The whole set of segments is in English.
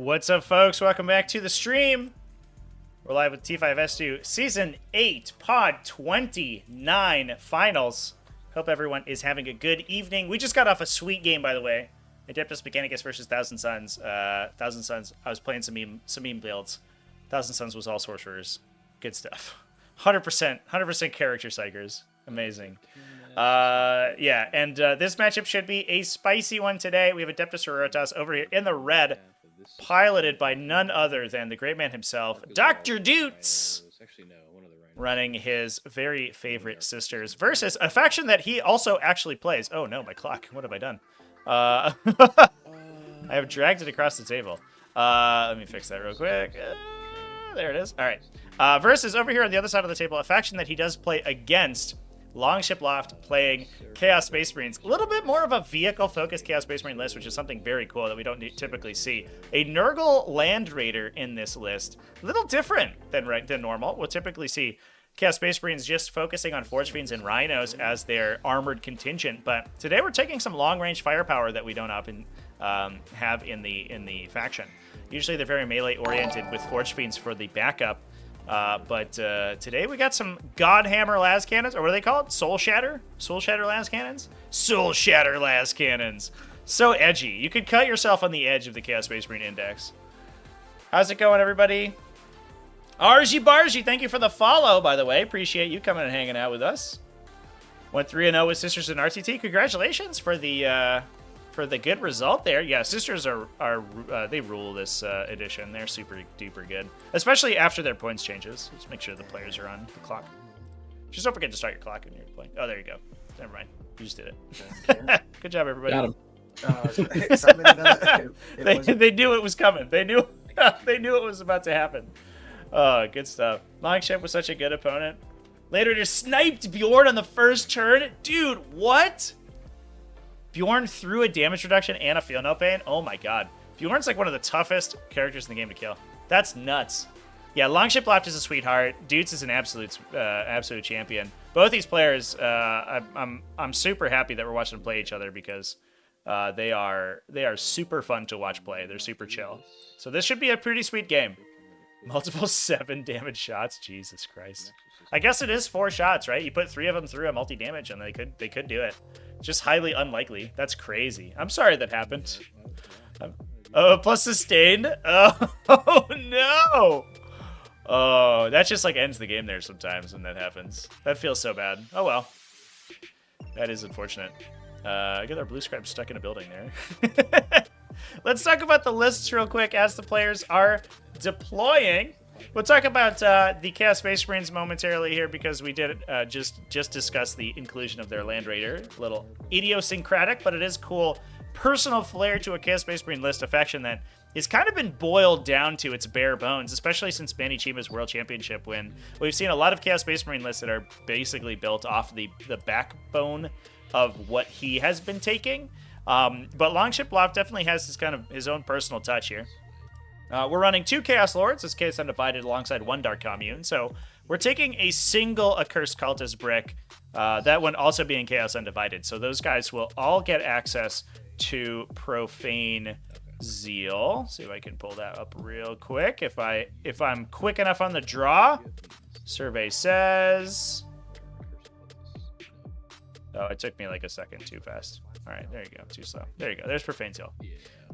What's up, folks? Welcome back to the stream. We're live with T5S2 Season 8, Pod 29 Finals. Hope everyone is having a good evening. We just got off a sweet game, by the way. Adeptus Mechanicus versus Thousand Suns. Thousand Suns, I was playing some meme builds. Thousand Suns was all sorcerers. Good stuff. 100% character psychers. Amazing. Yeah, and this matchup should be a spicy one today. We have Adeptus Sororitas over here in the red, piloted by none other than the great man himself, Dr. Doots, running his very favorite sisters, versus a faction that he also actually plays. Oh no, my clock. What have I done? I have dragged it across the table. Let me fix that real quick. There it is. All right. Versus over here on the other side of the table, a faction that he does play against, Longship Loft, playing Chaos Space Marines. A little bit more of a vehicle-focused Chaos Space Marine list, which is something very cool that we don't typically see. A Nurgle Land Raider in this list. A little different than normal. We'll typically see Chaos Space Marines just focusing on Forge Fiends and Rhinos as their armored contingent. But today we're taking some long-range firepower that we don't often have in the faction. Usually they're very melee-oriented with Forge Fiends for the backup. But today we got some Godhammer las cannons, or what are they called? Soul Shatter? Soul Shatter las cannons? Soul Shatter las cannons. So edgy. You could cut yourself on the edge of the Chaos Space Marine Index. How's it going, everybody? Argy Bargy, thank you for the follow, by the way. Appreciate you coming and hanging out with us. Went 3-0 with Sisters in RTT. Congratulations for the good result there. Yeah, Sisters are they rule this edition. They're super duper good, especially after their points changes. Just make sure the players are on the clock. Just don't forget to start your clock when you're playing. Oh, there you go. Never mind. You just did it. Good job, everybody. Got him. They knew it was coming. They knew it was about to happen. Oh, good stuff. Longship was such a good opponent. Later just sniped Bjorn on the first turn. Dude, what? Bjorn threw a damage reduction and a feel no pain. Oh my god. Bjorn's like one of the toughest characters in the game to kill. That's nuts. Yeah, Longship Loft is a sweetheart. Doots is an absolute champion. Both these players, I'm super happy that we're watching them play each other because they are super fun to watch play. They're super chill. So this should be a pretty sweet game. Multiple 7 damage shots. Jesus Christ. I guess it is 4 shots, right? You put 3 of them through a multi-damage and they could do it. Just highly unlikely. That's crazy. I'm sorry that happened. Oh, plus sustained. Oh no. Oh, that just like ends the game there sometimes when that happens. That feels so bad. Oh well. That is unfortunate. Get our blue scribe stuck in a building there. Let's talk about the lists real quick as the players are deploying. We'll talk about the Chaos Space Marines momentarily here because we did just discuss the inclusion of their Land Raider. A little idiosyncratic, but it is cool. Personal flair to a Chaos Space Marine list, a faction that has kind of been boiled down to its bare bones, especially since Manny Chima's World Championship win. We've seen a lot of Chaos Space Marine lists that are basically built off the backbone of what he has been taking. But Longship Loft definitely has his own personal touch here. We're running 2 Chaos Lords, this case undivided, alongside 1 Dark Commune. So we're taking a single Accursed Cultist brick, that one also being Chaos Undivided. So those guys will all get access to Profane Zeal. See if I can pull that up real quick. If I'm quick enough on the draw. Survey says... Oh, it took me like a second too fast. All right, there you go. Too slow. There you go. There's Profane Zeal.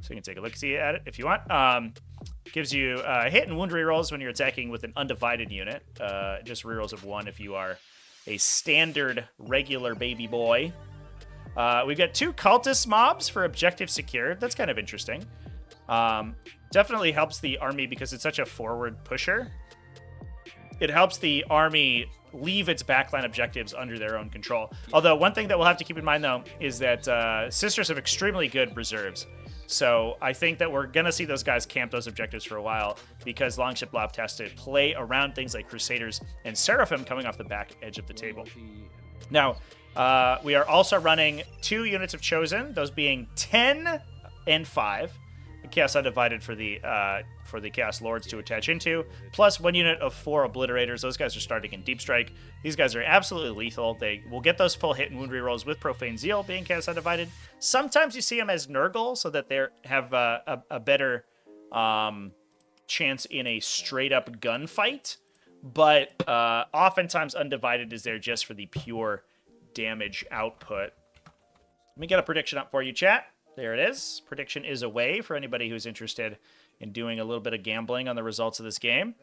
So you can take a look-see at it if you want. Gives you hit and wound rerolls when you're attacking with an undivided unit. Just rerolls of 1 if you are a standard regular baby boy. We've got 2 cultist mobs for objective secured. That's kind of interesting. Definitely helps the army because it's such a forward pusher. It helps the army leave its backline objectives under their own control. Although one thing that we'll have to keep in mind, though, is that Sisters have extremely good reserves. So I think that we're going to see those guys camp those objectives for a while because Longship Loft has to play around things like Crusaders and Seraphim coming off the back edge of the table. Now, we are also running 2 units of Chosen, those being 10 and 5. Chaos Undivided for the Chaos Lords to attach into, plus 1 unit of 4 Obliterators. Those guys are starting in Deep Strike. These guys are absolutely lethal. They will get those full hit and wound rerolls with Profane Zeal being Chaos Undivided. Sometimes you see them as Nurgle so that they have a better chance in a straight-up gunfight, but oftentimes Undivided is there just for the pure damage output. Let me get a prediction up for you, chat. There it is. Prediction is away for anybody who's interested in doing a little bit of gambling on the results of this game.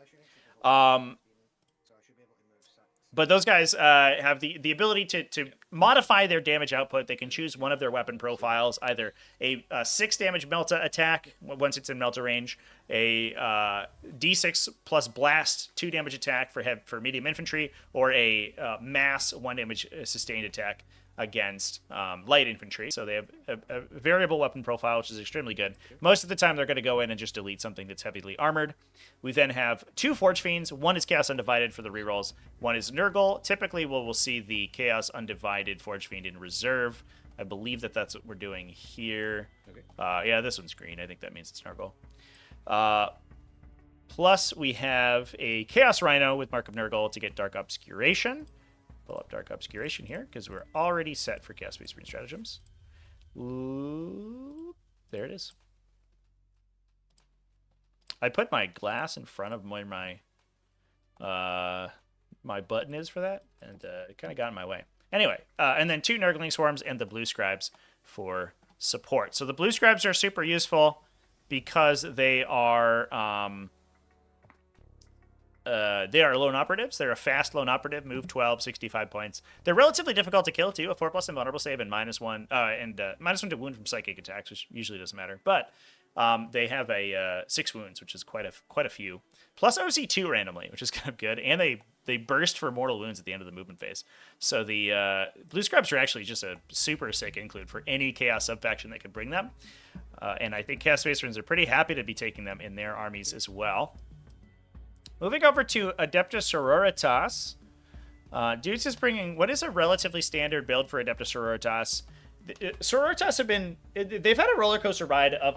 But those guys have the ability to modify their damage output. They can choose one of their weapon profiles, either a 6 damage Melta attack once it's in Melta range, a D6 plus blast 2 damage attack for medium infantry, or a mass 1 damage sustained attack against light infantry. So they have a variable weapon profile, which is extremely good. Most of the time, they're going to go in and just delete something that's heavily armored. We then have 2 Forge Fiends. One is Chaos Undivided for the rerolls. One is Nurgle. Typically, we'll see the Chaos Undivided Forge Fiend in reserve. I believe that's what we're doing here. Okay. Yeah, this one's green. I think that means it's Nurgle. Plus, we have a Chaos Rhino with Mark of Nurgle to get Dark Obscuration. Pull up Dark Obscuration here, because we're already set for Chaos Space Marine Stratagems. Ooh, there it is. I put my glass in front of where my button is for that, and it kind of got in my way. Anyway, and then 2 Nurgling Swarms and the Blue Scribes for support. So the Blue Scribes are super useful because they are lone operatives. They're a fast lone operative, move 12, 65 points. They're relatively difficult to kill, too. A 4+ invulnerable save and -1, and -1 to wound from psychic attacks, which usually doesn't matter. But they have a 6 wounds, which is quite a few. Plus OC2 randomly, which is kind of good. And they burst for mortal wounds at the end of the movement phase. So the Blue Scribes are actually just a super sick include for any Chaos subfaction that could bring them. And I think Chaos Space Marines are pretty happy to be taking them in their armies as well. Moving over to Adeptus Sororitas. Dudes is bringing what is a relatively standard build for Adeptus Sororitas. Sororitas they've had a roller coaster ride of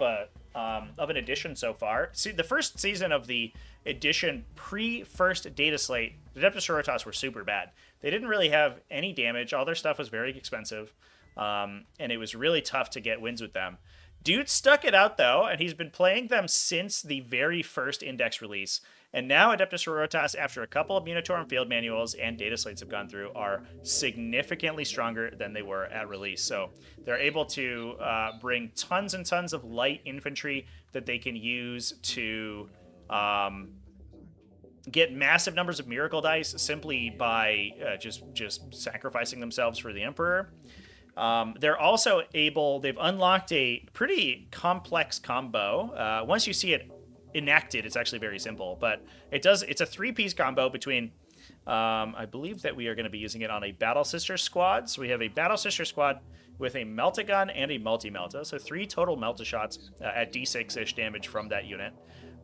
an edition so far. See, the first season of the edition pre-first data slate, the Adeptus Sororitas were super bad. They didn't really have any damage. All their stuff was very expensive, and it was really tough to get wins with them. Dude stuck it out, though, and he's been playing them since the very first index release. And now Adeptus Sororitas, after a couple of Munitorum field manuals and data slates have gone through, are significantly stronger than they were at release. So they're able to bring tons and tons of light infantry that they can use to get massive numbers of miracle dice simply by just sacrificing themselves for the Emperor. They're also they've unlocked a pretty complex combo. Once you see it enacted, it's actually very simple, but it's a 3-piece combo between, I believe that we are going to be using it on a Battle Sister squad. So we have a Battle Sister squad with a Melta gun and a multi-Melta. So 3 total Melta shots at D6-ish damage from that unit.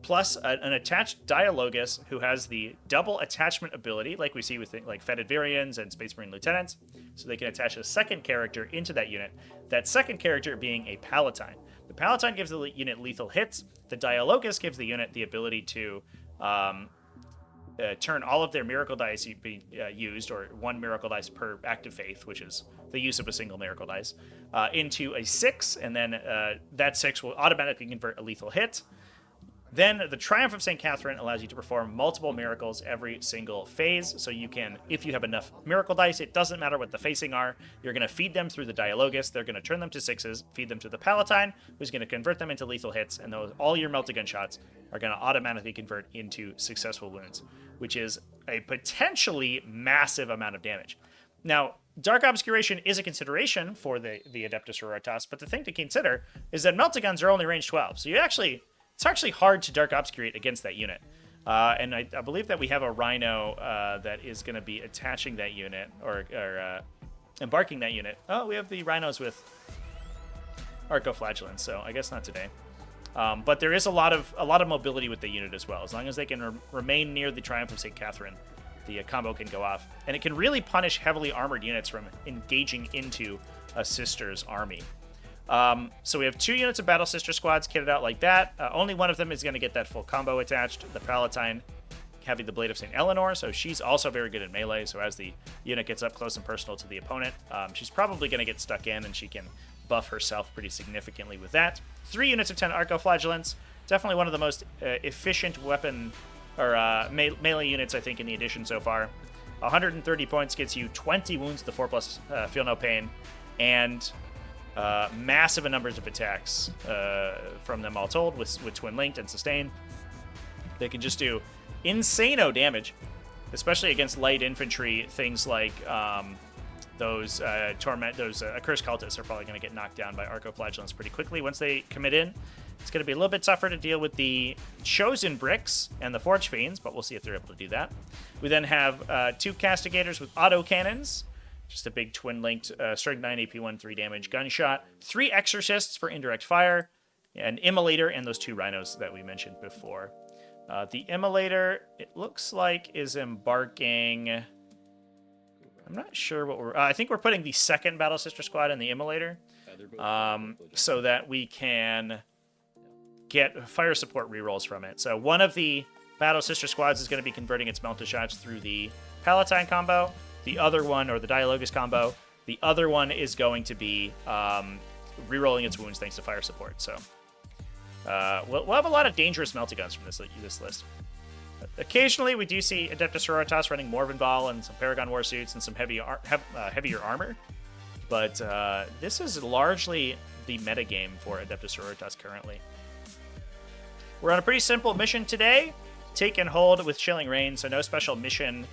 Plus an attached Dialogus who has the double attachment ability, like we see with like Fetid Varians and Space Marine Lieutenants. So they can attach a second character into that unit. That second character being a Palatine. The Palatine gives the unit lethal hits. The Dialogus gives the unit the ability to turn all of their miracle dice being used, or 1 miracle dice per active faith, which is the use of a single miracle dice, into a 6, and then that 6 will automatically convert a lethal hit. Then the Triumph of St. Catherine allows you to perform multiple miracles every single phase. So you can, if you have enough miracle dice, it doesn't matter what the facing are, you're going to feed them through the Dialogus, they're going to turn them to 6s, feed them to the Palatine, who's going to convert them into lethal hits, and all your Melta-Gun shots are going to automatically convert into successful wounds, which is a potentially massive amount of damage. Now, Dark Obscuration is a consideration for the Adeptus Sororitas, but the thing to consider is that Melta-Guns are only range 12, so it's actually hard to Dark Obscurate against that unit. And I believe that we have a Rhino that is going to be attaching that unit, or embarking that unit. Oh, we have the Rhinos with Arcoflagellants, so I guess not today. But there is a lot of mobility with the unit as well. As long as they can remain near the Triumph of St. Catherine, the combo can go off. And it can really punish heavily armored units from engaging into a sister's army. So we have 2 units of Battle Sister squads kitted out like that. Only one of them is going to get that full combo attached. The Palatine having the Blade of St. Eleanor, so she's also very good in melee. So as the unit gets up close and personal to the opponent, she's probably going to get stuck in, and she can buff herself pretty significantly with that. 3 units of 10 Arcoflagellants, Definitely one of the most efficient weapon or melee units, I think, in the edition so far. 130 points gets you 20 wounds to the 4+, feel no pain, and massive numbers of attacks from them all told with twin linked and sustain. They can just do insane-o damage, especially against light infantry. Things like those accursed cultists are probably going to get knocked down by arcoflagellants pretty quickly once they commit in. It's going to be a little bit tougher to deal with the chosen bricks and the forge fiends, but we'll see if they're able to do that. We then have 2 castigators with auto cannons, just a big twin-linked strength 9 AP 1 3 damage gunshot, 3 exorcists for indirect fire, an immolator, and those 2 rhinos that we mentioned before. The immolator, it looks like, is embarking. I'm not sure what we're. I think we're putting the second Battle Sister Squad in the immolator, so that we can get fire support rerolls from it. So one of the Battle Sister Squads is going to be converting its Melta shots through the Palatine combo. The other one, or the Dialogus combo, the other one is going to be rerolling its wounds thanks to fire support. So we'll have a lot of dangerous Meltaguns from this list. Occasionally, we do see Adeptus Sororitas running Morven Ball and some Paragon Warsuits and some heavier armor. But this is largely the metagame for Adeptus Sororitas currently. We're on a pretty simple mission today. Take and hold with Chilling Rain, so no special mission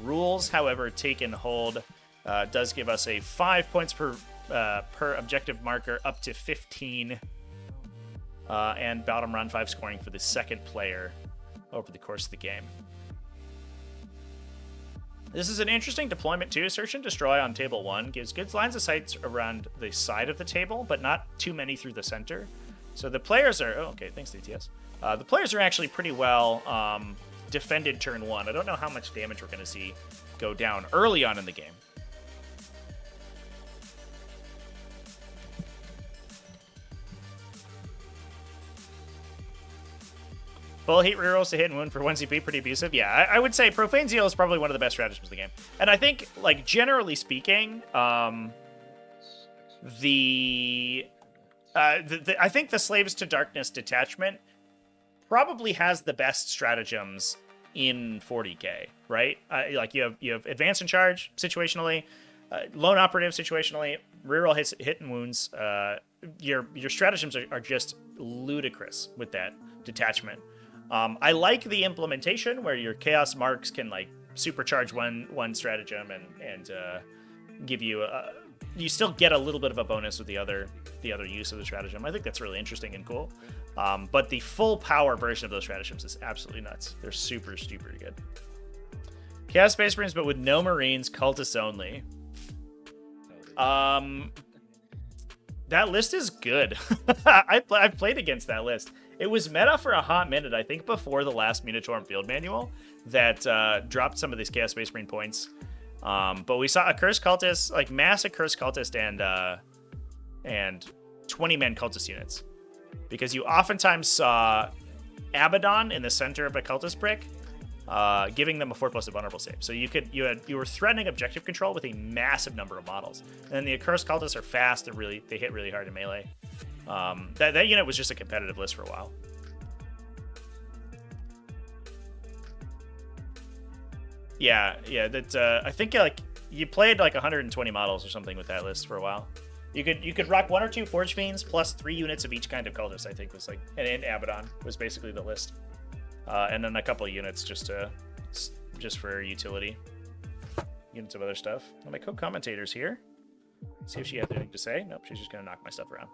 rules. However, take and hold does give us a 5 points per objective marker, up to 15. And bottom round 5 scoring for the second player over the course of the game. This is an interesting deployment too. Search and Destroy on table 1 gives good lines of sight around the side of the table, but not too many through the center. So the players are... Oh, okay, thanks, DTS. The players are actually pretty well defended turn 1. I don't know how much damage we're going to see go down early on in the game. Full heat rerolls to hit and wound for 1 CP, pretty abusive. Yeah, I would say Profane Zeal is probably one of the best stratagems of the game. And I think, like, generally speaking, I think the Slaves to Darkness detachment probably has the best stratagems in 40k, right? Like you have Advance and Charge situationally, Lone Operative situationally, reroll hit and wounds. Your stratagems are just ludicrous with that detachment. I like the implementation where your Chaos Marks can like supercharge one stratagem and give you you still get a little bit of a bonus with the other use of the stratagem. I think that's really interesting and cool. But the full power version of those stratagems is absolutely nuts. They're super good. Chaos Space Marines, but with no Marines, cultists only. That list is good. I've played against that list. It was meta for a hot minute, I think, before the last Munitorum Field Manual that dropped some of these Chaos Space Marine points. But we saw a Cursed Cultist, like mass Cursed Cultist and 20-man Cultist units. Because you oftentimes saw Abaddon in the center of a Cultist brick, giving them a 4+ vulnerable save. So you were threatening objective control with a massive number of models. And then the Accursed Cultists are fast, they hit really hard in melee. That unit was just a competitive list for a while. Yeah, that I think like you played like 120 models or something with that list for a while. You could rock 1 or 2 Forge Fiends plus 3 units of each kind of cultist, I think was like, and Abaddon was basically the list. And then a couple of units just for utility. Units of other stuff. Well, my co-commentator's here. Let's see if she has anything to say. Nope, she's just gonna knock my stuff around.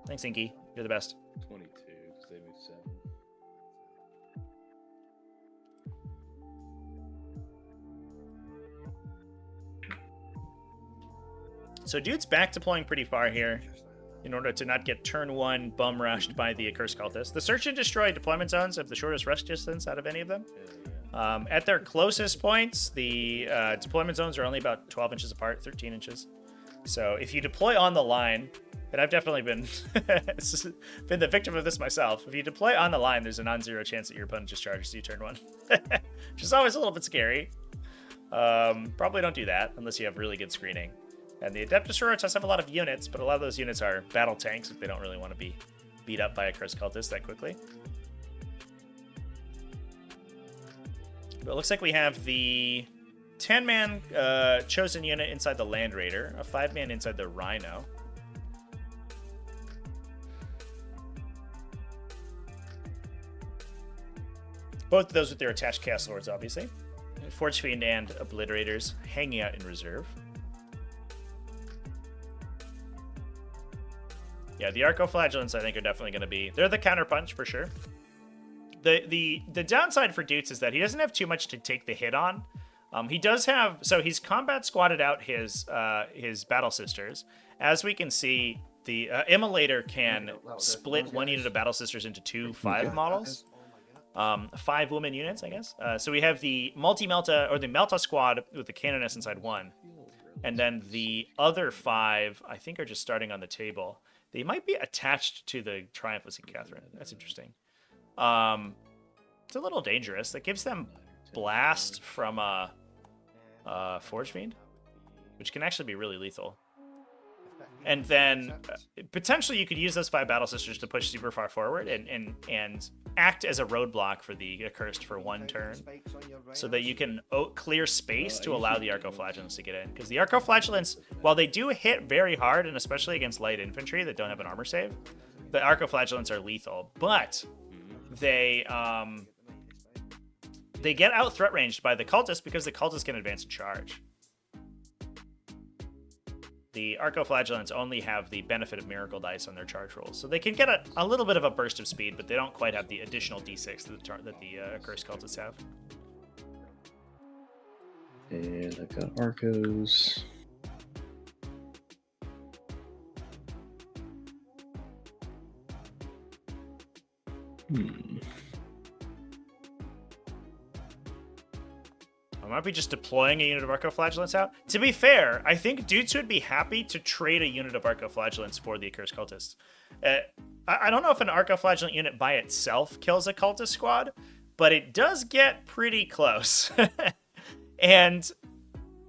Thanks, Inky. You're the best. 22, because they moved 7. So dude's back deploying pretty far here in order to not get turn 1 bum rushed by the Accursed Cultist. The Search and Destroy deployment zones have the shortest rush distance out of any of them. At their closest points, the deployment zones are only about 12 inches apart, 13 inches. So if you deploy on the line, and I've definitely been the victim of this myself. If you deploy on the line, there's a non-zero chance that your opponent just charges you turn 1, which is always a little bit scary. Probably don't do that unless you have really good screening. And the Adeptus Sororitas have a lot of units, but a lot of those units are battle tanks if they don't really want to be beat up by a Cursed Cultist that quickly. But it looks like we have the 10-man chosen unit inside the Land Raider, a 5-man inside the Rhino. Both of those with their attached Chaos Lords, obviously. Forge Fiend and Obliterators hanging out in reserve. Yeah, the Arco-Flagellants, I think, are definitely going to be... They're the counterpunch, for sure. The downside for Dutes is that he doesn't have too much to take the hit on. He does have... So he's combat squatted out his Battle Sisters. As we can see, the Immolator can split one unit of Battle Sisters into 2 5 models. 5 woman units, I guess. So we have the Multi-Melta, or the Melta squad with the Canoness inside one. And then the other 5, I think, are just starting on the table. They might be attached to the Triumph of St. Catherine. That's interesting. It's a little dangerous. That gives them Blast from a Forge Fiend, which can actually be really lethal. And then potentially you could use those 5 Battle Sisters to push super far forward and act as a roadblock for the Accursed for 1 turn, so that you can clear space to allow the Arco-Flagellants to get in. Because the Arco-Flagellants, while they do hit very hard, and especially against light infantry that don't have an armor save, the Arco-Flagellants are lethal. But they get out threat ranged by the Cultists because the Cultists can advance and charge. The Arco-Flagellants only have the benefit of Miracle Dice on their charge rolls. So they can get a little bit of a burst of speed, but they don't quite have the additional D6 that the Cursed Cultists have. And I've got Arcos. I might be just deploying a unit of Arco-Flagellants out. To be fair, I think Dutes would be happy to trade a unit of Arco-Flagellants for the Accursed Cultists. I don't know if an Arco-Flagellant unit by itself kills a Cultist squad, but it does get pretty close. And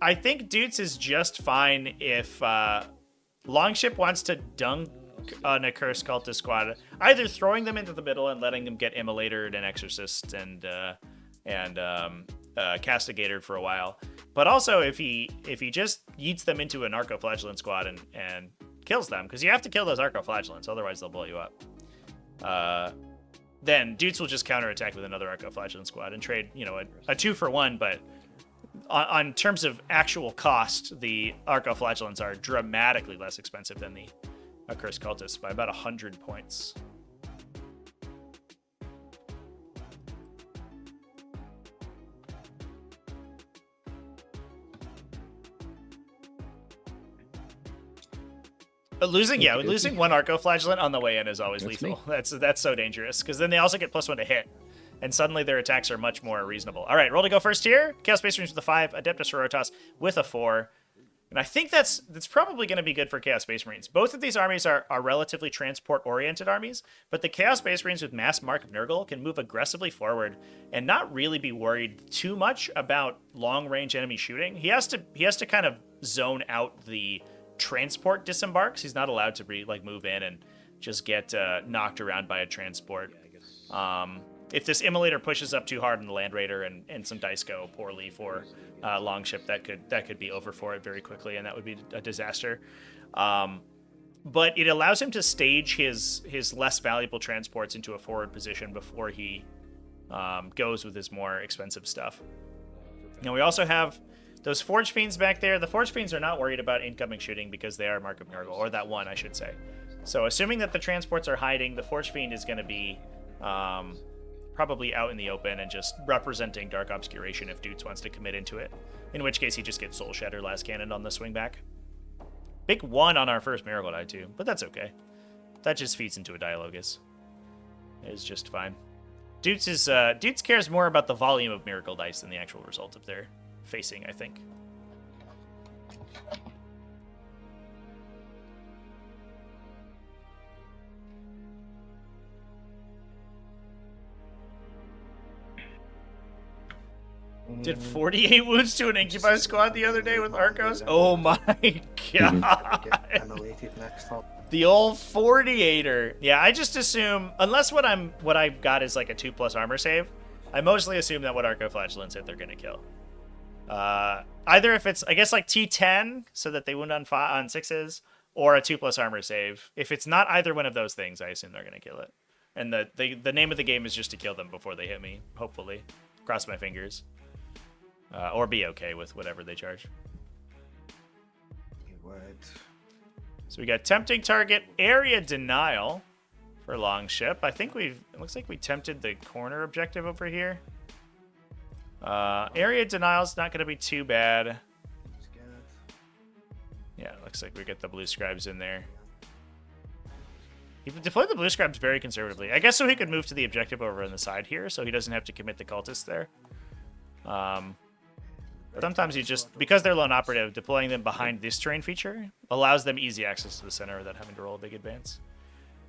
I think Dutes is just fine if Longship wants to dunk an Accursed Cultist squad, either throwing them into the middle and letting them get Immolated and Exorcist and Castigated for a while, but also if he just yeets them into an Arco-Flagellant squad and kills them, because you have to kill those Arco-Flagellants, otherwise they'll blow you up. Then Dutes will just counterattack with another Arco-Flagellant squad and trade, a 2 for 1. But on terms of actual cost, the Arco-Flagellants are dramatically less expensive than the Accursed Cultists by about 100 points. Losing one Arco-Flagellant on the way in is always lethal. That's so dangerous, because then they also get +1 to hit, and suddenly their attacks are much more reasonable. All right, roll to go first here. Chaos Space Marines with a 5, Adeptus Sororitas with a 4, and I think that's probably going to be good for Chaos Space Marines. Both of these armies are relatively transport-oriented armies, but the Chaos Space Marines with Mass Mark of Nurgle can move aggressively forward and not really be worried too much about long-range enemy shooting. He has to kind of zone out the transport disembarks. He's not allowed to move in and just get knocked around by a transport. If this Immolator pushes up too hard on the Land Raider and some dice go poorly for Longship, that could be over for it very quickly, and that would be a disaster. But it allows him to stage his less valuable transports into a forward position before he goes with his more expensive stuff. Now we also have those Forge Fiends back there. The Forge Fiends are not worried about incoming shooting because they are Mark of Nurgle, or that one, I should say. So assuming that the transports are hiding, the Forge Fiend is going to be probably out in the open and just representing Dark Obscuration if Dutes wants to commit into it. In which case he just gets Soul Shatter Last Cannon on the swing back. Big 1 on our first Miracle Die too, but that's okay. That just feeds into a Dialogus. It's just fine. Dutes cares more about the volume of Miracle Dice than the actual result of their facing, I think. Did 48 wounds to an Incubi squad the other day with Arcos? Oh my god. Annihilated next time. The old 48er. Yeah, I just assume, unless what I've got is like a 2+ armor save, I mostly assume that what Arco Flagellants hit, they're gonna kill. Either if it's, I guess, like T10, so that they wound on 6s, or a 2+ armor save. If it's not either one of those things, I assume they're gonna kill it. And the name of the game is just to kill them before they hit me, hopefully. Cross my fingers. Or be okay with whatever they charge. You would. So we got tempting target, area denial for Longship. I think it looks like we tempted the corner objective over here. Area denial's not going to be too bad. Yeah, it looks like we get the blue scribes in there. He deployed the blue scribes very conservatively. I guess so he could move to the objective over on the side here, so he doesn't have to commit the cultists there. Sometimes you just, because they're lone operative, deploying them behind this terrain feature allows them easy access to the center without having to roll a big advance.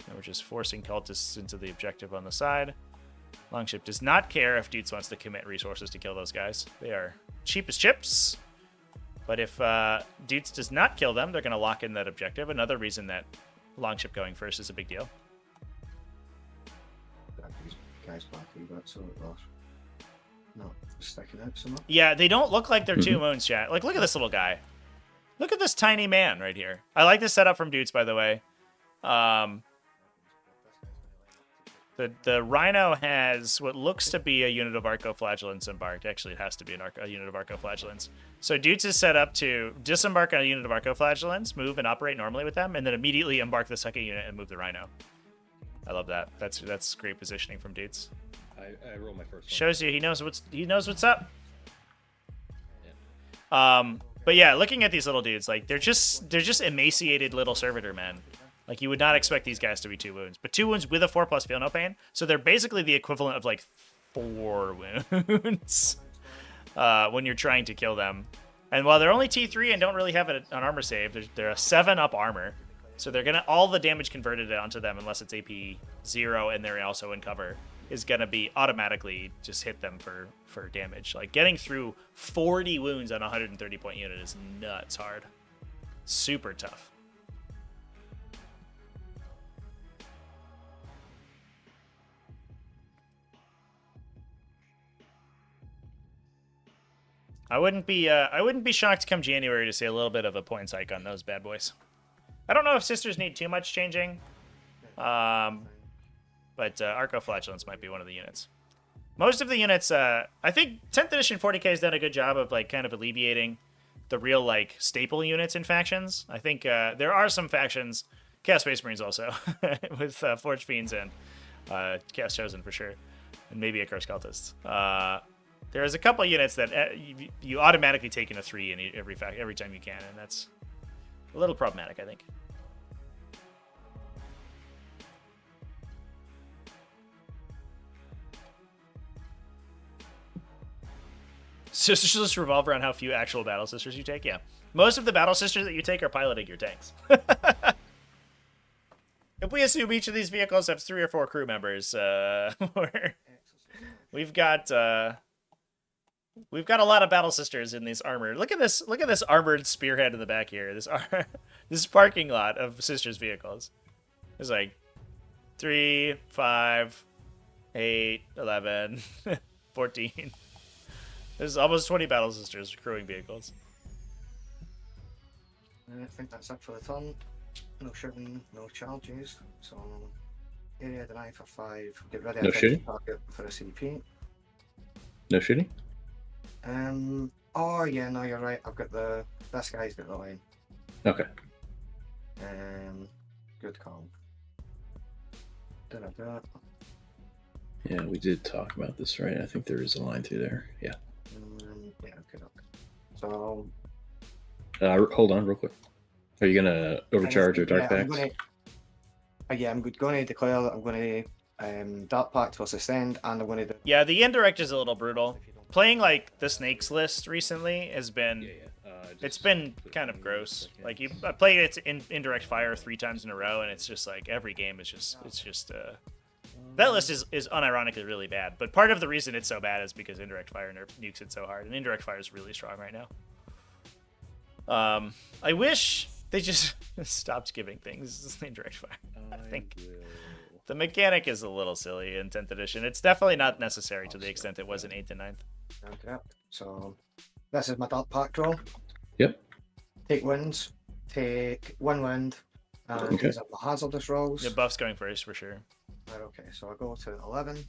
And we're just forcing cultists into the objective on the side. Longship does not care if Dutes wants to commit resources to kill those guys. They are cheap as chips. But if Dutes does not kill them, they're going to lock in that objective. Another reason that Longship going first is a big deal. These guys back a bit, so it was. No, sticking out so much. Yeah, they don't look like they're 2 wounds, chat. Like, look at this little guy. Look at this tiny man right here. I like this setup from Dutes, by the way. The Rhino has what looks to be a unit of Arco Flagellants embarked. Actually, it has to be a unit of Arco Flagellants. So Dutes is set up to disembark on a unit of Arco Flagellants, move and operate normally with them, and then immediately embark the second unit and move the Rhino. I love that. That's great positioning from Dutes. I rolled my first one. Shows you he knows what's up. But yeah, looking at these little dudes, like they're just emaciated little servitor men. Like you would not expect these guys to be 2 wounds, but 2 wounds with a 4+ feel no pain. So they're basically the equivalent of like 4 wounds when you're trying to kill them. And while they're only T3 and don't really have an armor save, they're a 7+ armor. So they're gonna, all the damage converted onto them unless it's AP 0 and they're also in cover is gonna be automatically just hit them for damage. Like getting through 40 wounds on a 130 point unit is nuts hard. Super tough. I wouldn't be shocked come January to see a little bit of a points hike on those bad boys. I don't know if Sisters need too much changing. But Arco Flagellants might be one of the units. Most of the units, I think 10th edition 40k has done a good job of like kind of alleviating the real like staple units in factions. I think there are some factions, Chaos Space Marines also, with Forge Fiends and Chaos Chosen for sure, and maybe a Curse Cultist. There's a couple units that you automatically take in a 3 in every time you can, and that's a little problematic, I think. Sisters just revolve around how few actual battle sisters you take. Yeah, most of the battle sisters that you take are piloting your tanks. If we assume each of these vehicles have 3 or 4 crew members, we've got a lot of battle sisters in these armor. Look at this armored spearhead in the back here. This parking lot of sisters vehicles. There's like 3, 5, 8, 11, 14. There's almost 20 battle sisters crewing vehicles. I think that's it for the turn. No shooting, no charges. So area deny for 5. Get ready No to shooting? target for a CP. No shooting? Oh yeah, no, you're right. I've got this guy's got the line. Okay. Good call. Da-da-da. Yeah, we did talk about this, right? I think there is a line through there. Yeah. Yeah, okay. So Hold on real quick. Are you going to overcharge or dark packs? I'm going to declare that I'm going to Dark Pact will sustained, and I'm going to... Yeah, the indirect is a little brutal. Playing like the snakes list recently has been it's been kind of gross. Like I played it in indirect fire 3 times in a row, and it's just like every game is just That list is unironically really bad, but part of the reason it's so bad is because indirect fire nukes it so hard, and indirect fire is really strong right now. I wish they just stopped giving things indirect fire. I think the mechanic is a little silly in 10th edition. It's definitely not necessary to the extent it was in 8th and 9th. Okay. So this is my dark pack roll. Yep. Take winds. Take 1 wind. And Okay. these are my hazardous rolls. The buff's going first for sure. Right, okay, so I go to 11.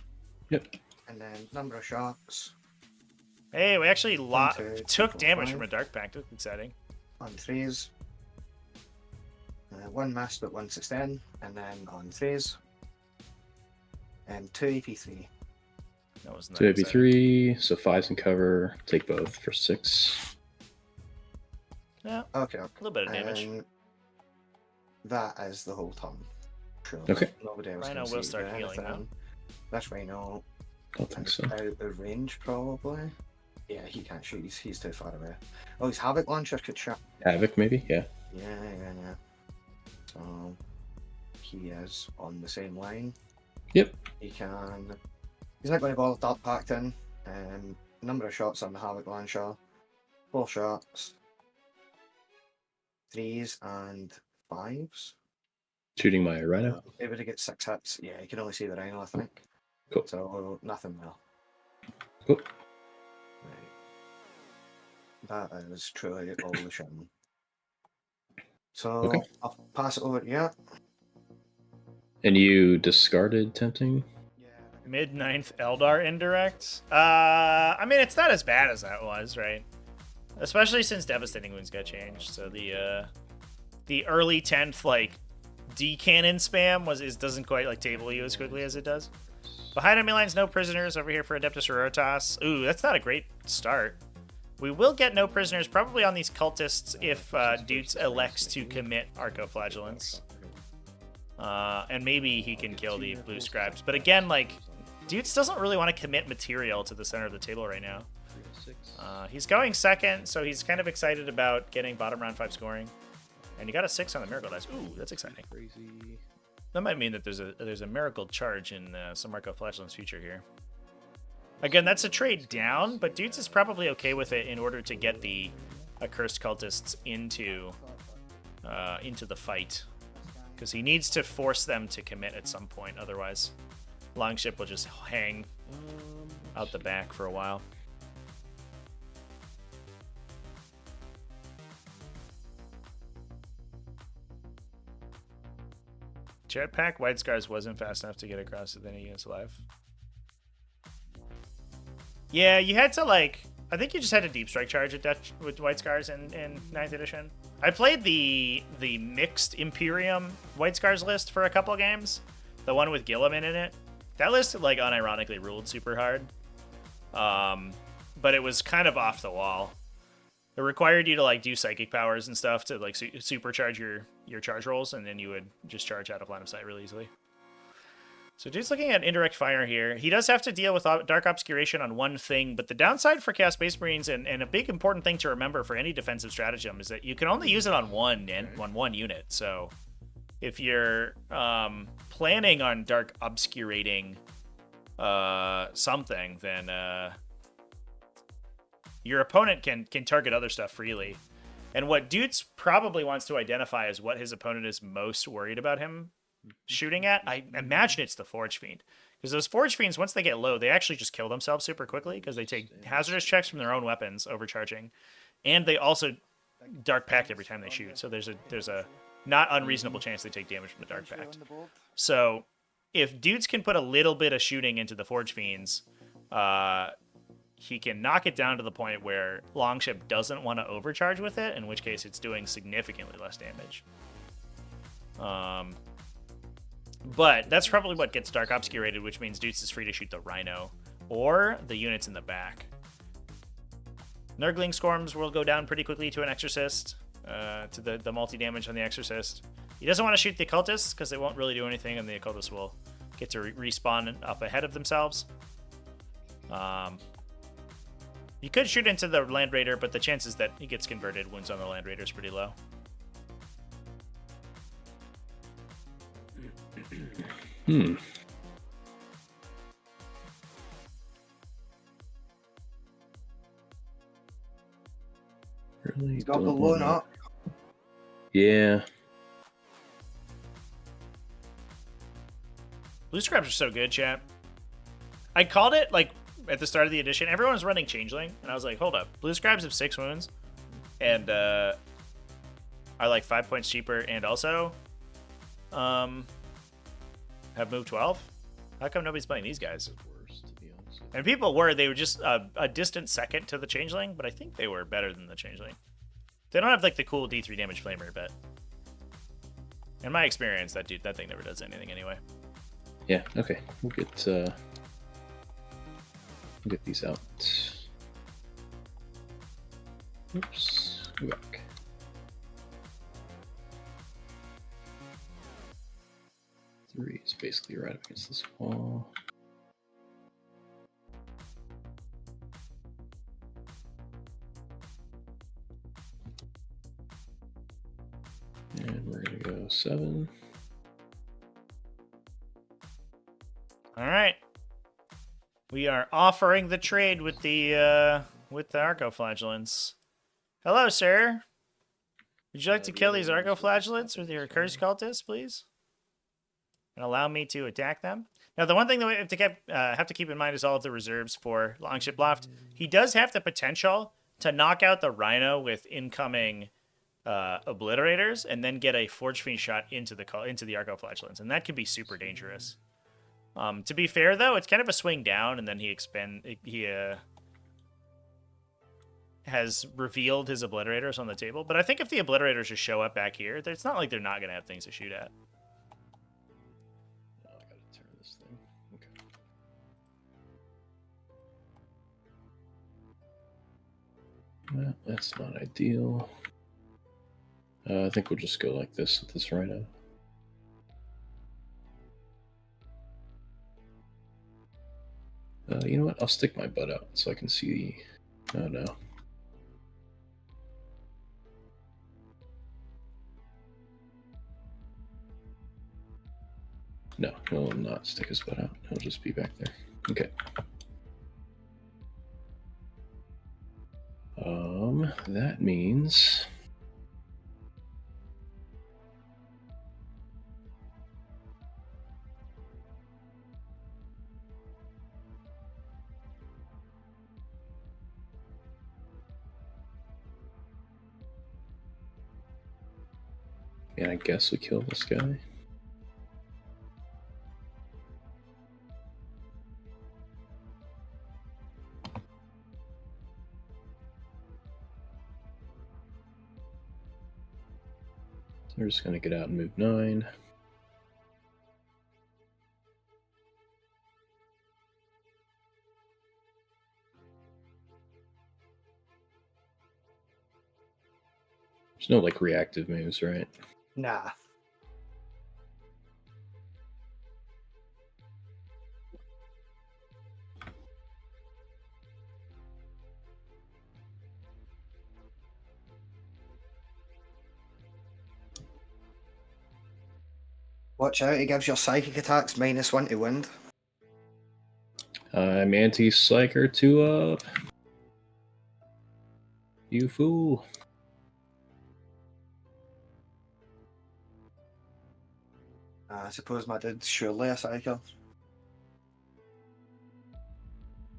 Yep. And then number of shots Hey, we actually 1, 2, 3, took 4, damage 5. from a dark pact. That's exciting. On threes. 1 miss but 1 sustain. And then on threes. And 2 AP3. That was So it'd be 3, so 5's in cover. Take both for 6. Yeah, Okay, okay. a little bit of damage. And that is the whole turn. Sure. Okay. Nobody else Rhino can will see start healing now. anything. That's Rhino. I don't think so. Out of range, probably. Yeah, he can't shoot. He's too far away. Oh, his Havoc Launcher could shot. Havoc, maybe? Yeah. Yeah. So he is on the same line. Yep. He's not going to bother Dark Pact in. Number of shots on the Havoc Launcher. 4 shots. 3s and 5s. Shooting my Rhino. If it gets 6 hits, yeah, you can only see the Rhino, I think. Cool. So nothing there. Cool. Right. That is truly all the shim. So Okay. I'll pass it over to you. And you discarded Tempting? Yeah. Mid 9th Eldar indirect. I mean, it's not as bad as that was, right? Especially since Devastating Wounds got changed. So the early 10th like D cannon spam doesn't quite like table you as quickly as it does. Behind enemy lines, no prisoners over here for Adeptus Sororitas. Ooh, that's not a great start. We will get no prisoners probably on these cultists if Dutes elects to commit Arcoflagellants. And maybe he can kill the blue scribes. But again, like, Dutes doesn't really want to commit material to the center of the table right now. He's going second, so he's kind of excited about getting bottom round 5 scoring. And he got a 6 on the Miracle Dice. Ooh, that's exciting. That might mean that there's a Miracle Charge in some Arcoflagellant's future here. Again, that's a trade down, but Dutes is probably okay with it in order to get the Accursed Cultists into the fight. Because he needs to force them to commit at some point, otherwise Longship will just hang out the back for a while. Jetpack White Scars wasn't fast enough to get across with any units alive. Yeah, you had to like... I think you just had to deep strike charge with White Scars in 9th edition. I played the mixed Imperium White Scars list for a couple games. The one with Gilliman in it. That list, like, unironically ruled super hard. But it was kind of off the wall. It required you to, like, do psychic powers and stuff to, like, supercharge your charge rolls, and then you would just charge out of line of sight really easily. So dude's looking at indirect fire here. He does have to deal with Dark Obscuration on one thing, but the downside for Chaos Space Marines, and a big important thing to remember for any defensive stratagem, is that you can only use it on one unit. So if you're planning on Dark Obscurating something, then your opponent can target other stuff freely. And what Dutes probably wants to identify is what his opponent is most worried about him shooting at. I imagine it's the Forge Fiend, because those Forge Fiends, once they get low, they actually just kill themselves super quickly because they take hazardous checks from their own weapons, overcharging, and they also Dark Pact every time they shoot. So there's a not unreasonable chance they take damage from the Dark Pact. So if Dudes can put a little bit of shooting into the Forge Fiends, he can knock it down to the point where Longship doesn't want to overcharge with it, in which case it's doing significantly less damage. But that's probably what gets Dark Obscurated, which means Dutes is free to shoot the Rhino or the units in the back. Nurgling Scorms will go down pretty quickly to an Exorcist, to the multi-damage on the Exorcist. He doesn't want to shoot the Occultists because they won't really do anything, and the Occultists will get to respawn up ahead of themselves. You could shoot into the Land Raider, but the chances that he gets converted wounds on the Land Raider is pretty low. got the don't loan want that. up. Yeah. Blue scraps are so good, chat. I called it like at the start of the edition. Everyone was running changeling, and I was like, hold up, blue scribes have 6 wounds, and are like 5 points cheaper, and also have move 12. How come nobody's playing these guys? Worse, to be honest. And people were, they were just a distant second to the changeling, but I think they were better than the changeling. They don't have like the cool D3 damage flamer, but in my experience, that thing never does anything anyway. Yeah. Okay. We'll get these out. Oops. Go back. Three is basically right up against this wall. And we're gonna go 7. All right. We are offering the trade with the Arcoflagellants. Hello, sir. Would you like to kill these Arcoflagellants with your Cursed Cultists, please? And allow me to attack them? Now, the one thing that we have to keep in mind is all of the reserves for Longship Loft. He does have the potential to knock out the Rhino with incoming Obliterators and then get a Forge Fiend shot into the Arcoflagellants, and that could be super dangerous. To be fair, though, it's kind of a swing down, and then he has revealed his Obliterators on the table. But I think if the Obliterators just show up back here, it's not like they're not going to have things to shoot at. Oh, I gotta turn this thing. Okay. Well, that's not ideal. I think we'll just go like this with this Rhino. You know what? I'll stick my butt out so I can see. Oh no. No, he'll not stick his butt out. He'll just be back there. Okay. That means and I guess we kill this guy. So we're just gonna get out and move 9. There's no like reactive moves, right? Nah. Watch out, he gives your psychic attacks -1 to wind. I'm anti-psycher 2 up. You fool. I suppose my dude's surely a cycle.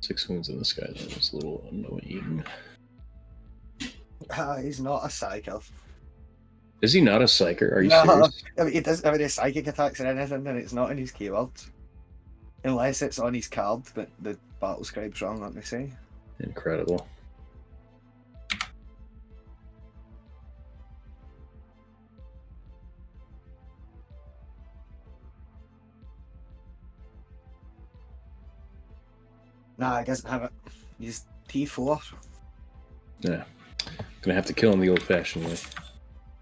6 wounds in this guy, that was a little annoying. He's not a cycle. Is he not a psyker? Are you No, serious? I mean, he doesn't have any psychic attacks or anything, and it's not in his keywords. Unless it's on his card, but the battle scribe's wrong, let me see. Incredible. Nah, he doesn't have it. He's T4. Yeah. Gonna have to kill him the old-fashioned way.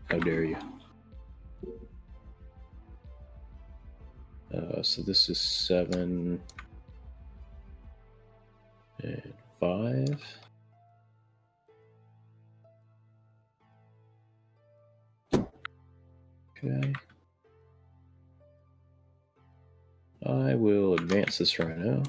How dare you? So this is 7 and 5. Okay. I will advance this right now.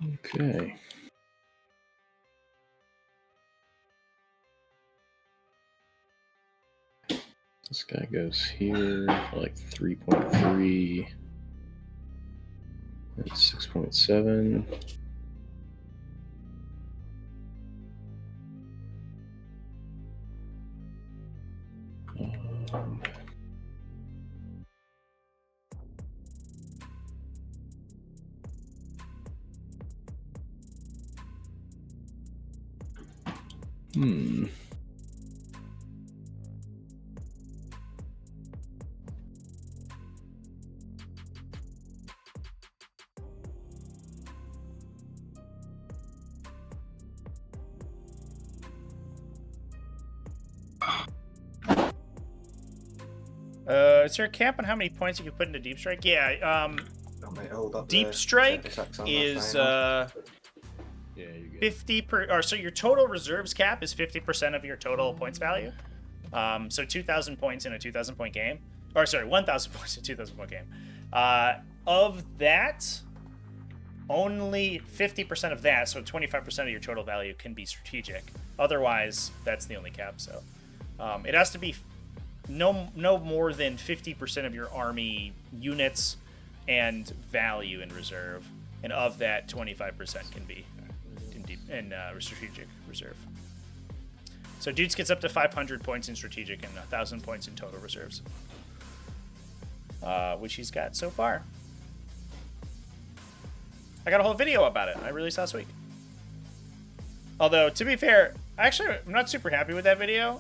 Okay. This guy goes here for like 3.3 and 6.7. Um, hmm. Is there a cap on how many points you can put into Deep Strike? Yeah, That might hold up Deep the Strike 76 on the is final. Yeah, you get 50 or so your total reserves cap is 50% of your total points value. So 2,000 points in a 2,000 point game, or sorry, 1,000 points in a 2,000 point game. Of that, only 50% of that, so 25% of your total value can be strategic. Otherwise, that's the only cap. So it has to be no more than 50% of your army units and value in reserve, and of that, 25% can be in strategic reserve. So Dudes gets up to 500 points in strategic and 1,000 points in total reserves, which he's got so far. I got a whole video about it I released last week. Although, to be fair, actually, I'm not super happy with that video.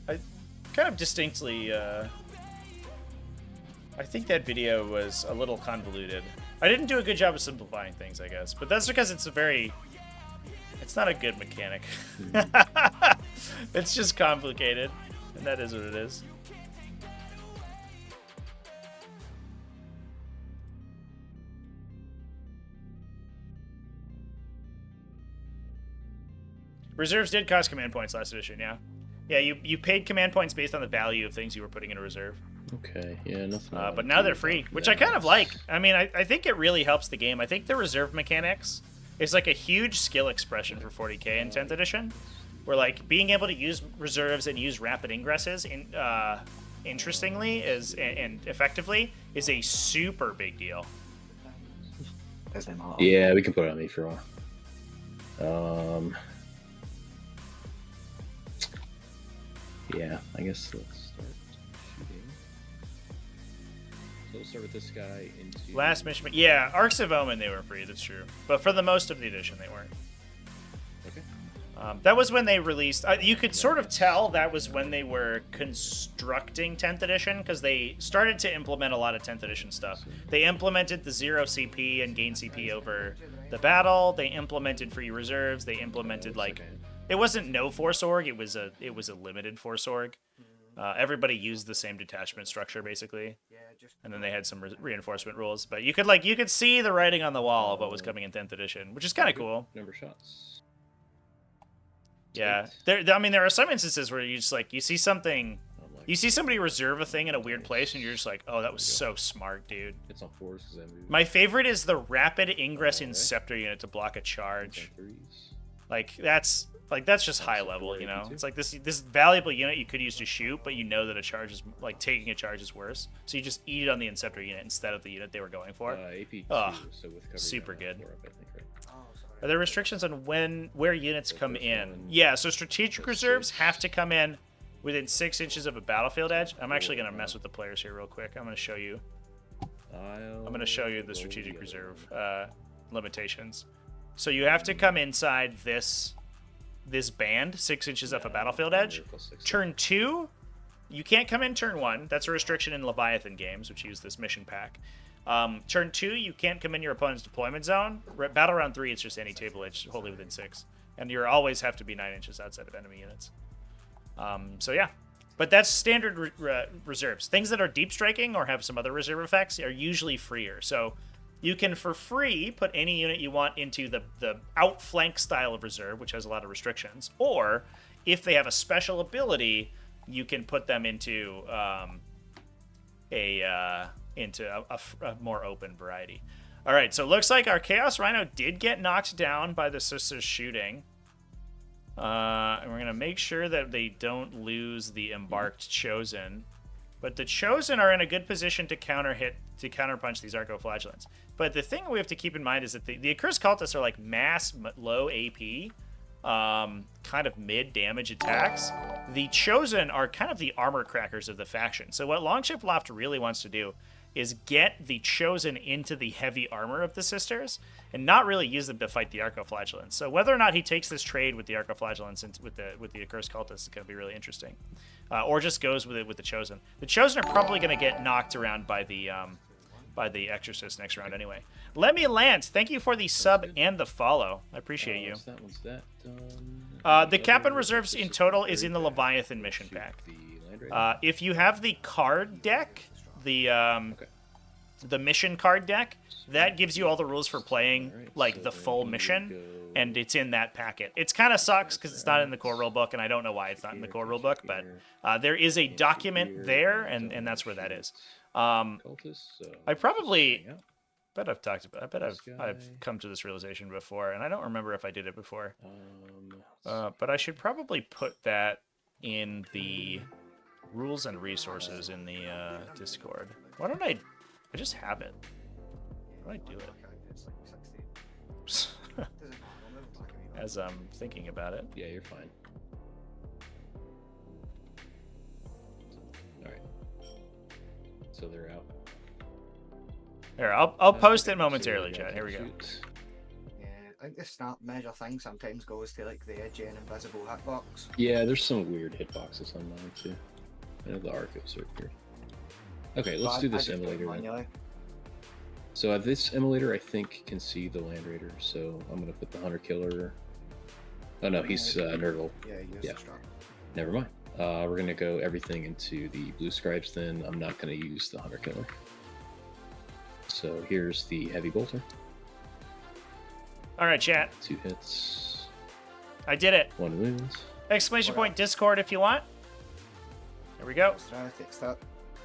I kind of distinctly, I think that video was a little convoluted. I didn't do a good job of simplifying things, I guess. But that's because it's not a good mechanic. It's just complicated, and that is what it is. Reserves did cost command points last edition, yeah. Yeah, you paid command points based on the value of things you were putting in a reserve. Okay, yeah, nothing. But now they're free, which I kind of like. I mean, I think it really helps the game. I think the reserve mechanics is like a huge skill expression for 40k in 10th edition, where like being able to use reserves and use rapid ingresses interestingly and effectively is a super big deal. Yeah, we can put it on me for a while. Yeah, I guess let's start shooting. So we'll start with this guy into Last mission, yeah, Arcs of Omen, they were free, that's true. But for the most of the edition, they weren't. Okay. That was when they released... you could sort of tell that was when they were constructing 10th edition, because they started to implement a lot of 10th edition stuff. They implemented the 0 CP and gain CP over the battle. They implemented free reserves. They implemented, like... It wasn't no force org, it was a limited force org. Everybody used the same detachment structure, basically. And then they had some reinforcement rules. But you could see the writing on the wall of what was coming in 10th edition, which is kind of cool. Number of shots. Yeah, there are some instances where you just like you see something, you see somebody reserve a thing in a weird place, and you're just like, oh, that was so smart, dude. It's on 4s because I moved. My favorite is the rapid ingress in scepter unit to block a charge. Like that's just high level, you know. It's like this valuable unit you could use to shoot, but you know that a charge is like taking a charge is worse, so you just eat it on the Inceptor unit instead of the unit they were going for. AP2, so with super good. Up, I think, right? Are there restrictions on where units come in? Yeah, so strategic reserves have to come in within 6 inches of a battlefield edge. I'm actually going to mess with the players here real quick. I'm going to show you. I'm going to show you the strategic reserve limitations. So you have to come inside this band, 6 inches off a battlefield edge. Turn 2, you can't come in turn 1. That's a restriction in Leviathan games, which use this mission pack. Turn 2, you can't come in your opponent's deployment zone. Battle round 3, it's just any table edge wholly within 6. And you always have to be 9 inches outside of enemy units. So yeah. But that's standard reserves. Things that are deep striking or have some other reserve effects are usually freer. So you can, for free, put any unit you want into the outflank style of reserve, which has a lot of restrictions. Or, if they have a special ability, you can put them into a more open variety. All right, so it looks like our Chaos Rhino did get knocked down by the Sisters shooting. And we're going to make sure that they don't lose the Embarked Chosen. But the Chosen are in a good position to counterpunch these Arcoflagellants. But the thing we have to keep in mind is that the Accursed Cultists are like mass low AP, kind of mid-damage attacks. The Chosen are kind of the armor crackers of the faction. So what Longship Loft really wants to do is get the Chosen into the heavy armor of the Sisters and not really use them to fight the Arcoflagellants. So whether or not he takes this trade with the Arcoflagellants and with the Accursed Cultists is going to be really interesting. Or just goes with it with the Chosen. The Chosen are probably going to get knocked around by the Exorcist next round anyway. Let me Lance, thank you for the sub and the follow. I appreciate you. That one's that done. The Captain Reserves in total is in the Leviathan mission pack. If you have the card deck, the mission card deck, that gives you all the rules for playing like the full mission, and it's in that packet. It's kind of sucks because it's not in the core rulebook, and I don't know why it's not in the core rulebook, but there is a document there, and that's where that is. I probably bet I've talked about. I bet I've come to this realization before, and I don't remember if I did it before. But I should probably put that in the rules and resources in the Discord. Why don't I just have it? Why do I do it? As I'm thinking about it. Yeah, you're fine. All right. So they're out. Here, I'll post it momentarily, chat. Here we go. Yeah, I think the snap measure thing sometimes goes to like the edgy and invisible hitbox. Yeah, there's some weird hitboxes on mine too. I know the Arcos are weird. Okay, let's do this emulator then. So this emulator, I think, can see the Land Raider, so I'm going to put the Hunter Killer. Oh no, he's Nurgle. Yeah. Never mind. We're going to go everything into the Blue Scribes then. I'm not going to use the Hunter Killer. So here's the Heavy Bolter. All right, chat. 2 hits. I did it. 1 wound. Exclamation point Discord if you want. There we go.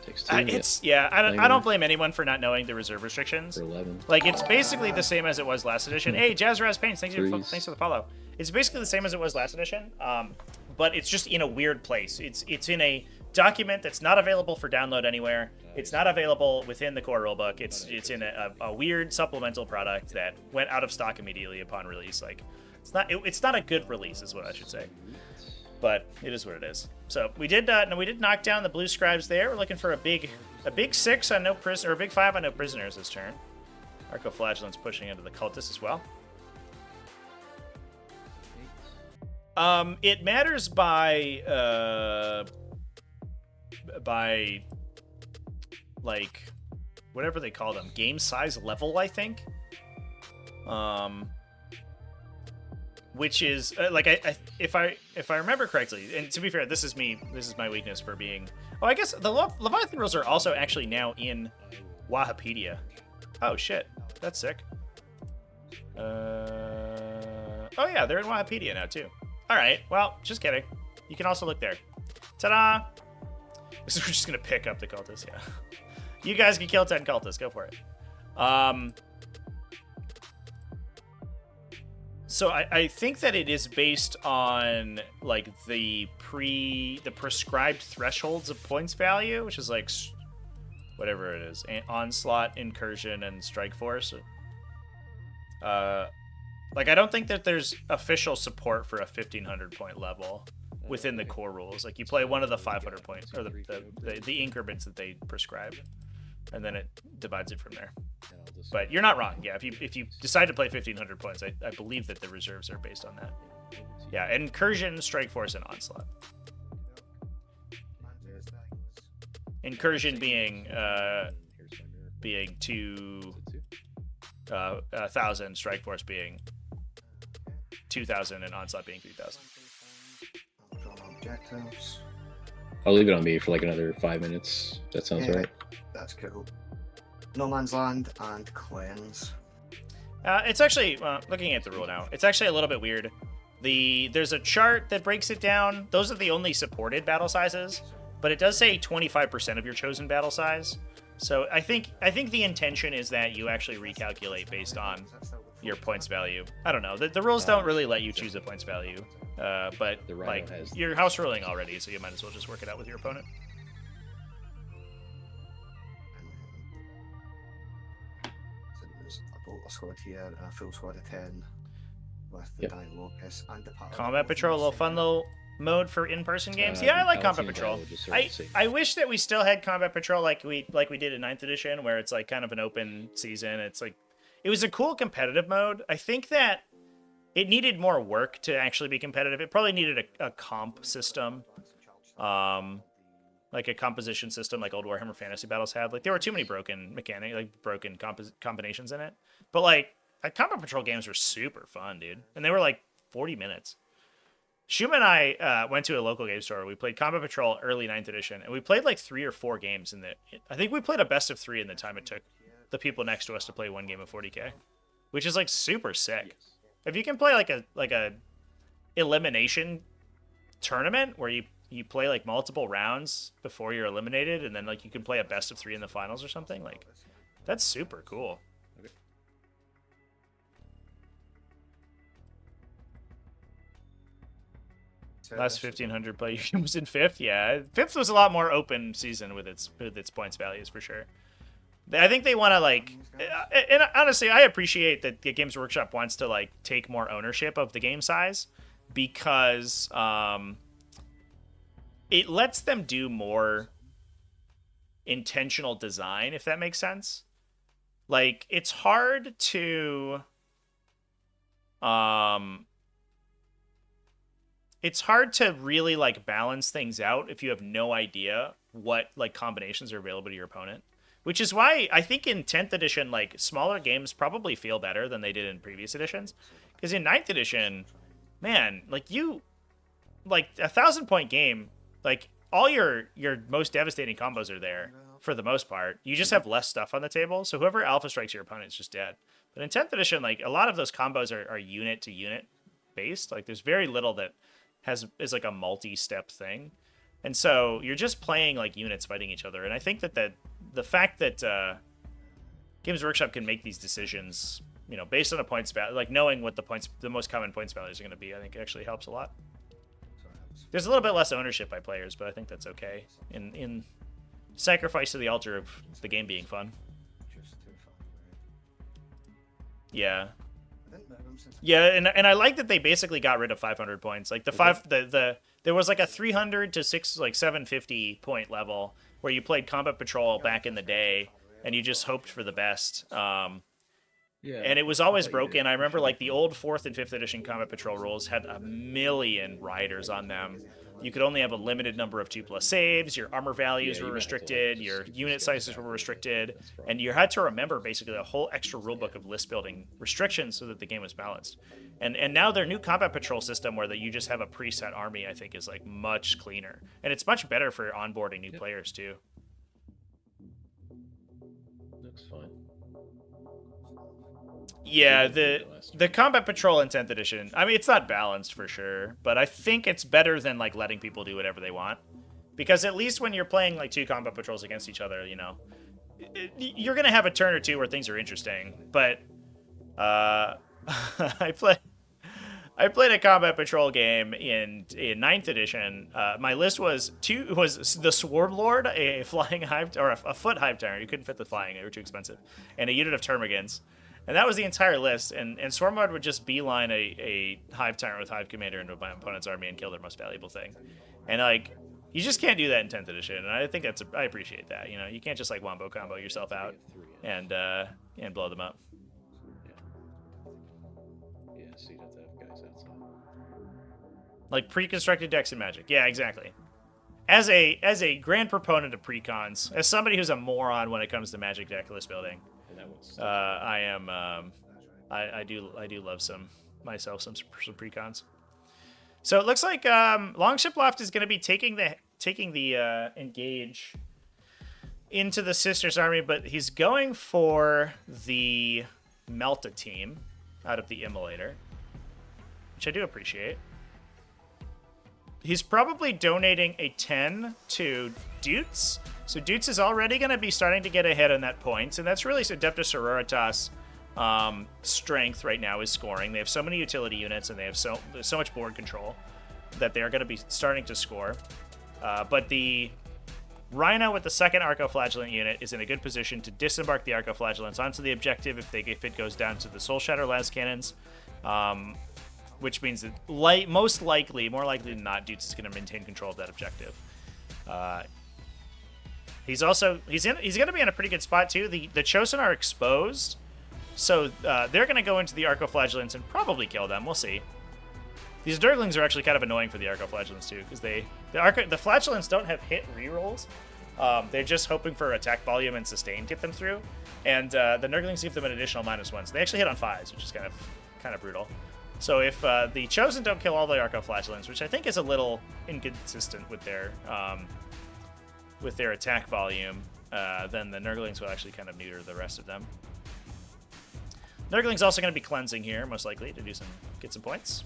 Takes 2. I don't blame anyone for not knowing the reserve restrictions. For 11. Like, it's basically the same as it was last edition. Hey, Jazzraz Paints, thanks for the follow. It's basically the same as it was last edition, but it's just in a weird place. It's in a document that's not available for download anywhere. It's not available within the core rulebook. It's in a weird supplemental product that went out of stock immediately upon release. Like, it's not a good release, is what I should say. But it is what it is. So we did knock down the Blue Scribes there. We're looking for a big 6 on no prisoner, or a big 5 on no prisoners this turn. Arcoflagellant's pushing into the Cultists as well. It matters by like whatever they call them, game size level, I think. Which is like if I remember correctly, and to be fair, this is my weakness for being. Oh, I guess the Leviathan rules are also actually now in Wahapedia. Oh shit, that's sick. Oh yeah, they're in Wahapedia now too. All right, well, just kidding. You can also look there. Ta-da! We're just gonna pick up the cultists. Yeah, you guys can kill 10 cultists. Go for it. So I think that it is based on like the prescribed thresholds of points value, which is like whatever it is, onslaught, incursion, and strike force. Like I don't think that there's official support for a 1500 point level within the core rules. Like you play one of the 500 points or the increments that they prescribe, and then it divides it from there. But you're not wrong. Yeah, if you decide to play 1500 points, I believe that the reserves are based on that. Yeah, incursion, strike force, and onslaught. Incursion being 2,000, strike force being 2,000, and onslaught being 3,000. Objectives. I'll leave it on me for like another 5 minutes. That sounds right. That's cool. No Man's Land and Cleanse. It's actually, looking at the rule now, it's actually a little bit weird. There's a chart that breaks it down. Those are the only supported battle sizes, but it does say 25% of your chosen battle size. So I think the intention is that you actually recalculate based on your points value. I don't know. The rules don't really let you choose a points value, but The Rhino like has you're house ruling already, so you might as well just work it out with your opponent. So there's a bolter squad here and a full squad of 10 with the Yep. Dialocus and the Combat Patrol, a little fun little mode for in-person games. Yeah, I like Combat Patrol. I wish that we still had Combat Patrol like we did in 9th edition, where it's like kind of an open season. It's like it was a cool competitive mode. I think that it needed more work to actually be competitive. It probably needed a comp system, like a composition system, like old Warhammer Fantasy Battles had. Like there were too many broken mechanics, like broken combinations in it. But like Combat Patrol games were super fun, dude, and they were like 40 minutes. Shuma and I went to a local game store. We played Combat Patrol early 9th edition, and we played like 3 or 4 games. I think we played a best of 3 in the time it took the people next to us to play one game of 40K, which is like super sick. If you can play like a elimination tournament where you play like multiple rounds before you're eliminated, and then like you can play a best of 3 in the finals or something, like that's super cool. Last 1,500 player was in 5th. Yeah, 5th was a lot more open season with its points values for sure. I think they want to like, and honestly, I appreciate that the Games Workshop wants to like take more ownership of the game size, because it lets them do more intentional design, if that makes sense. Like it's hard to really like balance things out if you have no idea what like combinations are available to your opponent. Which is why I think in 10th edition, like smaller games probably feel better than they did in previous editions. Because in 9th edition, man, like a 1,000-point game, like all your most devastating combos are there for the most part. You just have less stuff on the table, so whoever alpha strikes your opponent is just dead. But in 10th edition, like a lot of those combos are unit to unit based. Like there's very little that is like a multi-step thing. And so you're just playing like units fighting each other. And I think that the fact that Games Workshop can make these decisions, you know, based on a points value, like knowing what the most common points values are going to be, I think actually helps a lot. There's a little bit less ownership by players, but I think that's okay in sacrifice to the altar of the game being fun. Yeah. Yeah, and I like that they basically got rid of 500 points. Like there was like a 300 to 750 point level where you played Combat Patrol back in the day, and you just hoped for the best. And it was always broken. I remember like the old 4th and 5th edition Combat Patrol rules had a million riders on them. You could only have a limited number of 2+ saves. Your armor values were restricted. Your unit sizes were restricted. And you had to remember basically a whole extra rulebook of list building restrictions so that the game was balanced. And now their new Combat Patrol system where you just have a preset army, I think, is like much cleaner. And it's much better for onboarding new players too. Looks fine. Yeah, the Combat Patrol in 10th edition, I mean, it's not balanced for sure, but I think it's better than like letting people do whatever they want. Because at least when you're playing like 2 Combat Patrols against each other, you know, you're going to have a turn or two where things are interesting. But I played a Combat Patrol game in 9th edition. My list was the Swarm Lord, a flying hive, or a foot hive tyrant. You couldn't fit the flying; they were too expensive, and a unit of termagants. And that was the entire list. And Swarm Lord would just beeline a hive tyrant with hive commander into my opponent's army and kill their most valuable thing. And like, you just can't do that in 10th edition. And I think I appreciate that. You know, you can't just like wombo combo yourself out and blow them up. Yeah, so you have to have guys outside. Like pre-constructed decks in Magic. Yeah, exactly. As a grand proponent of precons, as somebody who's a moron when it comes to Magic deck list building, I do love some precons. So it looks like Longship Loft is going to be taking the engage into the Sisters army, but he's going for the Melta team out of the Immolator, which I do appreciate. He's probably donating a 10 to Dutes So Dutes is already going to be starting to get ahead on that point, and that's really Adeptus Sororitas' strength right now is scoring. They have so many utility units, and they have so much board control that they are going to be starting to score. But the Rhino with the second Arcoflagellant unit is in a good position to disembark the Arcoflagellants onto the objective if it goes down to the Soul Shatter las cannons, which means that more likely than not, Dutes is going to maintain control of that objective. He's going to be in a pretty good spot too. The Chosen are exposed, so they're going to go into the Arcoflagellants and probably kill them. We'll see. These Durglings are actually kind of annoying for the Arcoflagellants too, because the Flagellants don't have hit rerolls. They're just hoping for attack volume and sustain to get them through, and the Nurglings give them an additional -1. So they actually hit on 5s, which is kind of brutal. So if the Chosen don't kill all the Arcoflagellants, which I think is a little inconsistent with their attack volume, then the Nurglings will actually kind of neuter the rest of them. Nurgling's also going to be cleansing here, most likely, to get some points.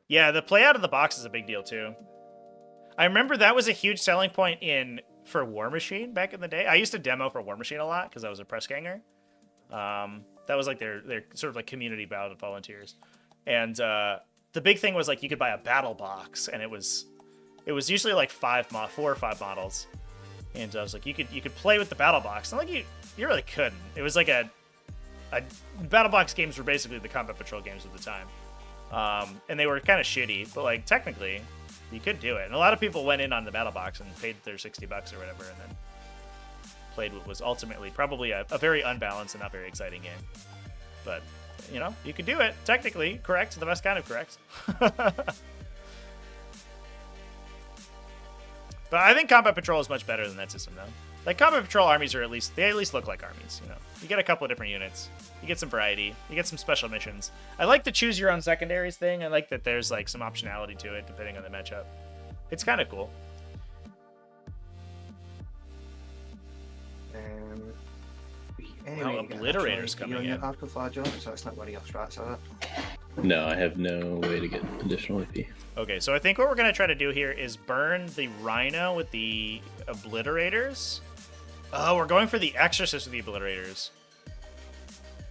Yeah, the play out of the box is a big deal too. I remember that was a huge selling point for War Machine back in the day. I used to demo for War Machine a lot because I was a press ganger. That was like their sort of like community volunteers. And the big thing was like you could buy a battle box, and it was usually like 4 or 5 models. And I was like, you could play with the battle box. And like you really couldn't. It was like a battle box games were basically the Combat Patrol games of the time. And they were kind of shitty, but like technically you could do it. And a lot of people went in on the battle box and paid their $60 or whatever, and then played what was ultimately probably a very unbalanced and not very exciting game. But you know, you could do it technically correct, the best kind of correct. But I think Combat Patrol is much better than that system, though. Like, Combat Patrol armies are at least look like armies, you know. You get a couple of different units. You get some variety. You get some special missions. I like the choose your own secondaries thing. I like that there's, like, some optionality to it, depending on the matchup. It's kind of cool. Anyway, Obliterator's coming in. Arcoflagellant, so that's not one of your strats, is it? No, I have no way to get additional AP. Okay, so I think what we're going to try to do here is burn the Rhino with the Obliterators. Oh, we're going for the Exorcist with the Obliterators.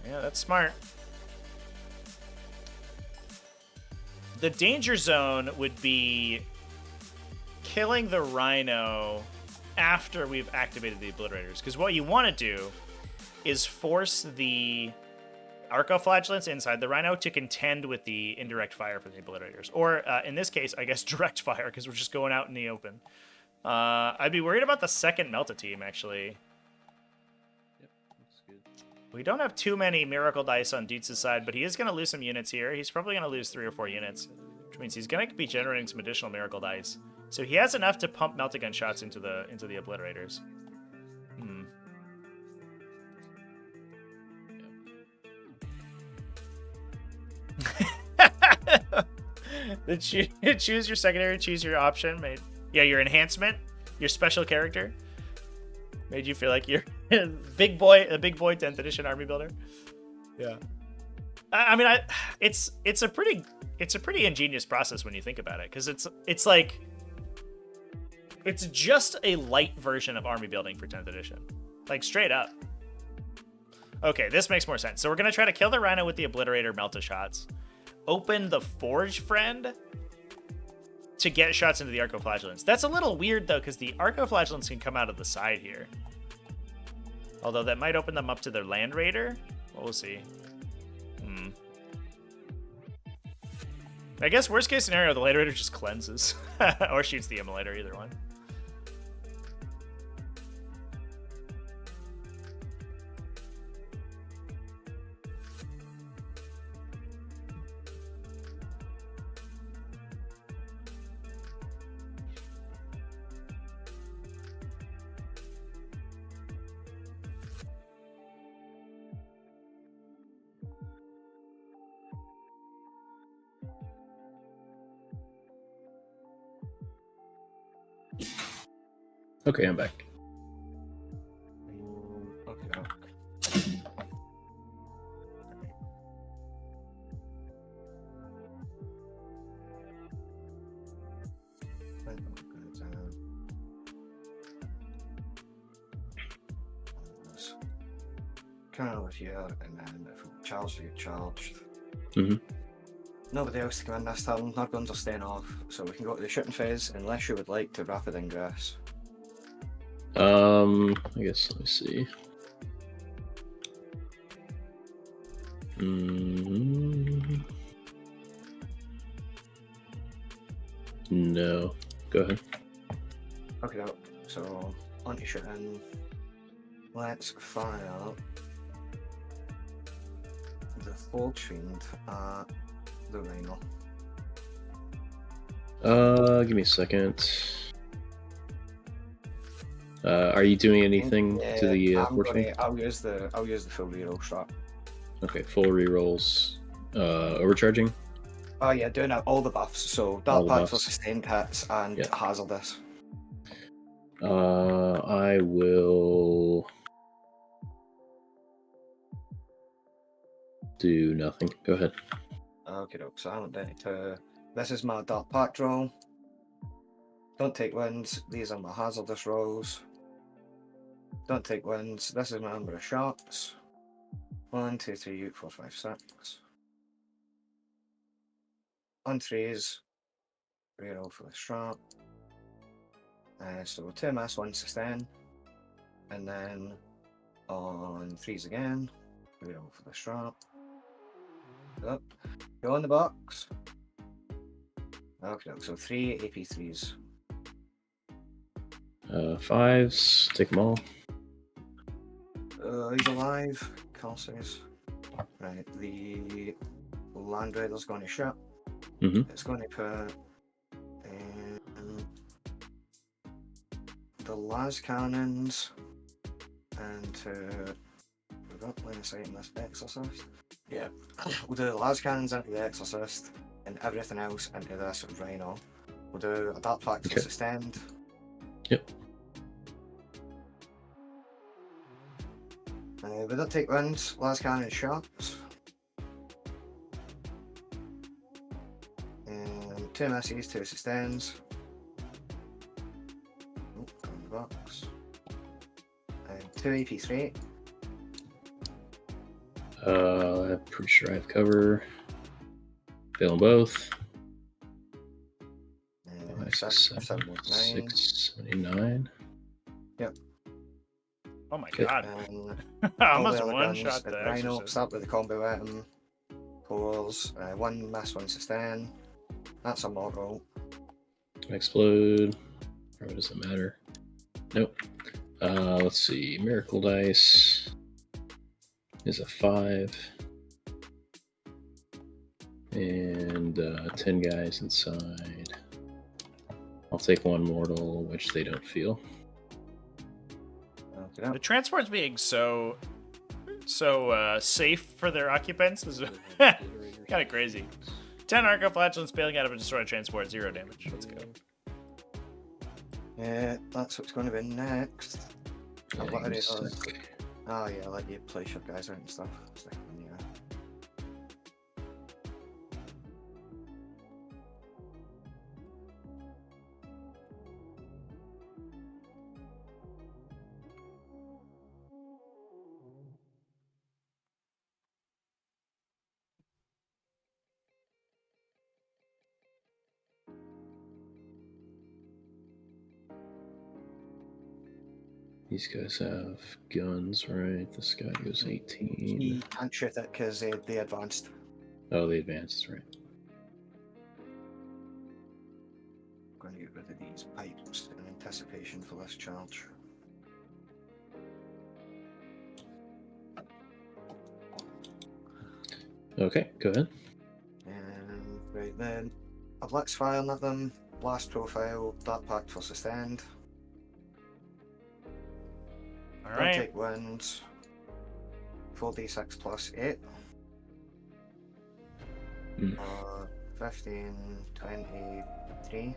Yeah, that's smart. The danger zone would be killing the Rhino after we've activated the Obliterators. Because what you want to do is force the Arcoflagellants inside the Rhino to contend with the indirect fire for the Obliterators. Or, in this case, I guess direct fire, because we're just going out in the open. I'd be worried about the second Melta team, actually. Yep, looks good. We don't have too many Miracle Dice on Dietz's side, but he is going to lose some units here. He's probably going to lose 3 or 4 units, which means he's going to be generating some additional Miracle Dice. So he has enough to pump Meltagun shots into the Obliterators. Choose your secondary, choose your option. Yeah, your enhancement, your special character made you feel like you're a big boy 10th edition army builder. Yeah, I mean, it's a pretty ingenious process when you think about it, because it's like it's just a light version of army building for 10th edition, like straight up. Okay, this makes more sense. So we're gonna try to kill the Rhino with the Obliterator Melta shots. Open the Forge Friend to get shots into the Arcoflagellants. That's a little weird, though, because the Arcoflagellants can come out of the side here. Although that might open them up to their Land Raider. Well, we'll see. I guess worst case scenario, the Land Raider just cleanses. Or shoots the Immolator, either one. Okay, I'm back. Okay. Kind of over here, and then if we charge, you charged. Mm-hmm. Nobody else to come in this turn. Our guns are staying off, so we can go to the shooting phase unless you would like to rapid ingress. I guess let me see. No. Go ahead. Okay, so on to shooting. Let's fire the Forge Fiend at the Rhino. Give me a second. Are you doing anything to the Forge Fiend? I'll use the full reroll shot. Okay, full rerolls. Overcharging? Oh yeah, doing all the buffs. So Dark Pact for sustained hits and hazardous. I will do nothing. Go ahead. Okay, so I went down to. This is my Dark Pact roll. Don't take wins. These are my hazardous rolls. Don't take wins. This is my number of shots. 1, 2, 3, 4, 5, 6. On threes, reroll for the shot. So 2 miss, 1 sustain. And then on threes again, reroll for the shot. Up. Go in the box. Okay, so 3 AP3s. 5s, take them all. He's alive. Calces. Right, the Land Raider's going to shot. Mm-hmm. It's going to put the las cannons into. We've got line of sight in this Exorcist. Yeah, we'll do the las cannons into the Exorcist and everything else into this Rhino. We'll do a Dark Pact for sustained. Yep. We don't take wins. Las cannon shots. And 2 misses, 2 sustains. Oh, on the box. And 2 AP3. I'm pretty sure I have cover. Fail them both. And 7, 679. Yep. Oh my Okay. god. And I all almost the other one guns shot at the Rhino. Exorcist. Start with the combo weapon. Pulls. 1 miss, 1 sustain. That's a mortal. Explode. Probably doesn't matter. Nope. Let's see. Miracle Dice is a 5. And 10 guys inside. I'll take 1 mortal, which they don't feel. Okay. The transports being so safe for their occupants is kind of crazy. 10 Arco Flatulence bailing out of a destroyed transport, 0 damage. Let's go. Yeah, that's what's going to be next. Yeah, I've got give me a it. sec. Oh yeah, I'll let you place your guys out and stuff. Stick them in the air. These guys have guns, right? This guy goes 18. He can't shoot it because they advanced. Oh, they advanced, right? I'm going to get rid of these pipes in anticipation for this charge. Okay, go ahead. And right then, a Blitz fire at them. Blast profile, Dark Pact for sustained. All Don't right. take wins. 4d6 plus 8. Mm. 15, 23.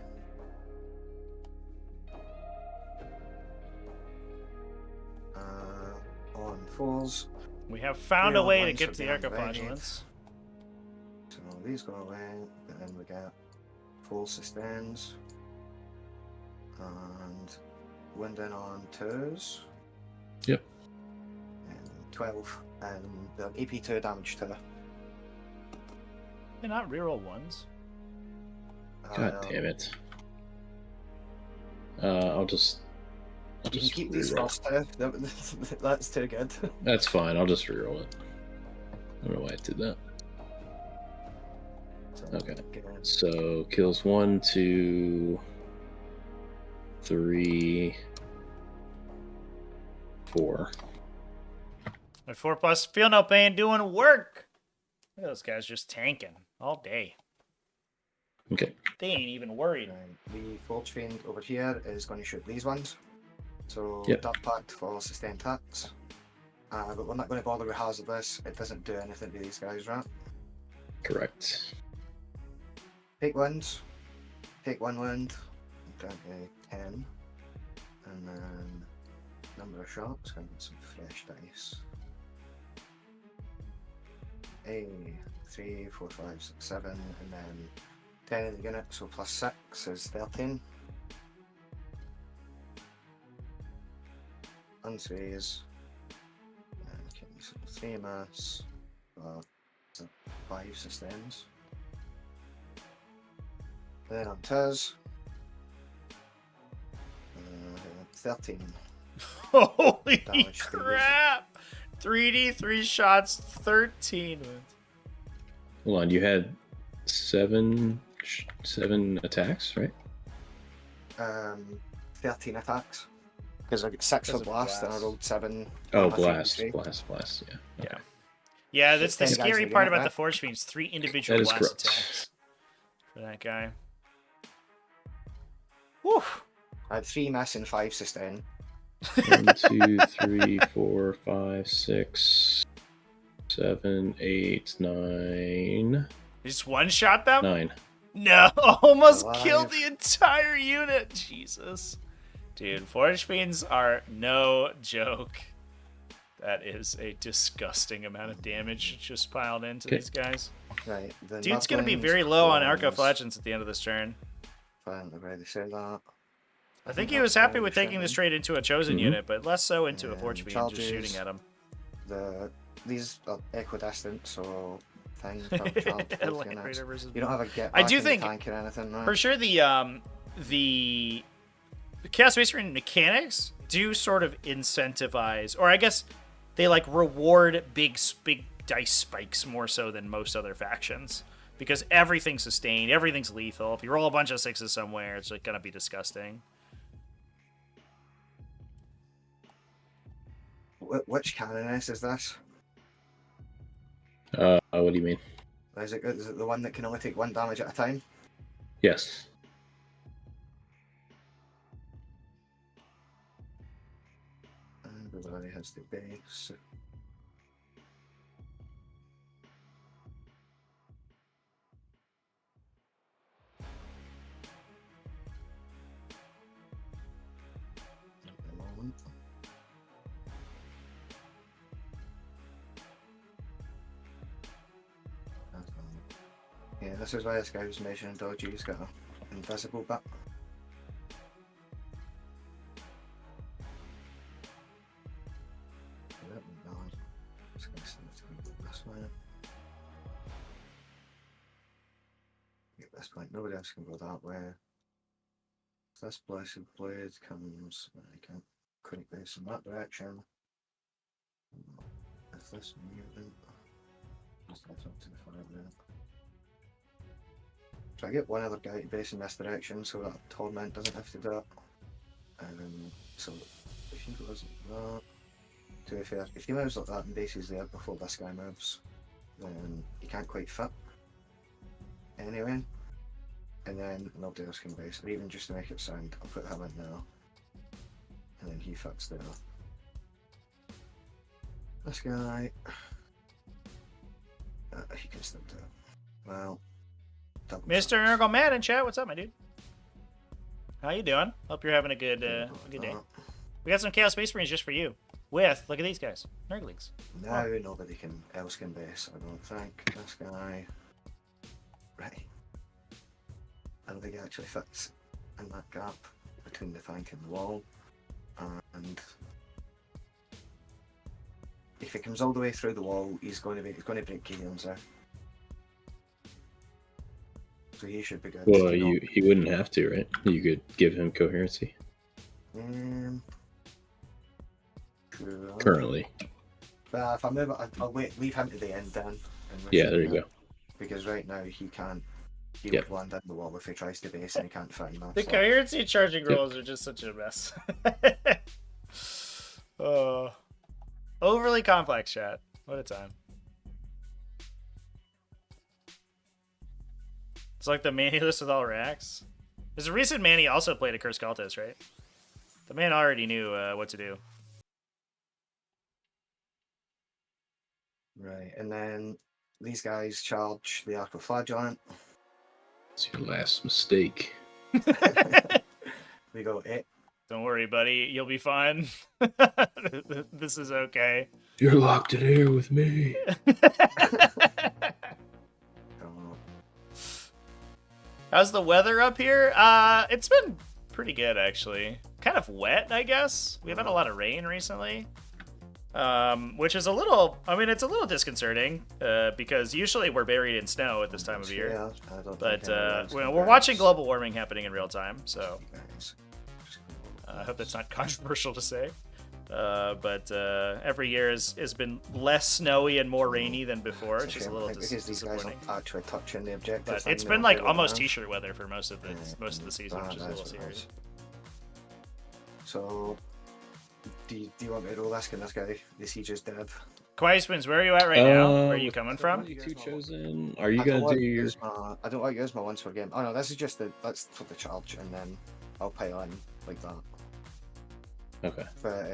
On 4s. We have found a Real way to ones get for to the being Arco brave. Flatulence. So these go away, and then we get full sustains. And wind in on 2s. Yep. And 12. And the AP2 damage to her. They're not reroll ones. God damn it. I'll just You can keep these reroll. first two. That's too good. That's fine. I'll just reroll it. I don't know why I did that. Okay. So kills 1, 2, 3, 4. My 4+, feel no pain, doing work. Look at those guys just tanking all day. Okay. They ain't even worried. The Forge Fiend over here is going to shoot these ones. So Yep. Dark Pact for sustained attacks. But we're not going to bother with Hazardous. It doesn't do anything to these guys, right? Correct. Take wounds. Take 1 wound. Down to 10. And then number of shots. Going to get some fresh dice. 3, 4, 5, 6, 7. And then 10 in the unit. So plus 6 is 13. Unsways. Okay, so 3 mass. 5 sustains. Then on Tuz. 13. Holy Damage to crap! 3D, 3 shots, 13 wounds. Hold on. You had 7 attacks, right? 13 attacks. Because I got 6 for Because of blast, and I blast. rolled 7. Oh, on my blast. three. Blast. Yeah. Yeah. Yeah, that's the 10 guys scary in the part unit, about the right? Forge Fiends. 3 individual That is blast correct. attacks for that guy. Whew. I had 3 miss and 5 sustain. 1, 2, 3, 4, 5, 6, 7, 8, 9. Just one shot them? 9. No, almost Alive. killed the entire unit. Jesus. Dude, Forge Fiends are no joke. That is a disgusting amount of damage just piled into Okay. these guys. Right. The Dude's going to be Nudlings, very low on Arc of clones, Legends at the end of this turn. Fine, I've already said that. I think he that's was happy all with we taking should this do. trade into a Chosen Mhm. unit, but less so into a Forge And Fiend, just charges. shooting at him. These are equidistant, so thing for charge both Land units. Raider versus You don't have a get I back do in the think- tank or anything, right? For sure, the Chaos Space Marine mechanics do sort of incentivize, or I guess they like reward big dice spikes more so than most other factions, because everything's sustained, everything's lethal. If you roll a bunch of 6s somewhere, it's like gonna be disgusting. Which canoness is this? What do you mean? Is it the one that can only take 1 damage at a time? Yes. Everybody has the base. At the moment. Yeah, this is why this guy was mentioning dodgy. He's got an invisible bit. Just gonna send it to this way. At this point, nobody else can go that way. If this blessed blade comes, I can't create base in that direction. If this mutant, just left up to the fire there. So I get one other guy to base in this direction so that Torment doesn't have to do it. So if he goes like that, to be fair, if he moves like that and bases there before this guy moves, then he can't quite fit. Anyway, and then nobody else can base, or even just to make it sound, I'll put him in there, and then he fits there. This guy, he can still do it. Well, double Mr. chance. Ergo Mad in chat, what's up, my dude? How you doing? Hope you're having a good day. We got some Chaos Space Marines just for you. With, look at these guys, Nurglings. Now nobody else can base, I don't think. This guy, right. I don't think he actually fits in that gap between the tank and the wall. And if he comes all the way through the wall, he's going to break keyholes there. So he should be good. Well, he wouldn't have to, right? You could give him coherency. Sure. Currently. But if I move it, I'll leave him to the end then. Yeah, there you go. Because right now he can't. He Yep. would land in the wall if he tries to base and he can't find that. The coherency charging rolls are just such a mess. Overly complex, chat. What a time. It's like the Manny list with all racks. There's a recent Manny also played a Curse Cultist, right? The man already knew what to do. Right, and then these guys charge the Arc of Flagellant. It's your last mistake. We go 8. Don't worry, buddy. You'll be fine. This is okay. You're locked in here with me. How's the weather up here? It's been pretty good, actually. Kind of wet, I guess. We've had a lot of rain recently. Which is a little, I mean, it's a little disconcerting, because usually we're buried in snow at this time of year. Yeah, But we're watching global warming happening in real time, so I hope that's not controversial to say. But every year has been less snowy and more rainy than before, which is a little because these guys disappointing. aren't actually touching the objective. But it's been like almost t-shirt weather for most of the season, which is a little serious. So, do you want me to roll this? Can this guy, the siege is dead? Quiet Spins, where are you at right now? Where are you coming from? You two chosen. Are you gonna do your? I don't like to use my ones for game. Oh no, this is just that's for the charge, and then I'll pile in like that. Okay. But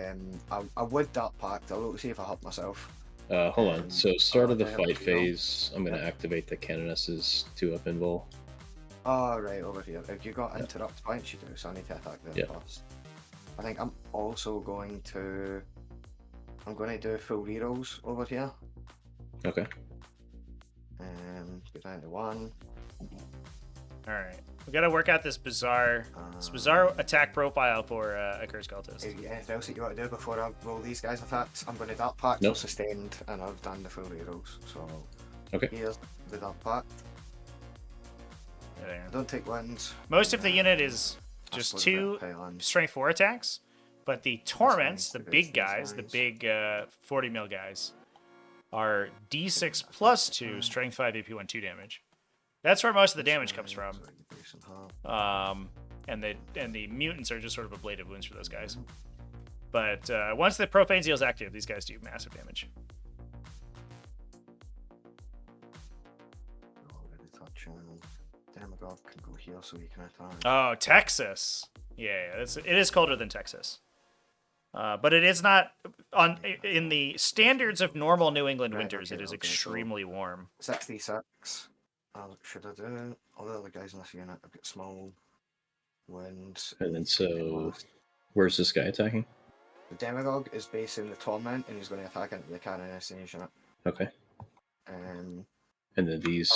I would dart pact. I'll see if I help myself. Hold on. So start of the okay, fight you go. phase, I'm gonna activate the Canoness's 2-up invul. Oh right, over here. If you got interrupt points, you do. So I need to attack them first. I think I'm also going to. I'm going to do full rerolls over here. Okay. Get down to 1. All right, we got to work out this bizarre attack profile for a Curse Cultist. Anything else that you want to do before I roll these guys' attacks? I'm going to dart pact or sustained, and I've done the full rerolls. So okay. Here's the dart pact. There. Don't take wins. Most of the unit is just 2 strength 4 attacks, but the torments, the big guys, the big 40 mil guys, are d6 plus 2 strength 5 AP 1 2 damage. That's where most of the damage comes from. And the mutants are just sort of ablative wounds for those guys. But once the profane zeal is active, these guys do massive damage. Demagogue can go here so he can attack. Oh, Texas. Yeah, it is colder than Texas. But it is not in the standards of normal New England winters. It is extremely warm. 66. Should I do all the other guys in this unit? I've got small winds. And then so, where's this guy attacking? The Demagogue is based in the Torment, and he's going to attack into the Canoness unit. Okay. And then these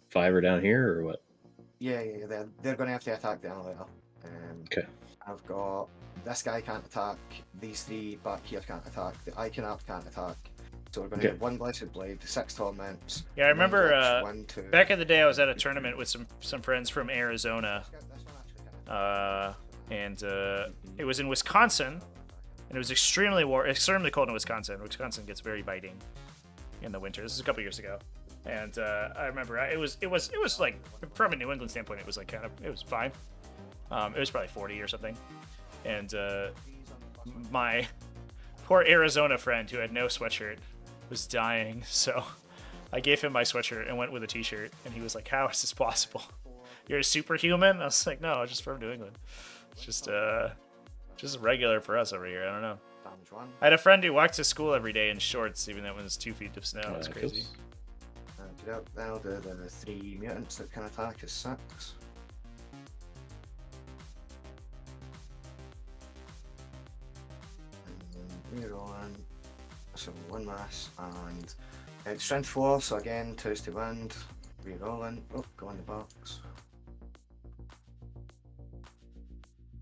5 are down here, or what? Yeah, they're going to have to attack the Annihilator. Okay. I've got this guy can't attack. These 3 back here can't attack. The Iconarch can't attack. So we're going to get 1 Blessed Blade, 6 Torments. Yeah, I remember Glitch, 1, back in the day I was at a tournament with some friends from Arizona. And it was in Wisconsin, and it was extremely cold in Wisconsin. Wisconsin gets very biting in the winter. This is a couple years ago. And I remember it was like, from a New England standpoint, it was like it was fine. It was probably 40 or something. And my poor Arizona friend who had no sweatshirt was dying, so I gave him my sweatshirt and went with a t-shirt, and he was like, how is this possible? You're a superhuman? I was like, no, just from New England. It's just regular for us over here. I don't know. I had a friend who walked to school every day in shorts, even though it was 2 feet of snow. It was crazy. Now the 3 mutants that can attack is 6. And then rerolling. So 1 mass and strength 4. So again, 2's to wind. Rerolling. Oh, go in the box.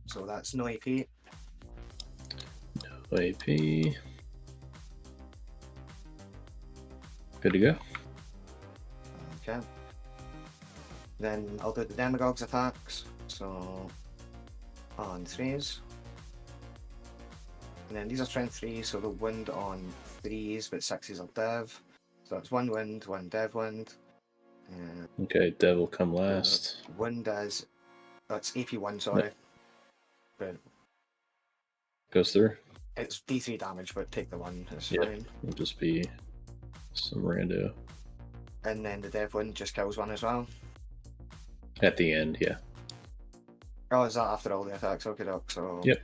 So that's no AP. AP. Good to go. Okay. Then I'll do the demagogues attacks. So on 3s. And then these are strength 3, so they'll wound on 3s, but 6s are dev. So that's 1 wind, 1 dev wind. Okay, dev will come last. Wind is, that's AP1, sorry. Yep. But Goes through. it's D3 damage, but take the 1, it's Yep. fine. It'll just be some rando. And then the dev wind just kills 1 as well. At the end, yeah. Oh, is that after all the attacks? Okay, doc. So Yep.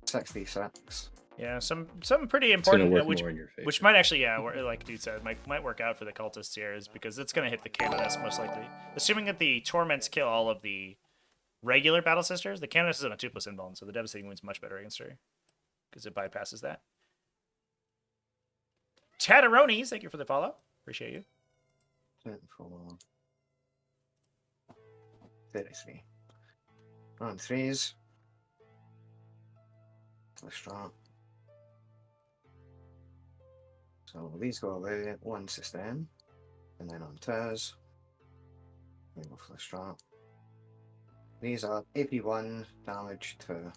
66. Yeah, some pretty It's going to important, work which more in your favor. which might actually, yeah, like dude said, might work out for the cultists here, is because it's going to hit the Canoness most likely. Assuming that the torments kill all of the regular battle sisters, the Canoness is on a 2+ invuln, so the devastating wound's much better against her because it bypasses that. Tataronis, thank you for the follow. Appreciate you. 24. 33. On 3s. Let's start. So these go away, 1 sustain. And then on 2s, we go for the strat. These are AP1 damage to.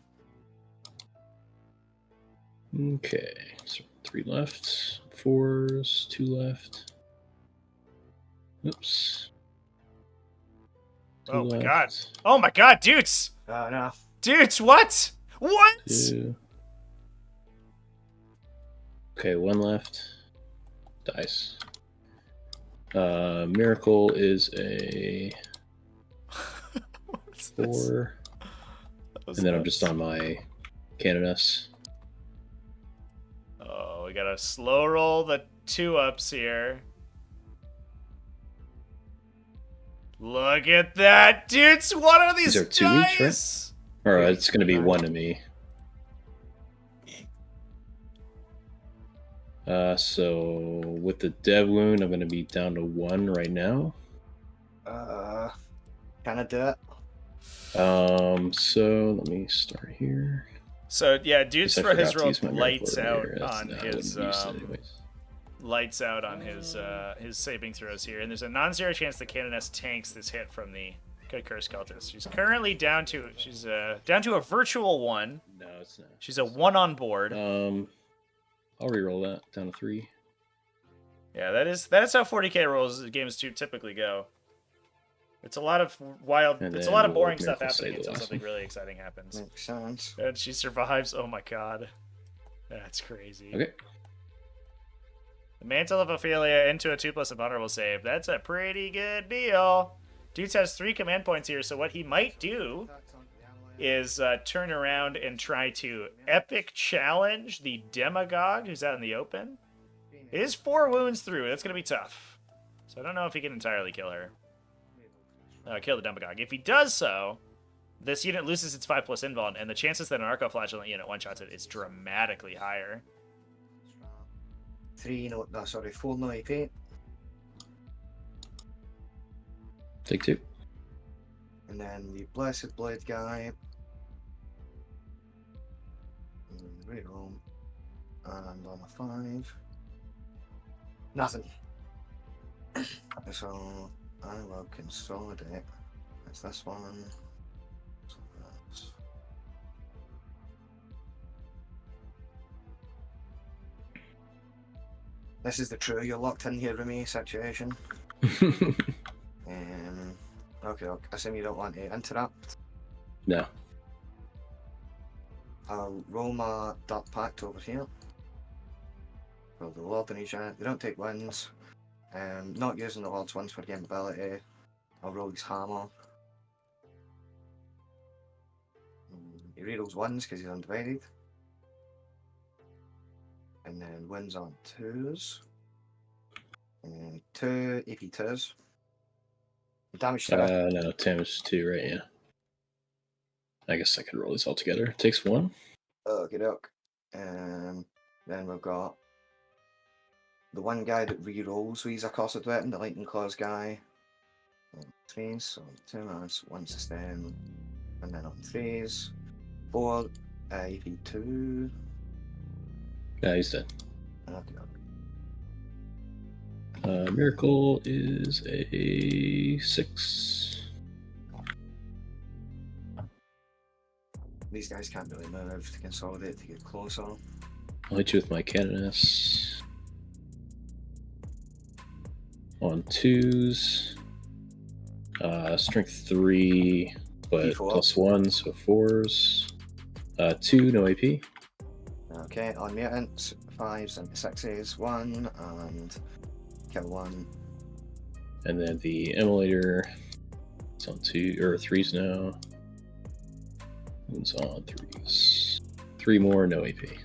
Okay, so 3 left, 4s, 2 left. Oops. 2 Oh my left, god. Oh my god, dudes! No. Dudes, what? What? 2. Okay, 1 left. Dice. Miracle is a What's this? 4. And then I'm just on my Canoness. Oh, we gotta slow roll the 2-ups here. Look at that, dudes! What are these These are 2 each, dice? right? Or it's going to be 1 to me. So with the dev wound, I'm going to be down to 1 right now. Can I do it? So let me start here. So yeah, dudes Guess I for his forgot to roll use my lights miracle out earlier. on I his wouldn't use it anyways. lights out on his saving throws here, and there's a non-zero chance the Canoness tanks this hit from the Good Curse Cultist. She's currently down to a virtual 1. No, it's not. She's a 1 on board. I'll reroll that down to 3. Yeah, that is how 40k rolls games do typically go. It's a lot of wild. And It's a then lot of we'll boring stuff miracle happening save the until last something one. really exciting happens. Makes sense. And she survives. Oh my god, that's crazy. Okay. The Mantle of Ophelia into a 2+ invulnerable save. That's a pretty good deal. Dudes has 3 command points here, so what he might do is turn around and try to epic challenge the Demagogue who's out in the open. It is 4 wounds through. That's going to be tough. So I don't know if he can entirely kill her. Kill the Demagogue. If he does so, this unit loses its 5+ invuln, and the chances that an Arco-Flagellant unit one-shots it is dramatically higher. 4 no AP. Take 2. And then the Blessed Blade guy. Reroll. And on a 5. Nothing. So I will consolidate. It's this one. So that's... This is the true you're locked in here with me situation. Okay, I assume you don't want to interrupt. No. I'll roll my Dark Pact over here. Roll the Lord in each unit. They don't take wins. Not using the Lord's ones for game ability. I'll roll his hammer. He rerolls 1s because he's undivided. And then wins on 2s. And 2 AP2s. Damage to No, damage 2, right? Yeah. I guess I could roll these all together. Takes 1. Okay, doke. Then we've got the one guy that re-rolls, so he's a Cursed Weapon, the Lightning Claws guy. On 3s, so 2 mass, 1 sustain, and then on 3s. 4, AP2. Yeah, he's dead. Okay. Miracle is a 6. These guys can't really move to consolidate to get closer. I'll hit you with my Canoness. On 2s. Strength 3, but D4. +1, so 4s. 2, no AP. Okay, on mutants, 5s and 6s, 1, and kill 1. And then the Immolator, it's on 2 or 3s now. It's on 3s. 3 more, no AP. Okay.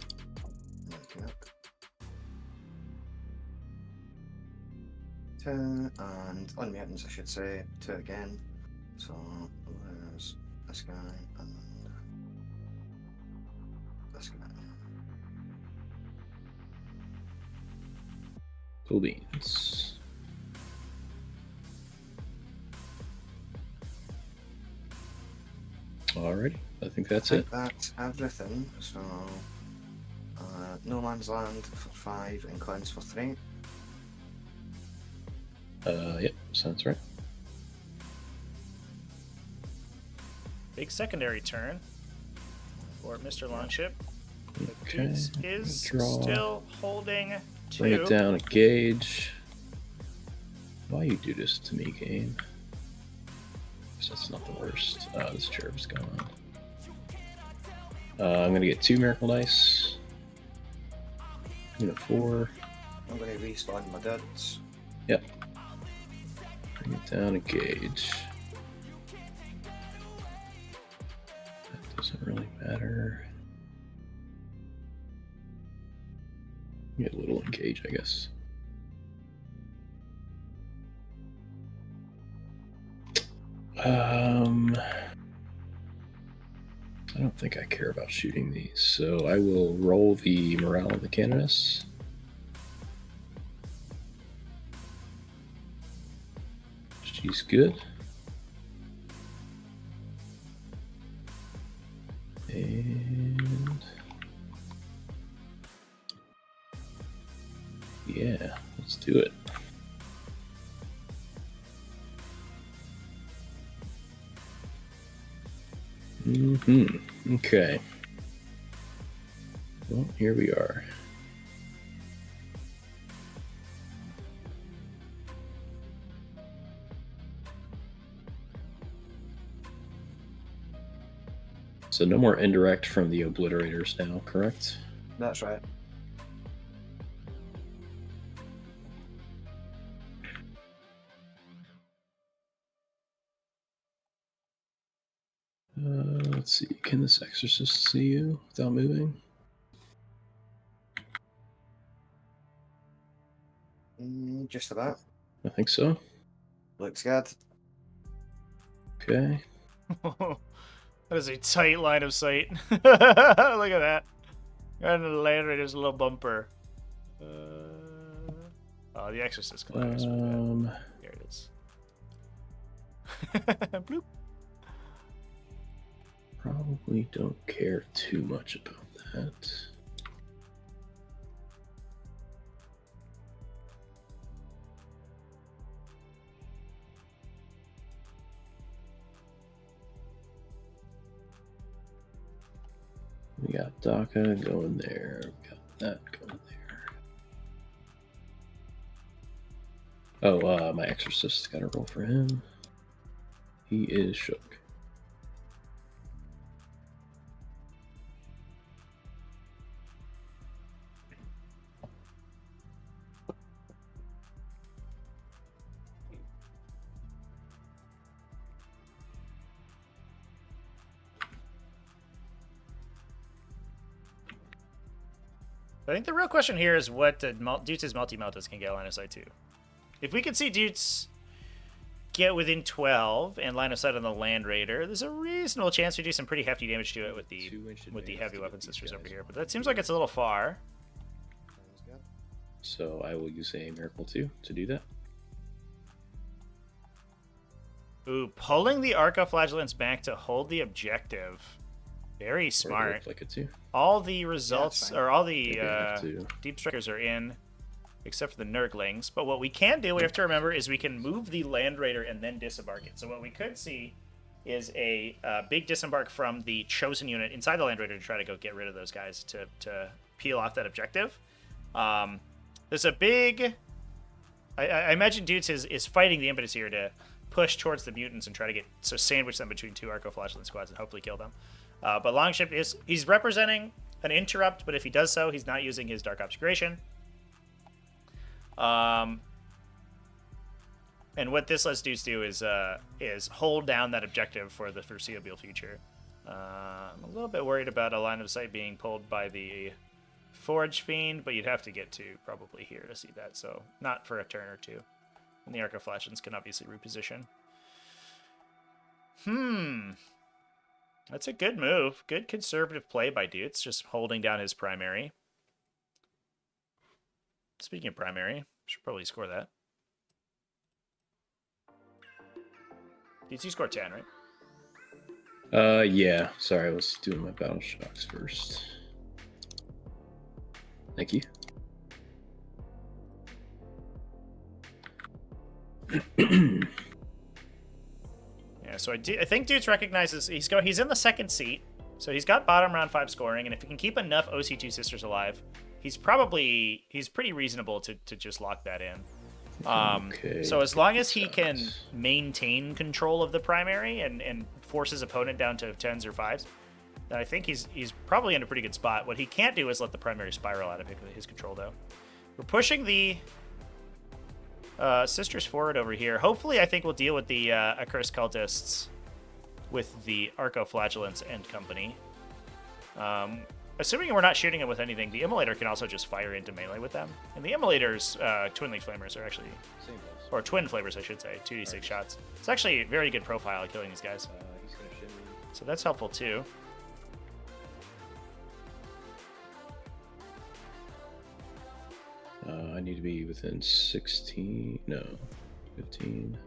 Two, and on mutants, I should say, 2 again. So there's this guy and this guy. Cool beans. Alrighty, I think that's it. That's everything. So no man's land for 5 and cleanse for 3. Yep, sounds right. Big secondary turn for Mr. Longship. Okay, Dudes is draw. still holding 2. Bring it down a gauge. Why you do this to me, game? That's not the worst. This cherub's gone. I'm gonna get 2 miracle dice. I'm gonna 4. I'm going to respawn my duds. Yep. Bring it down a gauge. That doesn't really matter. Get a little engage, I guess. I don't think I care about shooting these, so I will roll the morale of the Canoness. She's good. And yeah, let's do it. Okay. Well, here we are. So no more indirect from the obliterators now, correct? That's right. Let's see. Can this exorcist see you without moving? Just about. I think so. Looks good. Okay. That is a tight line of sight. Look at that. And the Land Raider's little bumper. Oh, the Exorcist colors. Here it is. Bloop. Probably don't care too much about that. We got Daka going there. We got that going there. Oh, my exorcist got a roll for him. He is shook. I think the real question here is what Dudes' multi-meltas can get line of sight to. If we could see Dudes get within 12 and line of sight on the Land Raider, there's a reasonable chance we do some pretty hefty damage to it with the heavy weapon sisters over here. But that seems like it's a little far. So I will use a Miracle 2 to do that. Ooh, pulling the Arca Flagellants back to hold the objective. Very Or it smart. looked like it too. All the results, fine. or all the Maybe I have to. deep strikers are in, except for the Nurglings. But what we can do, we have to remember, is we can move the Land Raider and then disembark it. So what we could see is a big disembark from the Chosen unit inside the Land Raider to try to go get rid of those guys to peel off that objective. There's a big... I imagine Dudes is fighting the impetus here to push towards the mutants and try to sandwich them between two Arco-Flagellant squads and hopefully kill them. But Longship he's representing an interrupt, but if he does so, he's not using his Dark Obscuration. And what this lets Dudes do is hold down that objective for the foreseeable future. I'm a little bit worried about a line of sight being pulled by the Forge Fiend, but you'd have to get to probably here to see that, so not for a turn or two. And the Arco-Flagellants can obviously reposition. That's a good move. Good conservative play by Dudes, just holding down his primary. Speaking of primary, should probably score that. Dudes, you scored 10, right? Yeah. Sorry, I was doing my battle shocks first. Thank you. Yeah, so I think Dudes recognizes he's in the second seat, so he's got bottom round 5 scoring, and if he can keep enough OC2 sisters alive, he's pretty reasonable to just lock that in. Okay. So as long as he can maintain control of the primary and force his opponent down to 10s or 5s, then I think he's probably in a pretty good spot. What he can't do is let the primary spiral out of his control, though. We're pushing the sisters forward over here. Hopefully, I think we'll deal with the Accursed Cultists with the Arco-Flagellants and company. Assuming we're not shooting it with anything, the Immolator can also just fire into melee with them. And the Immolator's Twin Leaf Flamers are actually... Same goals. Or Twin Flavors, I should say. 2d6 shots. It's actually a very good profile at killing these guys. He's gonna shimmy. So that's helpful, too. I need to be within 16... No, 15...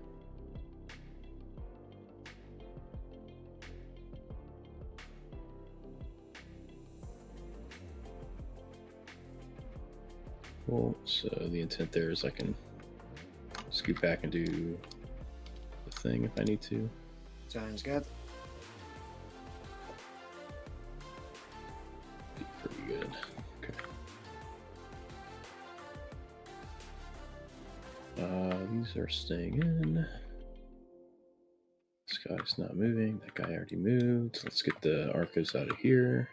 Cool. So the intent there is I can scoot back and do the thing if I need to. Sounds good. Be pretty good. Okay. These are staying in. This guy's not moving. That guy already moved. Let's get the Arcos out of here.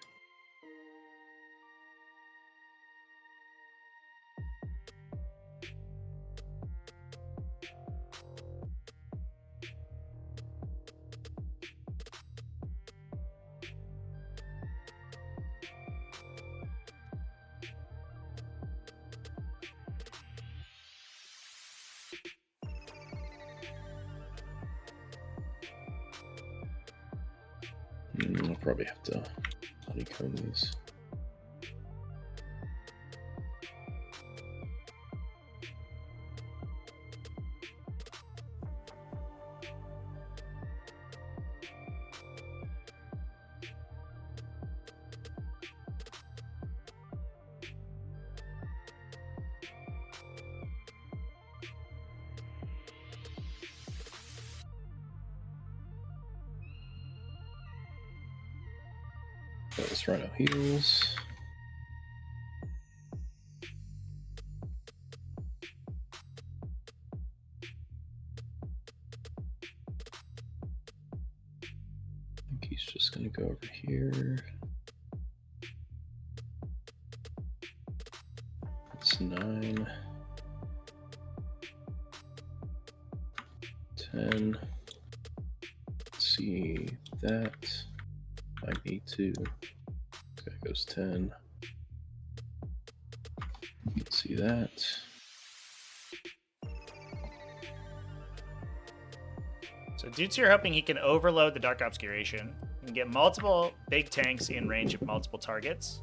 I'll probably have to honeycomb these. Let's run out heals. I think he's just gonna go over here. It's 9, 10. Let's see that. I need to. That goes 10. You can see that. So Dudes here hoping he can overload the Dark Obscuration and get multiple big tanks in range of multiple targets.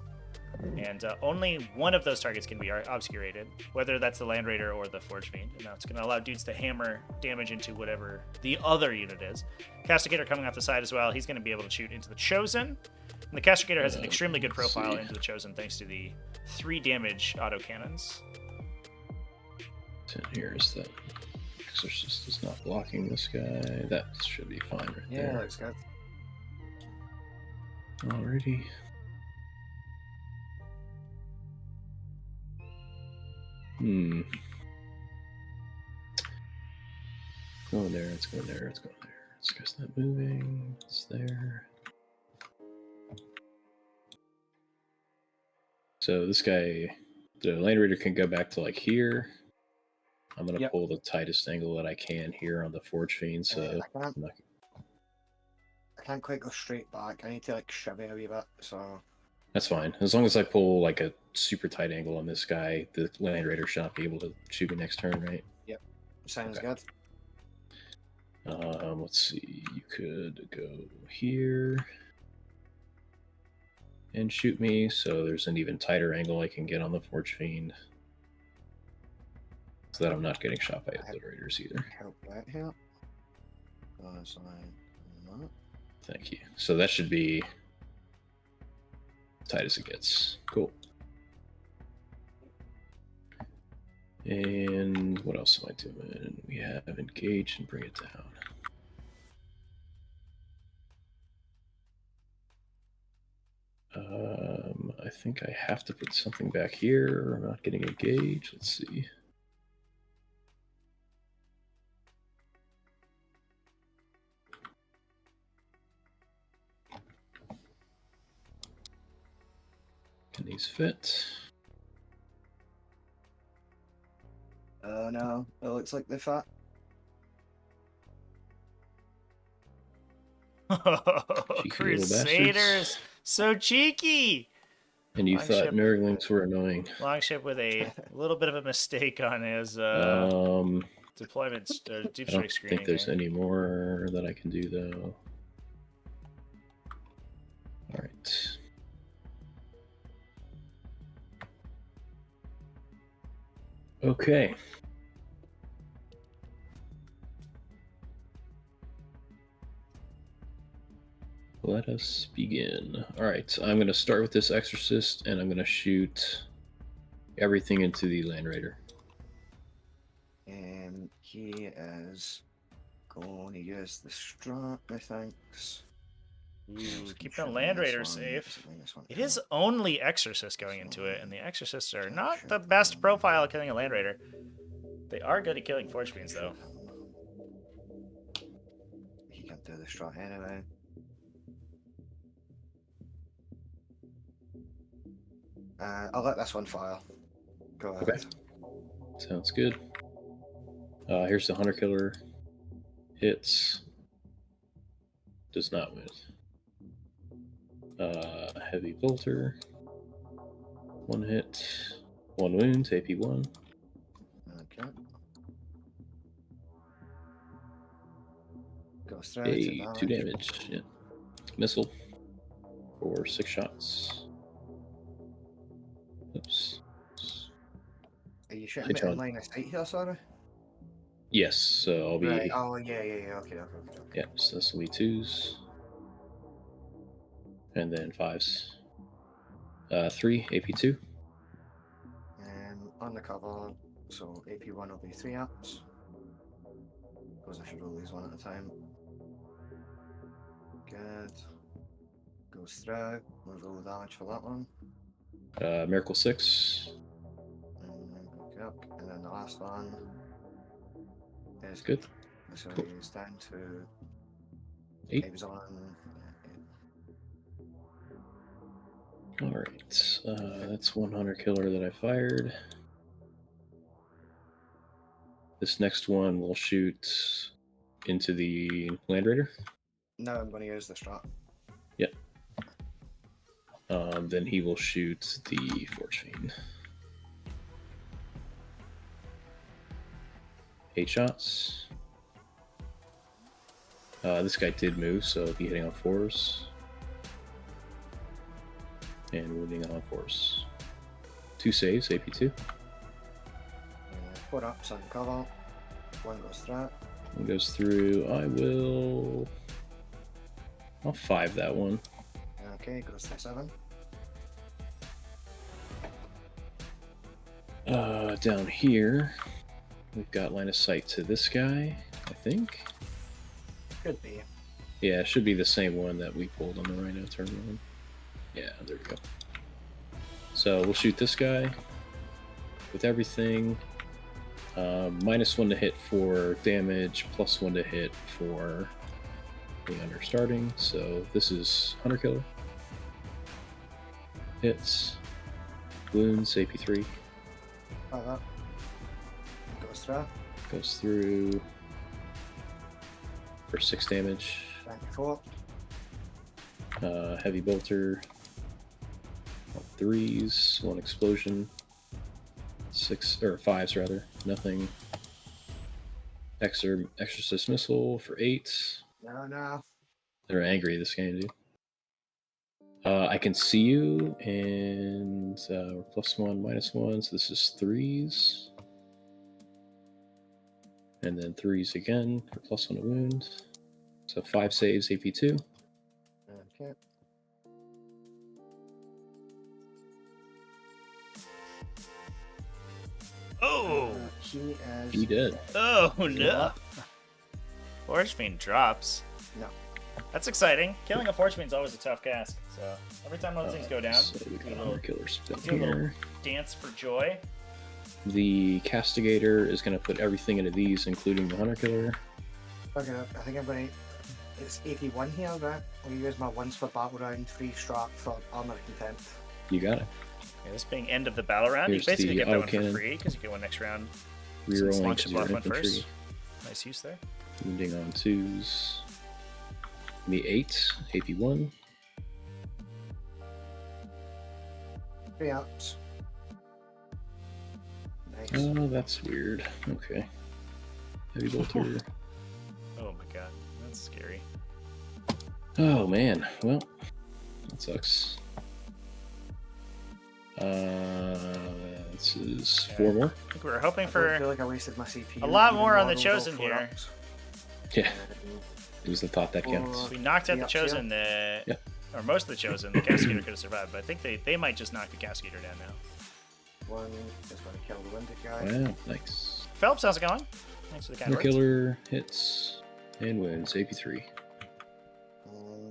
And only one of those targets can be obscurated, whether that's the Land Raider or the Forge Fiend. And that's going to allow Dudes to hammer damage into whatever the other unit is. Castigator coming off the side as well. He's going to be able to shoot into the Chosen. And the Castigator has an extremely good let's profile see. into the Chosen thanks to the 3 damage autocannons. And here's that Exorcist is not blocking this guy. That should be fine right Yeah, there. looks good. Alrighty. Going there, it's going there, it's going there. This guy's not moving. It's there. So this guy, the Land Raider can go back to like here. I'm gonna pull the tightest angle that I can here on the Forge Fiend. So I can't quite go straight back. I need to like shove it a wee bit. So that's fine. As long as I pull like a super tight angle on this guy, the Land Raider should not be able to shoot me next turn, right? Yep. Sounds Okay. good. Let's see. You could go here and shoot me, so there's an even tighter angle I can get on the Forge Fiend, so that I'm not getting shot by Obliterators either. Help that here. Thank you. So that should be tight as it gets. Cool. And what else am I doing? We have engage and bring it down. I think I have to put something back here. I'm not getting engaged. Let's see. Can these fit? No, it looks like they're fat. Cheeky little Crusaders! bastards. So cheeky! And you Longship. thought Nurglings were annoying. Longship with a little bit of a mistake on his deployment deep I don't strike screening. think there's any more that I can do though. All right. Okay. Let us begin. All right, I'm going to start with this Exorcist, and I'm going to shoot everything into the Land Raider. He is going to use the strat, methinks. Keep the Land Raider safe. It is only Exorcist going into it, and the Exorcists are not the best profile at killing a Land Raider. They are good at killing Forge Fiends, though. He can do the strat anyway. I'll let this one fire. Go ahead. Okay. Sounds good. Here's the Hunter Killer. Hits. Does not win. Heavy Bolter. 1 hit. 1 wound. AP 1. Okay. Goes through. Hey, 2 damage. Yeah. Missile. For 6 shots. Oops. Are you shooting me in line of sight here, sorry? Yes, so I'll be... Right. Oh, yeah. Okay. Yeah, so this will be 2s. And then 5s. 3, AP2. On the cover, so AP1 will be 3 ups. Because I should roll these one at a time. Good. Goes through. We'll roll damage for that one. Miracle 6. Okay, and then the last one is Good. So Cool. he's down to 8. He was on. Alright, that's 1 Hunter Killer that I fired. This next one will shoot into the Land Raider. No, I'm going to use the strat. Yep. Then he will shoot the Forge Fiend. 8 shots. This guy did move, so he'll be hitting on 4s. And wounding on 4s. 2 saves, AP2. 4 ups on cover. 1 goes strat. 1 goes through. I'll 5 that one. Okay, goes to 7. Down here, we've got line of sight to this guy, I think. Could be. Yeah, it should be the same one that we pulled on the Rhino turn 1. Yeah, there we go. So we'll shoot this guy with everything. -1 to hit for damage, +1 to hit for the under starting. So this is Hunter Killer. Hits. Wounds, AP3. That. Goes through. Goes through for 6 damage. 24. Heavy bolter. 3s, 1 explosion. 6 or 5s rather. Nothing. Exorcist missile for 8. No. They're angry this game, dude. I can see you, and we're +1, -1, so this is 3s. And then 3s again for +1 to wound. So 5 saves, AP2. Okay. Oh! He did. Oh no! Forge Fiend drops. No. That's exciting. Killing a Forge Fiend is always a tough cast. So every time those things go down, So we got do a a little Hunter Killer spin do a little here. dance for joy. The Castigator is going to put everything into these, including the Hunter Killer. Okay, I think I'm gonna. It's 81 here, right? I'll use my ones for battle round, 3 strap for armor contempt. You got it. Yeah, this being end of the battle round, Here's you basically the get that one for autocannon. free because you get one next round. Rerolling launch to a your block one infantry. first. Nice use there. Wounding on 2s. The 8, AP1. 3 ups. Nice. Oh, that's weird. Okay. Heavy bolter. Oh my god, that's scary. Oh man. Well, that sucks. This is 4 more. I think we were hoping I for feel like I wasted my CPU. a lot even more on though the I rolled all Chosen 4 here. ups. Yeah, it was the thought that counts. we knocked out the Yeah, Chosen, Yeah. or most of the Chosen. The Castigator could have survived, but I think they might just knock the Castigator down now. One is going to kill the wounded guy. Wow, nice. Phelps, how's it going? Thanks for the kind Hunter words. Killer hits and wounds, AP3.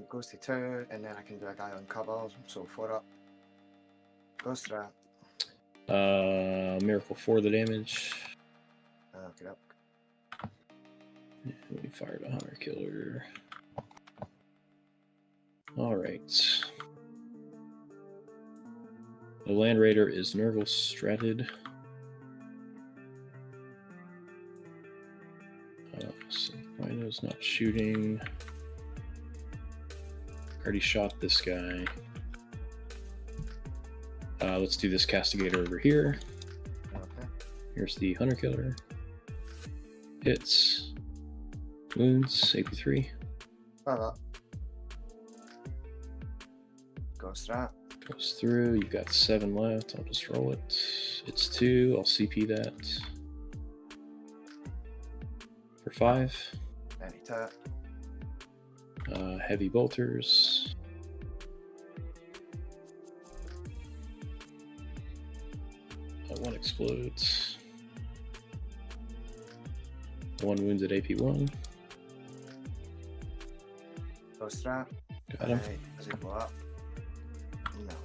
Goes to 2, and then I can do a guy on cover, so 4 up. Goes to that. Miracle for the damage. Okay, up. And we fired a Hunter Killer. Alright. The Land Raider is Nurgle Stratted. So Rhino's not shooting. Already shot this guy. Let's do this Castigator over here. Okay. Here's the Hunter Killer. Hits. Wounds, AP3. Up. Goes to that. Goes through. You've got 7 left. I'll just roll it. It's 2. I'll CP that. For 5. Any tap. Heavy bolters. One explodes. 1 wounded AP1. Goes to that. Got him. Does it go up? No.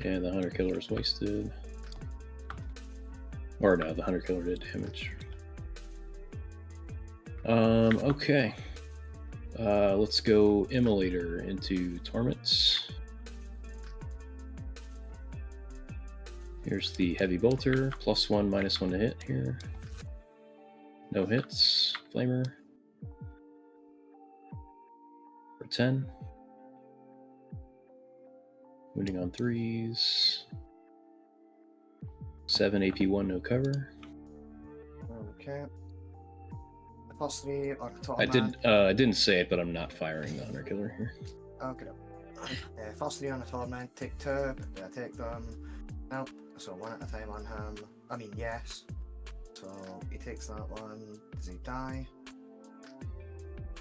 And the Hunter Killer is wasted. Or no, the Hunter Killer did damage. Okay. Let's go Immolator into Torments. Here's the Heavy Bolter. +1, -1 to hit here. No hits. Flamer. For 10. Wounding on 3s. 7 AP1, no cover. Okay. The first 3 are the top I man. I didn't say it, but I'm not firing the Hunter Killer here. Okay. First 3 on the torment, take 2, but I take them. Nope. So 1 at a time on him. I mean, yes. So he takes that one. Does he die?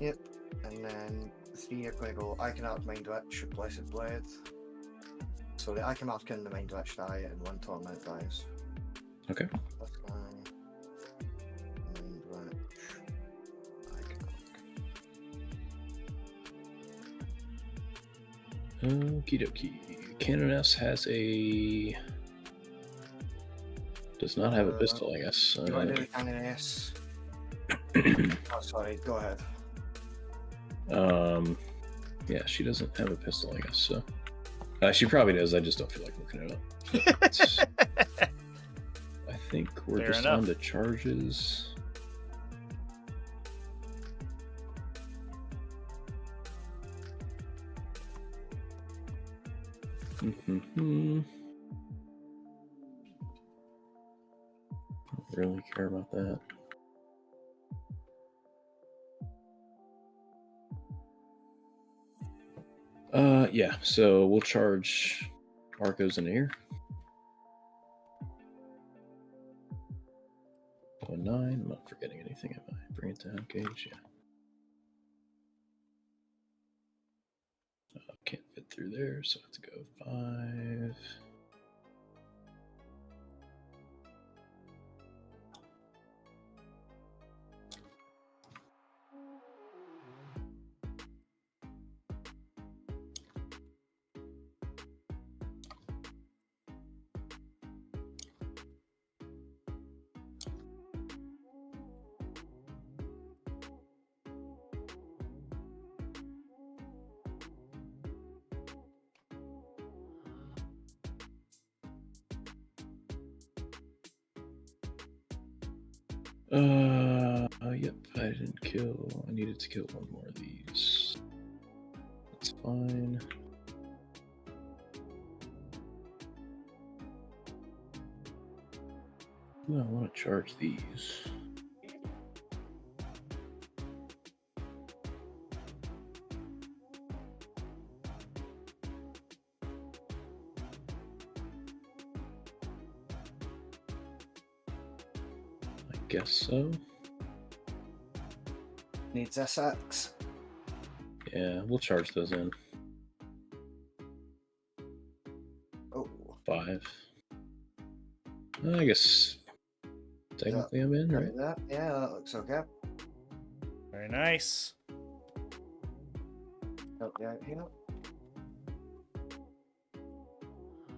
Yep. And then 3 are going to go Iconarch, Mind Witch, Blessed Blade. So the Iconarch and the Mind Witch die, and 1 Torment dies. Okay. This guy. Mind Witch. Iconarch. Okie dokie. Canoness has a. Does not have a pistol, I guess. You want to do the Canoness? Oh, sorry, go ahead. Yeah, she doesn't have a pistol, I guess. So she probably does. I just don't feel like looking it up. I think we're Fair just enough. on to charges. Don't really care about that. Yeah, so we'll charge Arcos in here. 9. I'm not forgetting anything, am I? Bring it down, gauge, yeah. Can't fit through there, so I have to go 5. Yep, I didn't kill. I needed to kill 1 more of these. That's fine. Ooh, I want to charge these. I guess so. Needs SX. Yeah, we'll charge those in. Oh. 5. I guess technically I'm in, right? That? Yeah, that looks okay. Very nice. Help you out here.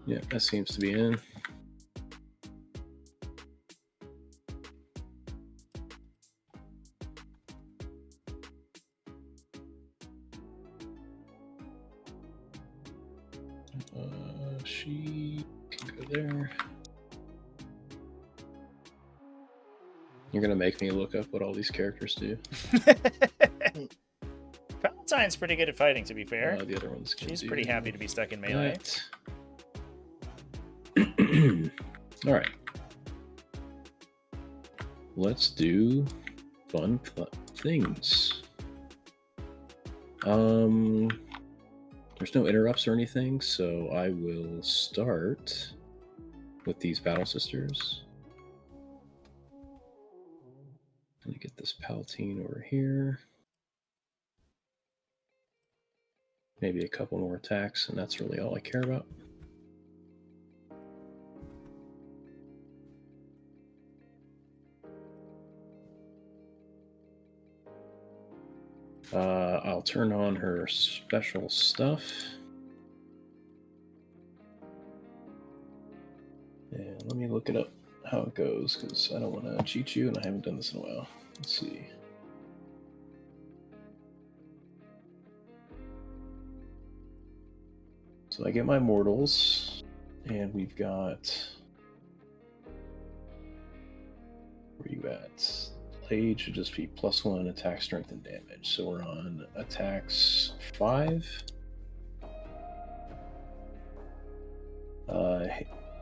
Yeah, that seems to be in. She can go there. You're gonna make me look up what all these characters do. Valentine's pretty good at fighting, to be fair. The other one's gonna She's do pretty happy to be stuck in melee. that. All right. Let's do fun things. There's no interrupts or anything, so I will start with these Battle Sisters. Let me get this Palatine over here. Maybe a couple more attacks, and that's really all I care about. I'll turn on her special stuff. And let me look it up how it goes, because I don't want to cheat you, and I haven't done this in a while. Let's see. So I get my mortals, and we've got... Where are you at? Blade should just be +1 attack, strength, and damage. So we're on attacks 5.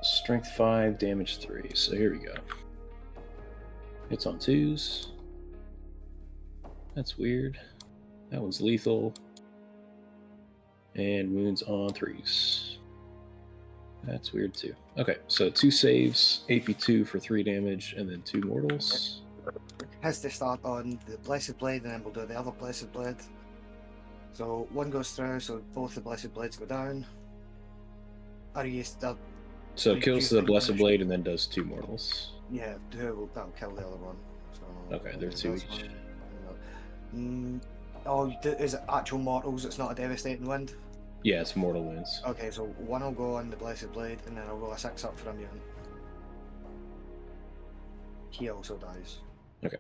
Strength 5, damage 3. So here we go. Hits on 2s. That's weird. That one's lethal. And wounds on 3s. That's weird too. Okay, so 2 saves, AP2 for 3 damage, and then 2 mortals. Has to start on the Blessed Blade, and then we'll do the other Blessed Blade. So one goes through, so both the Blessed Blades go down. Are you still? So it kills the Blessed finish? Blade and then does 2 mortals. Yeah, that'll kill the other one. So Okay, they're 2 that's each. one. Oh, is it actual mortals? It's not a devastating wind. Yeah, it's mortal wounds. Okay, so one will go on the Blessed Blade, and then I'll roll a 6 up for a mutant. He also dies. Okay.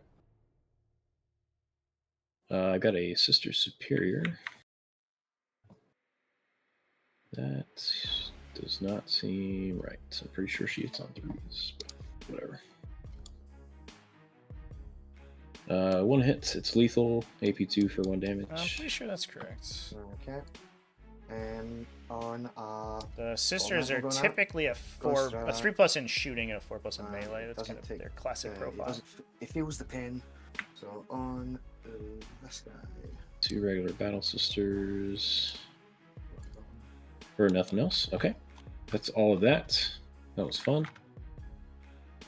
I got a Sister Superior. That does not seem right. I'm pretty sure she hits on 3s, but whatever. 1 hit, it's lethal, AP2 for 1 damage. I'm pretty sure that's correct. Okay. And on The sisters are going up. typically a 3+ in shooting and a 4+ in melee. That's kind of their classic profile. It feels the pain. So on this guy. 2 regular Battle Sisters. For nothing else. Okay. That's all of that. That was fun.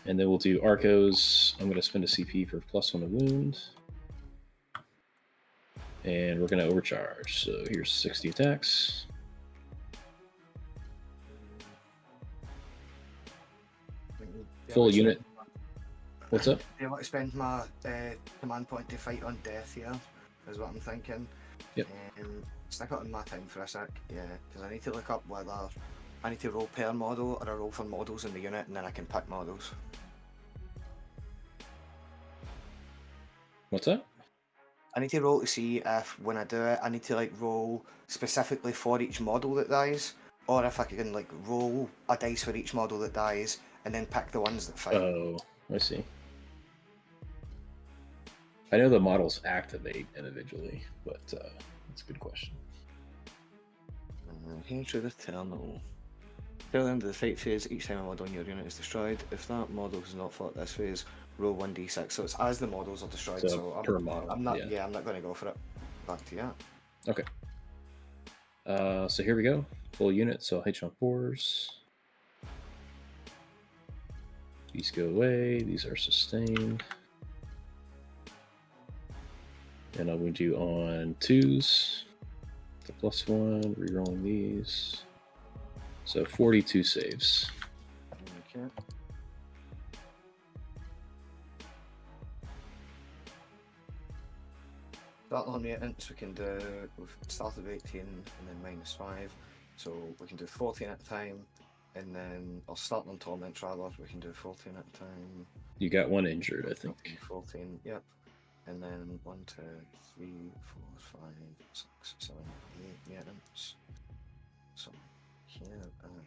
And then we'll do Arcos. I'm going to spend a CP for +1 to wound. And we're going to overcharge. So here's 60 attacks. Full unit. What's up? Do you want to spend my command point to fight on death here? Is what I'm thinking. Yep. Stick it on my time for a sec. Yeah, because I need to look up whether I need to roll per model or I roll for models in the unit, and then I can pick models. What's that? I need to roll to see if when I do it, I need to like roll specifically for each model that dies, or if I can like roll a dice for each model that dies and then pick the ones that fight. Oh, I see. I know the models activate individually, but that's a good question. Hatred Eternal. Till the end of the fight phase, each time a model in your unit is destroyed, if that model has not fought this phase, roll 1d6. So it's as the models are destroyed. So per model. I'm not. Yeah, I'm not going to go for it. Back to you. Okay. So here we go. Full unit. So H on 4s. These go away. These are sustained. And I'm going to do on 2s. The +1. Rerolling these. So 42 saves. Okay. Start on mutants, we can do with start of 18 and then -5. So we can do 14 at a time, and then I'll start on torment rather. We can do 14 at a time. You got 1 injured, I think. 14, yep. And then 1, 2, 3, 4, 5, 6, 7, 8 mutants. So here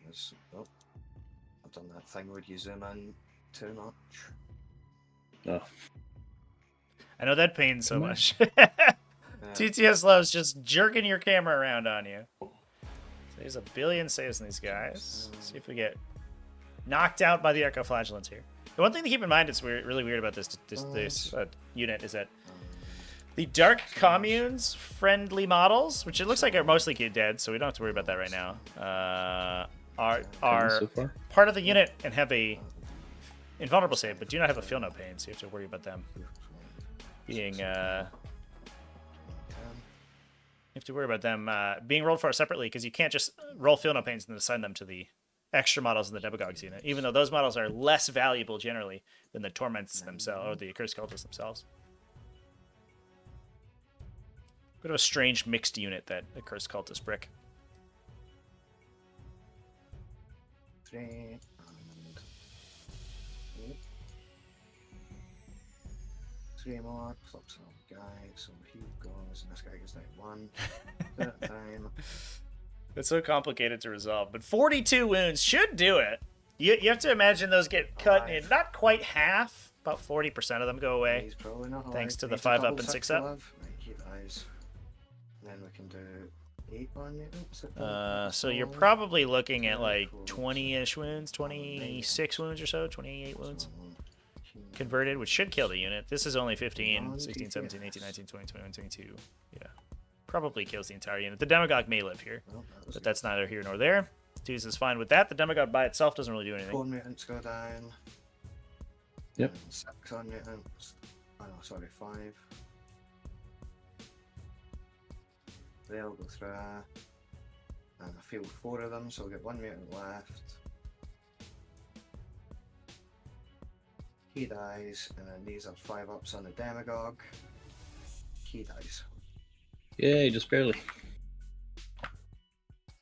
is I've done that thing where you zoom in too much. Oh. I know that pains so much. Yeah. TTS loves just jerking your camera around on you. So there's a billion saves in these guys. See if we get knocked out by the Echo Flagellants here. The one thing to keep in mind that's really weird about this unit is that the Dark Communes friendly models, which it looks like are mostly dead, so we don't have to worry about that right now, are So far? part of the unit and have a invulnerable save, but do not have a feel no pain, so you have to worry about them being being rolled for separately, because you can't just roll feel no pains and then assign them to the extra models in the Demagogues unit, even though those models are less valuable generally than the Torments themselves or the Accursed Cultists themselves. Bit of a strange mixed unit, that Accursed Cultist brick. 3 and 8. 3 more, flip some guy, so he goes, and this guy goes down 1 at a time. It's so complicated to resolve, but 42 wounds should do it. You have to imagine those get cut in not quite half, about 40% of them go away. He's probably not alive. Thanks to the Needs a 5 up double and 6 6 up. alive. Right, he dies. And then we can do 8 on mutants. So you're probably looking at like 20-ish wounds, 26 wounds or so, 28 wounds converted, which should kill the unit. This is only 15, 16, 17, 18, 19, 20, 21, 22. Yeah. Probably kills the entire unit. The Demagogue may live here, but that's neither here nor there. Deuce is fine with that. The Demagogue by itself doesn't really do anything. 4 mutants go down. Yep. And 6 on mutants. Oh no, sorry, 5. They'll go through. And I feel 4 of them, so we'll get 1 mutant left. He dies, and then these are 5-ups on the demagogue. He dies. Yay, just barely.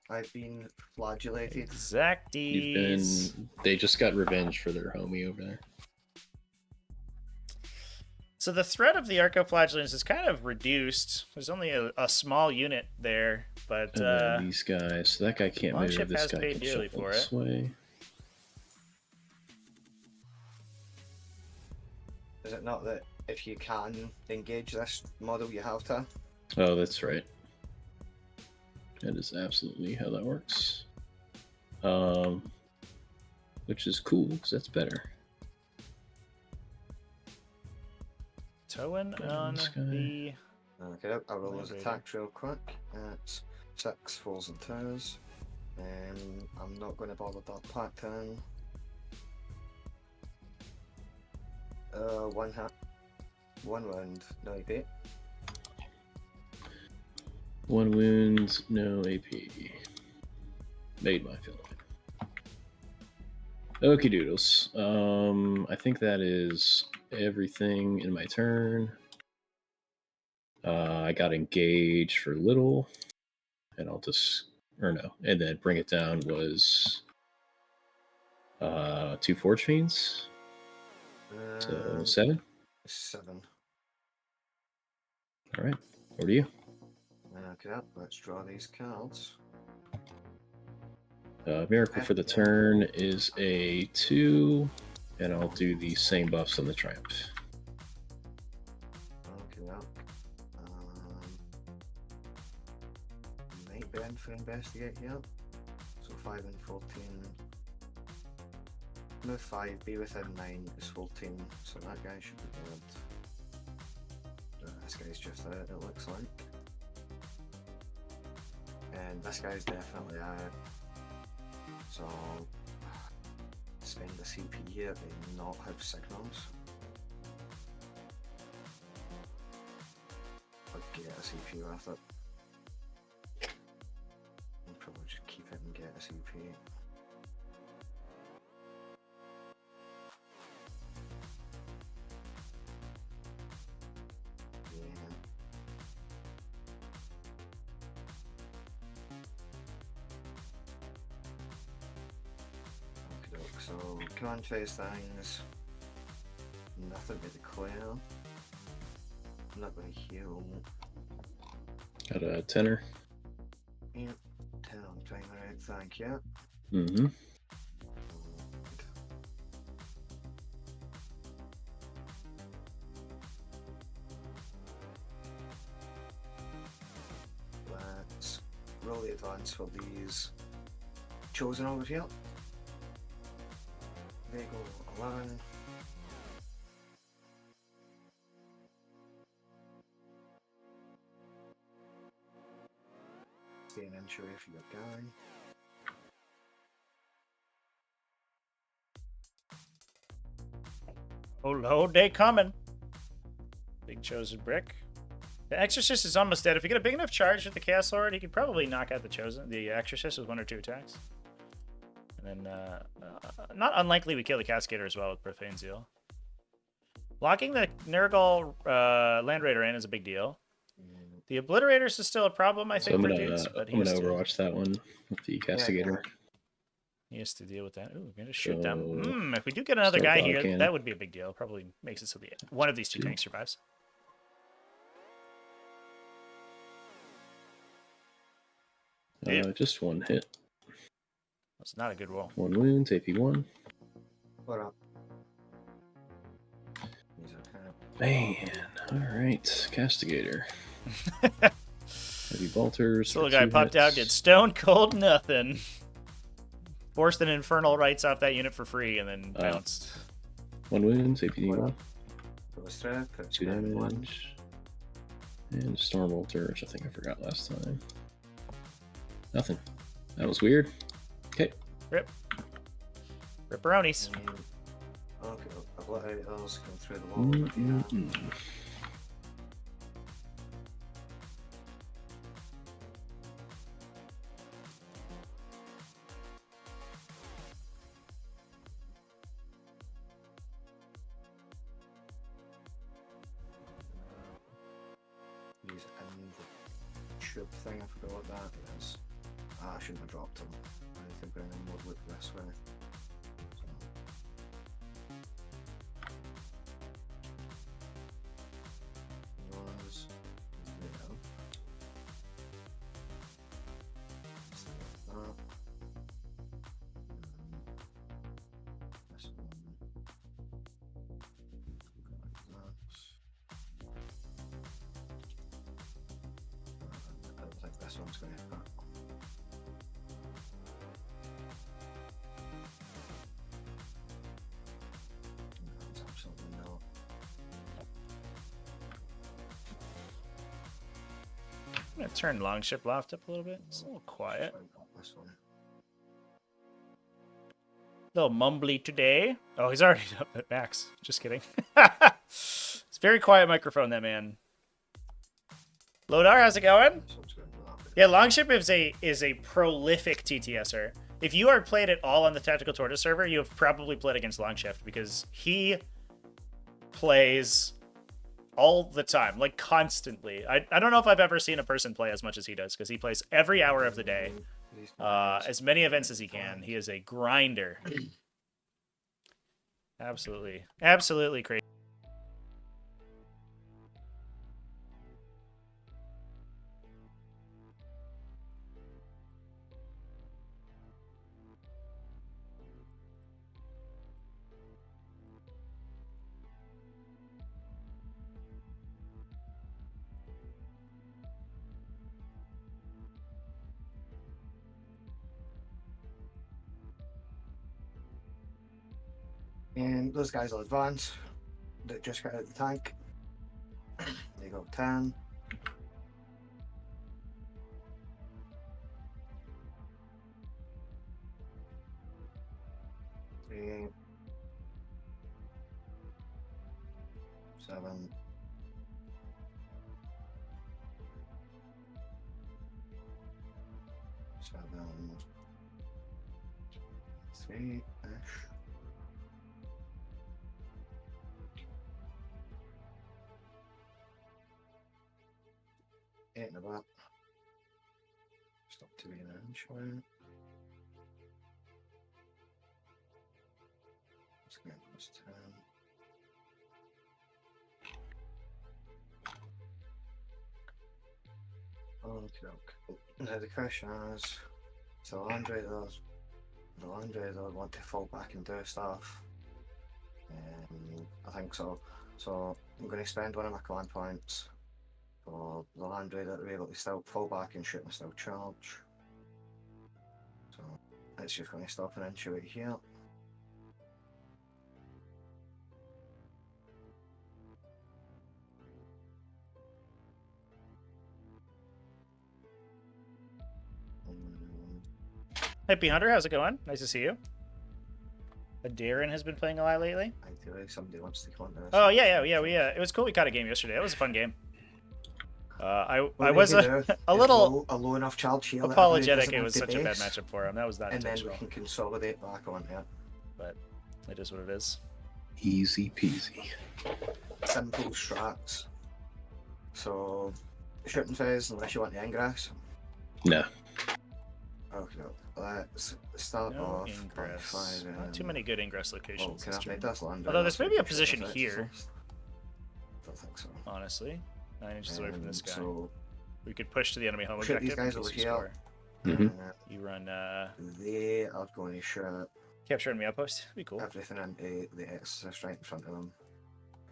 I've been flagellated. Exacties. They just got revenge for their homie over there. So the threat of the Archoflagellants is kind of reduced. There's only a small unit there, but And then these guys. So that guy can't move. Longship This has guy paid can dearly shuffle for this it. way. Is it not that if you can engage this model, you have to? Oh, that's right. That is absolutely how that works. Which is cool because that's better. Towing on this guy. the... Okay, I'll roll those Landraider. attacks real quick. It's 6 4s and 2s. I'm not going to bother that pattern. 1 hit. 1 wound, no AP. 1 wound, no AP. Made my feeling. Okie doodles. I think that is everything in my turn. I got engaged for little, and I'll just, or no, and then bring it down was 2 Forge Fiends, so 7. 7. All right, over to you. Okay, let's draw these cards. Miracle for the turn is a 2, and I'll do the same buffs on the Triumph. Okay, might be in for investigate here. So 5 and 14. Move 5, be within 9 is 14, so that guy should be dead. This guy's just out, it looks like. And this guy's definitely out. So spend the CP here and not have signals. Or get a CP with it. And probably just keep it and get a CP. So, command phase things, nothing to declare. I'm not going to heal. Got a tenor. Yep, 10 on timer out, thank you. Mm-hmm. Let's roll the advance for these chosen over here. They go 11. Stay an inch away from your guy. Oh, load day coming. Big chosen brick. The Exorcist is almost dead. If you get a big enough charge with the Chaos Lord, he could probably knock out the Exorcist with 1 or 2 attacks. And then, not unlikely we kill the Cascader as well with Profane Zeal. Locking the Nurgle Land Raider in is a big deal. The Obliterators is still a problem, I So think, I'm for gonna, dudes. But I'm gonna Overwatch that one with the Castigator. He has to deal with that. Ooh, we're going to shoot them. So, If we do get another start guy dog here, cannon. that would be a big deal. Probably makes it so the one of these 2 tanks survives. Just 1 hit. That's not a good roll. 1 wound, AP1. What up? Man, alright. Castigator. Heavy bolters. This little guy popped out, did stone cold nothing. Forced an infernal rights off that unit for free and then bounced. 1 wound, AP1. Goes through, puts 2 down 1. damage. And Storm Bolter, which I think I forgot last time. Nothing. That was weird. Okay. Rip. Ripperonis. Okay, I've let out those come through the wall. ship thing. I forgot what that is. I shouldn't have dropped them. I need to bring them more look this way. So. Was there. So that. This one. I don't think this one's going to hit. It's absolutely not. I'm gonna turn Longship Loft up a little bit. It's a little quiet. This one. A little mumbly today. Oh, he's already up at max. Just kidding. It's a very quiet microphone, that man. Lodar, how's it going? This one's going to be Yeah, Longship is a prolific TTSer. If you are played at all on the Tactical Tortoise server, you have probably played against Longshift because he plays all the time, like constantly. I don't know if I've ever seen a person play as much as he does because he plays every hour of the day, as many events as he can. He is a grinder. Absolutely, absolutely crazy. And those guys will advance. That just got out of the tank. They go 10. Three. 7. 3-ish. 8 and a bit. Stop to being an inch away. Let's get plus 10. Okay. Now the question is, so the land raiders want to fall back and do stuff. I think so. So I'm going to spend one of my command points for the land raider to be able to still fall back and shoot and still charge. So it's just going to stop an inch right here. Hippie Hunter, how's it going? Nice to see you. Darren has been playing a lot lately. Ideally, somebody wants to come on this. Oh yeah. It was cool. We caught a game yesterday. It was a fun game. I What was we can do a is little a low enough charge here that apologetic. everybody It was doesn't such a have bad to base, matchup for him. That was not and then we intentional, can consolidate back on it. but it is what it is. Easy peasy. Simple strats. So, shooting phase, unless you want the ingress. No. Okay, let's start No off ingress. by Not too many good ingress Oh, locations. can this I turn. make this land? Although there's maybe a Shoot position this here. first? Don't think so. Honestly, 9 inches away from this guy. So, We could push to the enemy home shoot objective. these guys in case over you here. score. Mhm. You run They are going to shoot capture enemy outpost. That'd be cool. everything into the exorcist right in front of them.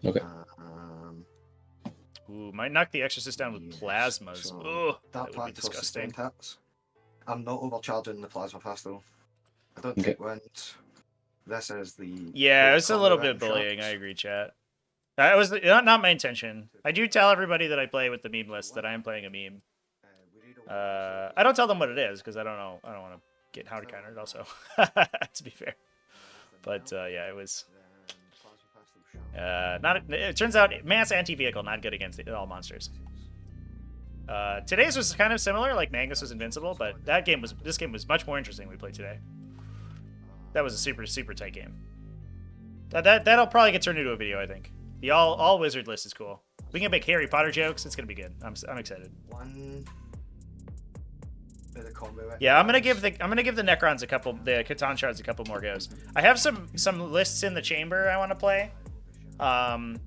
Okay. Ooh, might knock the exorcist down with Yes, plasmas. so Ugh, That that would be part for disgusting. sustained hits. I'm not overcharging the plasma pass though. I don't Okay. take wind. This is the Yeah, it's a little bit combat bullying. I shots. agree, chat. That was not my intention. I do tell everybody that I play with the meme list that I am playing a meme. I don't tell them what it is because I don't know. I don't want to get howdy countered. Also, to be fair, but yeah, it was not. It turns out mass anti-vehicle not good against all monsters. Today's was kind of similar. Like Magnus was invincible, but this game was much more interesting. We played today. That was a super tight game. That'll probably get turned into a video. I think the all wizard list is cool. We can make Harry Potter jokes. It's gonna be good. I'm excited. One, with the combo. Yeah, I'm gonna give the Necrons the Catan shards a couple more goes. I have some lists in the chamber I want to play. Okay.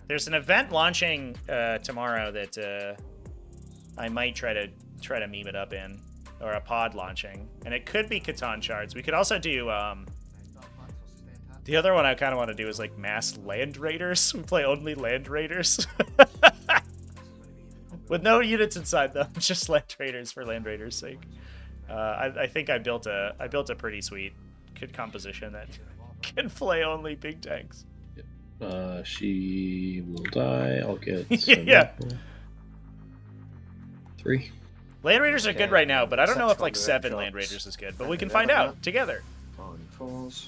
There's an event launching tomorrow that I might try to meme it up in, or a pod launching, and it could be Catan shards. We could also do the other one I kind of want to do is like mass land raiders. We play only land raiders. With no units inside them, just land raiders for land raiders' sake. I think I built a pretty sweet kit composition that can play only big tanks. She will die. I'll get yeah. 3. Land raiders are good right now, but I don't know if like 7 shops. land raiders is good. But we can find out together. On 4s.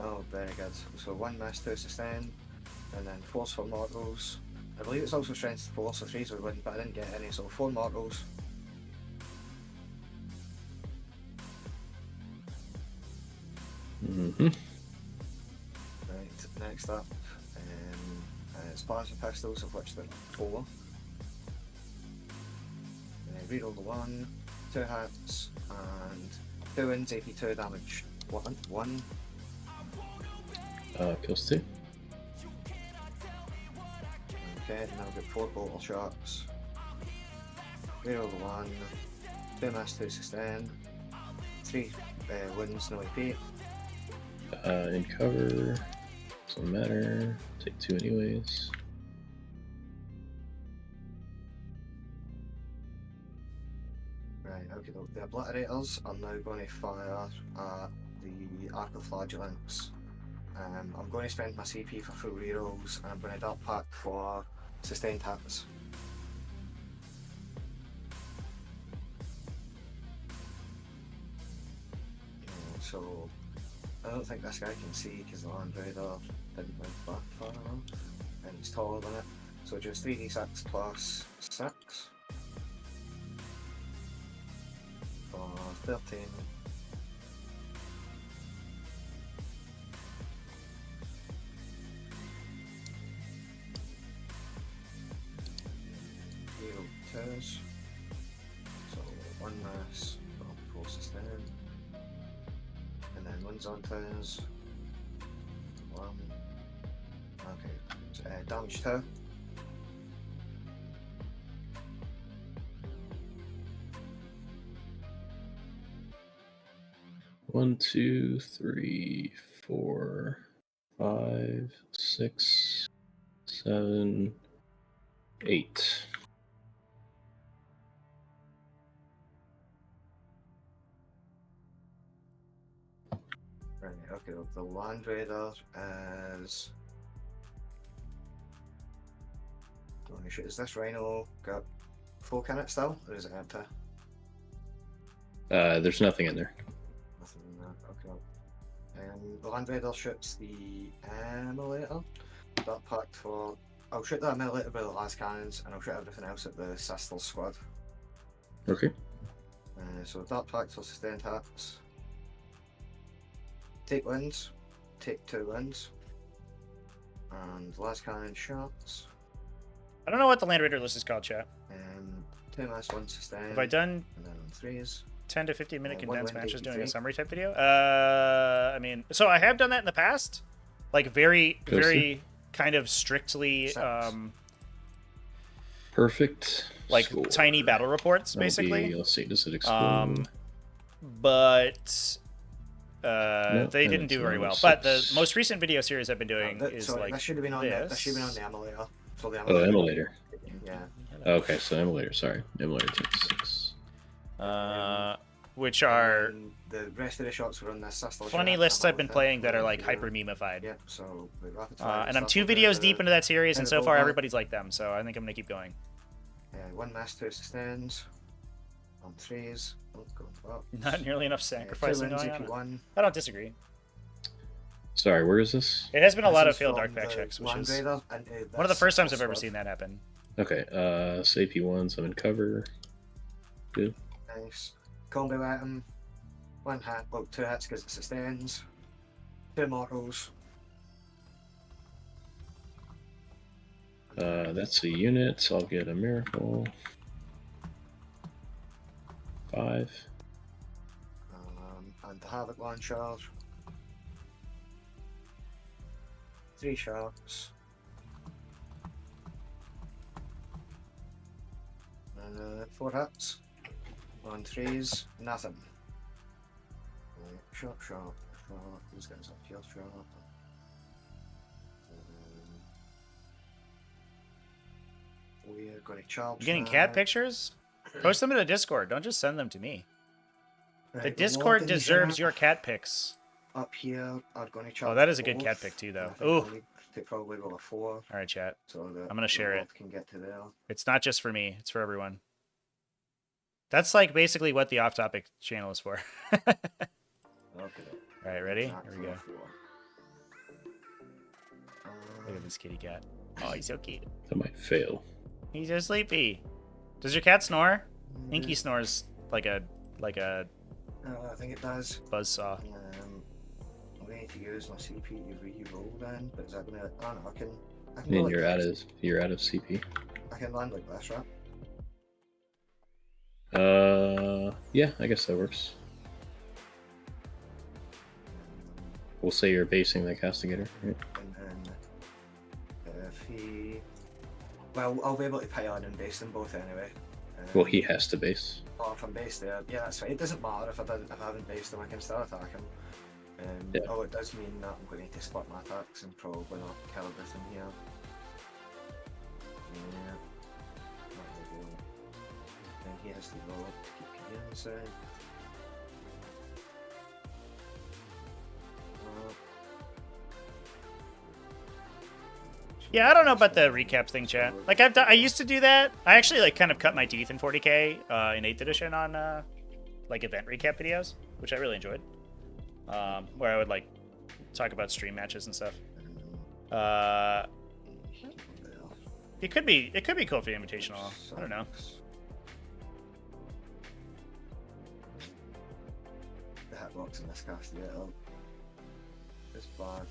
Oh, very good. So 1 mass, 2 sustain, and then force for mortals. I believe it's also strength 4, so 3s would win, but I didn't get any, so 4 mortals. Mm-hmm. Right, next up, it's Plasma Pistols, of which there are 4. And then reroll the 1, 2 hats, and 2 wins, AP 2 damage. 1. Kills 2. Okay, now I've got 4 bolter shots. Reroll the 1, 2 mass, 2 sustain, 3 wins, no AP. In cover. Doesn't matter. Take 2 anyways. Right, okay, the Obliterators are now going to fire at the Arc of Flagellants. I'm going to spend my CP for full rerolls, and I'm going to Dark Pact for sustained hits. Okay, so I don't think this guy can see because the Land Raider didn't move back far enough, and he's taller than it. So just 3d6 plus 6 for 13. Twos. So 1 mass, 4 sustain, and then 1's on twos. 1. Okay, so, damage 2. One, 2, 3, 4, 5, 6, 7, 8. Right, okay, the Land Raider is... Holy shit, is this Rhino got full can it still, or is it empty? There's nothing in there. Nothing in there, okay. The Land Raider shoots the Emulator. That packed for... I'll shoot the Emulator with the last cannons, and I'll shoot everything else at the Sistel squad. Okay. So Dark Pact for sustained hits. Take wins, take 2 wins, and last cannon shots. I don't know what the Land Raider list is called, chat. 2 mass, 1 sustain. Have I done And then on 3s. 10 to 15 minute One condensed win, matches doing a 83. summary type video? I mean, so I have done that in the past, like very kind of strictly Perfect. like score. tiny battle reports, That'll basically. be- let's see, does it explode? But No, they didn't and do it's very well. 6. But the most recent video series I've been doing is Sorry, like that should have been on this. that should have been on the Emulator. So the Oh, emulator. Yeah. Okay, so emulator, sorry. Emulator takes 6. Which are And the rest of the shots were on this Sistel. funny lists I've been playing that are like hyper memeified. Yep, so the rapid fire And I'm stuff 2 will do videos the- deep into that series, and so Tentacle far Bat. everybody's liked them. So I think I'm gonna keep going. 1 mass, 2 sustains. On 3s. Oh, going up. Not nearly enough 2 sacrificing wins, going on. AP1. I don't disagree. Sorry, where is this? It has been a lot of This is failed from dark pack the checks, which Land is Raider into one of the this first times Sistel I've ever squad. seen that happen. Okay, so AP1s, I'm in cover. Good. Nice. Combo item. 1 hat, well, 2 hits because it sustains. 2 mortals. That's a unit, so I'll get a miracle. 5. And the Havoc Launcher. 3 sharks. And 4 hits. On 3s, nothing. Sharp. These guys are heal sharp. We're going to charge. You getting cat pictures? Post them in the Discord. Don't just send them to me. Right, The Discord Warden deserves Jack your cat pics. up here are going to charge. Oh, that is a good both. cat pic too, though. I think Ooh. I'll need to probably roll a 4 All right, chat. so that I'm gonna share the it. wolf can get to there. It's not just for me. It's for everyone. That's like basically what the off-topic channel is for. Okay. All right, ready? Jack Here we for a go. 4. Look at this kitty cat. Oh, he's so cute. That might fail. He's so sleepy. Does your cat snore? Inky snores like a I think it does. buzzsaw. We need to use my CP to re-roll then, but is that gonna? Oh no, I can And go like you're out this. of CP. I can land like this, right? Yeah, I guess that works. We'll say you're basing the castigator, right? And then if he, well, I'll be able to pay on and base them both anyway. Well, he has to base. Oh, if I'm based there, yeah, that's fine. It doesn't matter if I haven't based them, I can still attack him. Yeah. Oh, it does mean that I'm going to need to split my attacks and probably not kill everything here. Yeah. Not ideal. Then he has to roll up to keep coherence in. Yeah, I don't know about the recap thing, chat. Like I used to do that. I actually like kind of cut my teeth in 40k in 8th edition on like event recap videos, which I really enjoyed. Where I would like talk about stream matches and stuff. It could be cool for the invitational. I don't know. The hitbox in this cast, yeah, it's bad.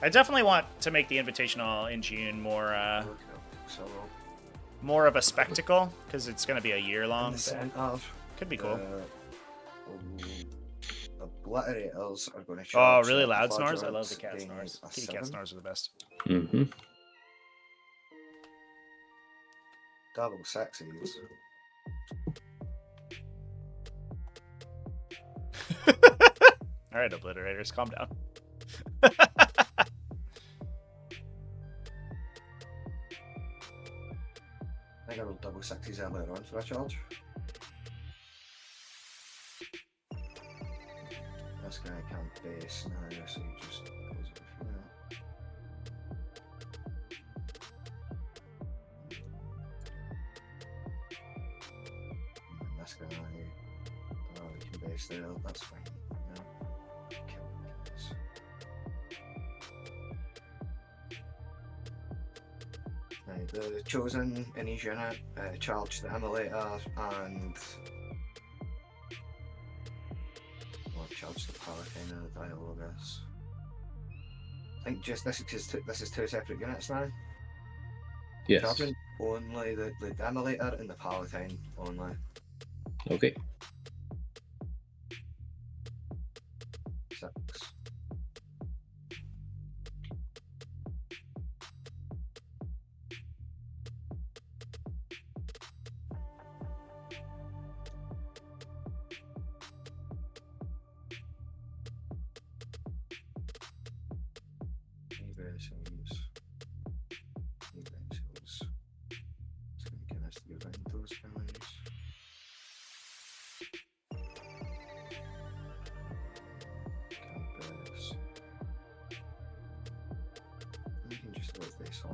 I definitely want to make the invitational in June more more of a spectacle because it's going to be a year long. Could be cool. Obliterators are going to Oh, charge really the loud snores? I quadrants, love the cat being snores. a Kitty 7. cat snores are the best. Mm-hmm. Double sexies. All right, obliterators, calm down. I think I rolled double sexies earlier on for a charge. This guy can't base now, so he just goes over here. And this guy, oh, he can base there, that's fine. No. Kill this. The chosen in each unit charge the immolator and charge the paladin and the dial, I guess. I think just this is two separate units now. Yes. Charging only the immolator and the paladin only. Okay. 6. It's going to get us to be around those guys. Campus. We can just work this off.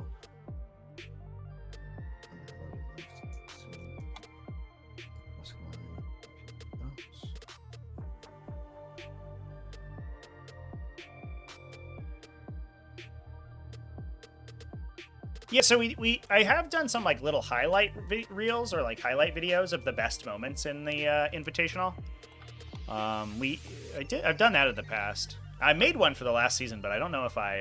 And then we'll move to what's going on? Yeah, so I have done some like little highlight reels or like highlight videos of the best moments in the invitational. I've done that in the past. I made one for the last season, but I don't know if I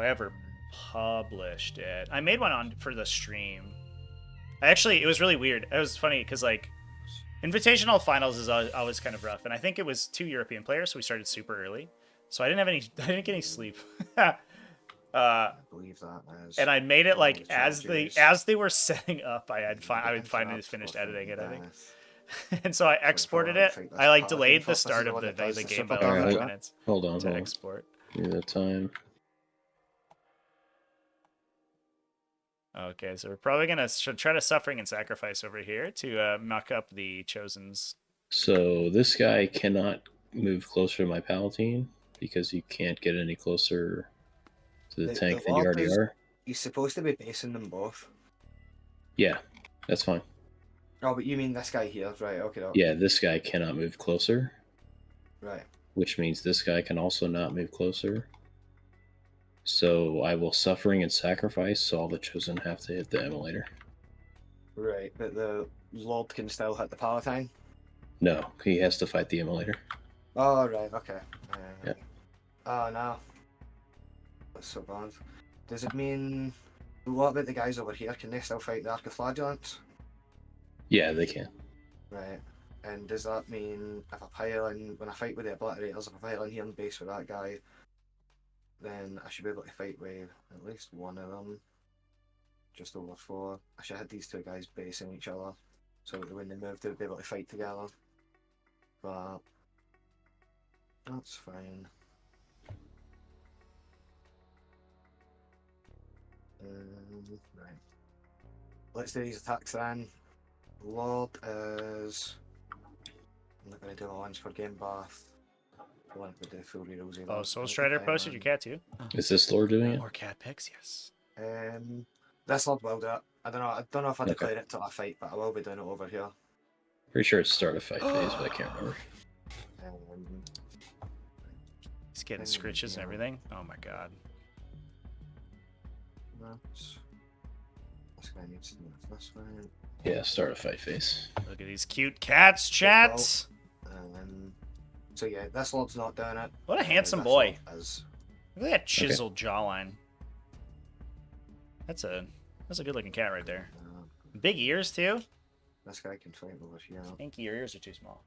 ever published it. I made one for the stream. It was really weird. It was funny because like invitational finals is always kind of rough, and I think it was 2 European players, so we started super early. So I didn't get any sleep. I believe that is. And I made it like charges. as they were setting up, I would And finally traps finished for editing it, I think. death. And so I So we exported probably it. think I that's like Paladin delayed the first. This is start the of one that does the the game by super like 5 damage. minutes Hold on, to hold on. export. Give me that time. Okay, so we're probably gonna try to suffering and sacrifice over here to muck up the chosen's. So this guy cannot move closer to my Palatine because you can't get any closer to the tank than you Lord already is- are. He's supposed to be basing them both. Yeah, that's fine. Oh, but you mean this guy here, right? Okay, no. Yeah, this guy cannot move closer, Right. which means this guy can also not move closer. So I will suffering and sacrifice, so all the chosen have to hit the emulator. Right, but the Lord can still hit the Palatine? No, he has to fight the emulator. Oh, right, okay. Yeah. Oh, no. That's so bad. Does it mean... What about the guys over here? Can they still fight the Archiflagellants? Yeah, they can. Right. And does that mean if I pile in... When I fight with the Obliterators, if I pile in here in base with that guy, then I should be able to fight with at least one of them. Just over 4. I should have these 2 guys basing each other, so that when they move, they'll be able to fight together. But that's fine. Right. Let's do these attacks then. Lord is... I'm not going to do my ones for game bath. I want to do full rerolls either. Oh, Soul Strider posted your cat too. Is this Lord doing it? More cat picks, yes. This Lord will do it. I don't know if I Okay. declare it till I fight, but I will be doing it over here. Pretty sure it's start a fight phase, but I can't remember. He's getting scritches and everything. Oh my god. This guy needs to move this way. Yeah, start a fight phase. Look at these cute cats, chats. So yeah, this Lord's not doing it. What a handsome This boy. Lord is. Look at that chiseled jawline. That's a good looking cat right there. Big ears too. This guy can fight over here. I think your ears are too small.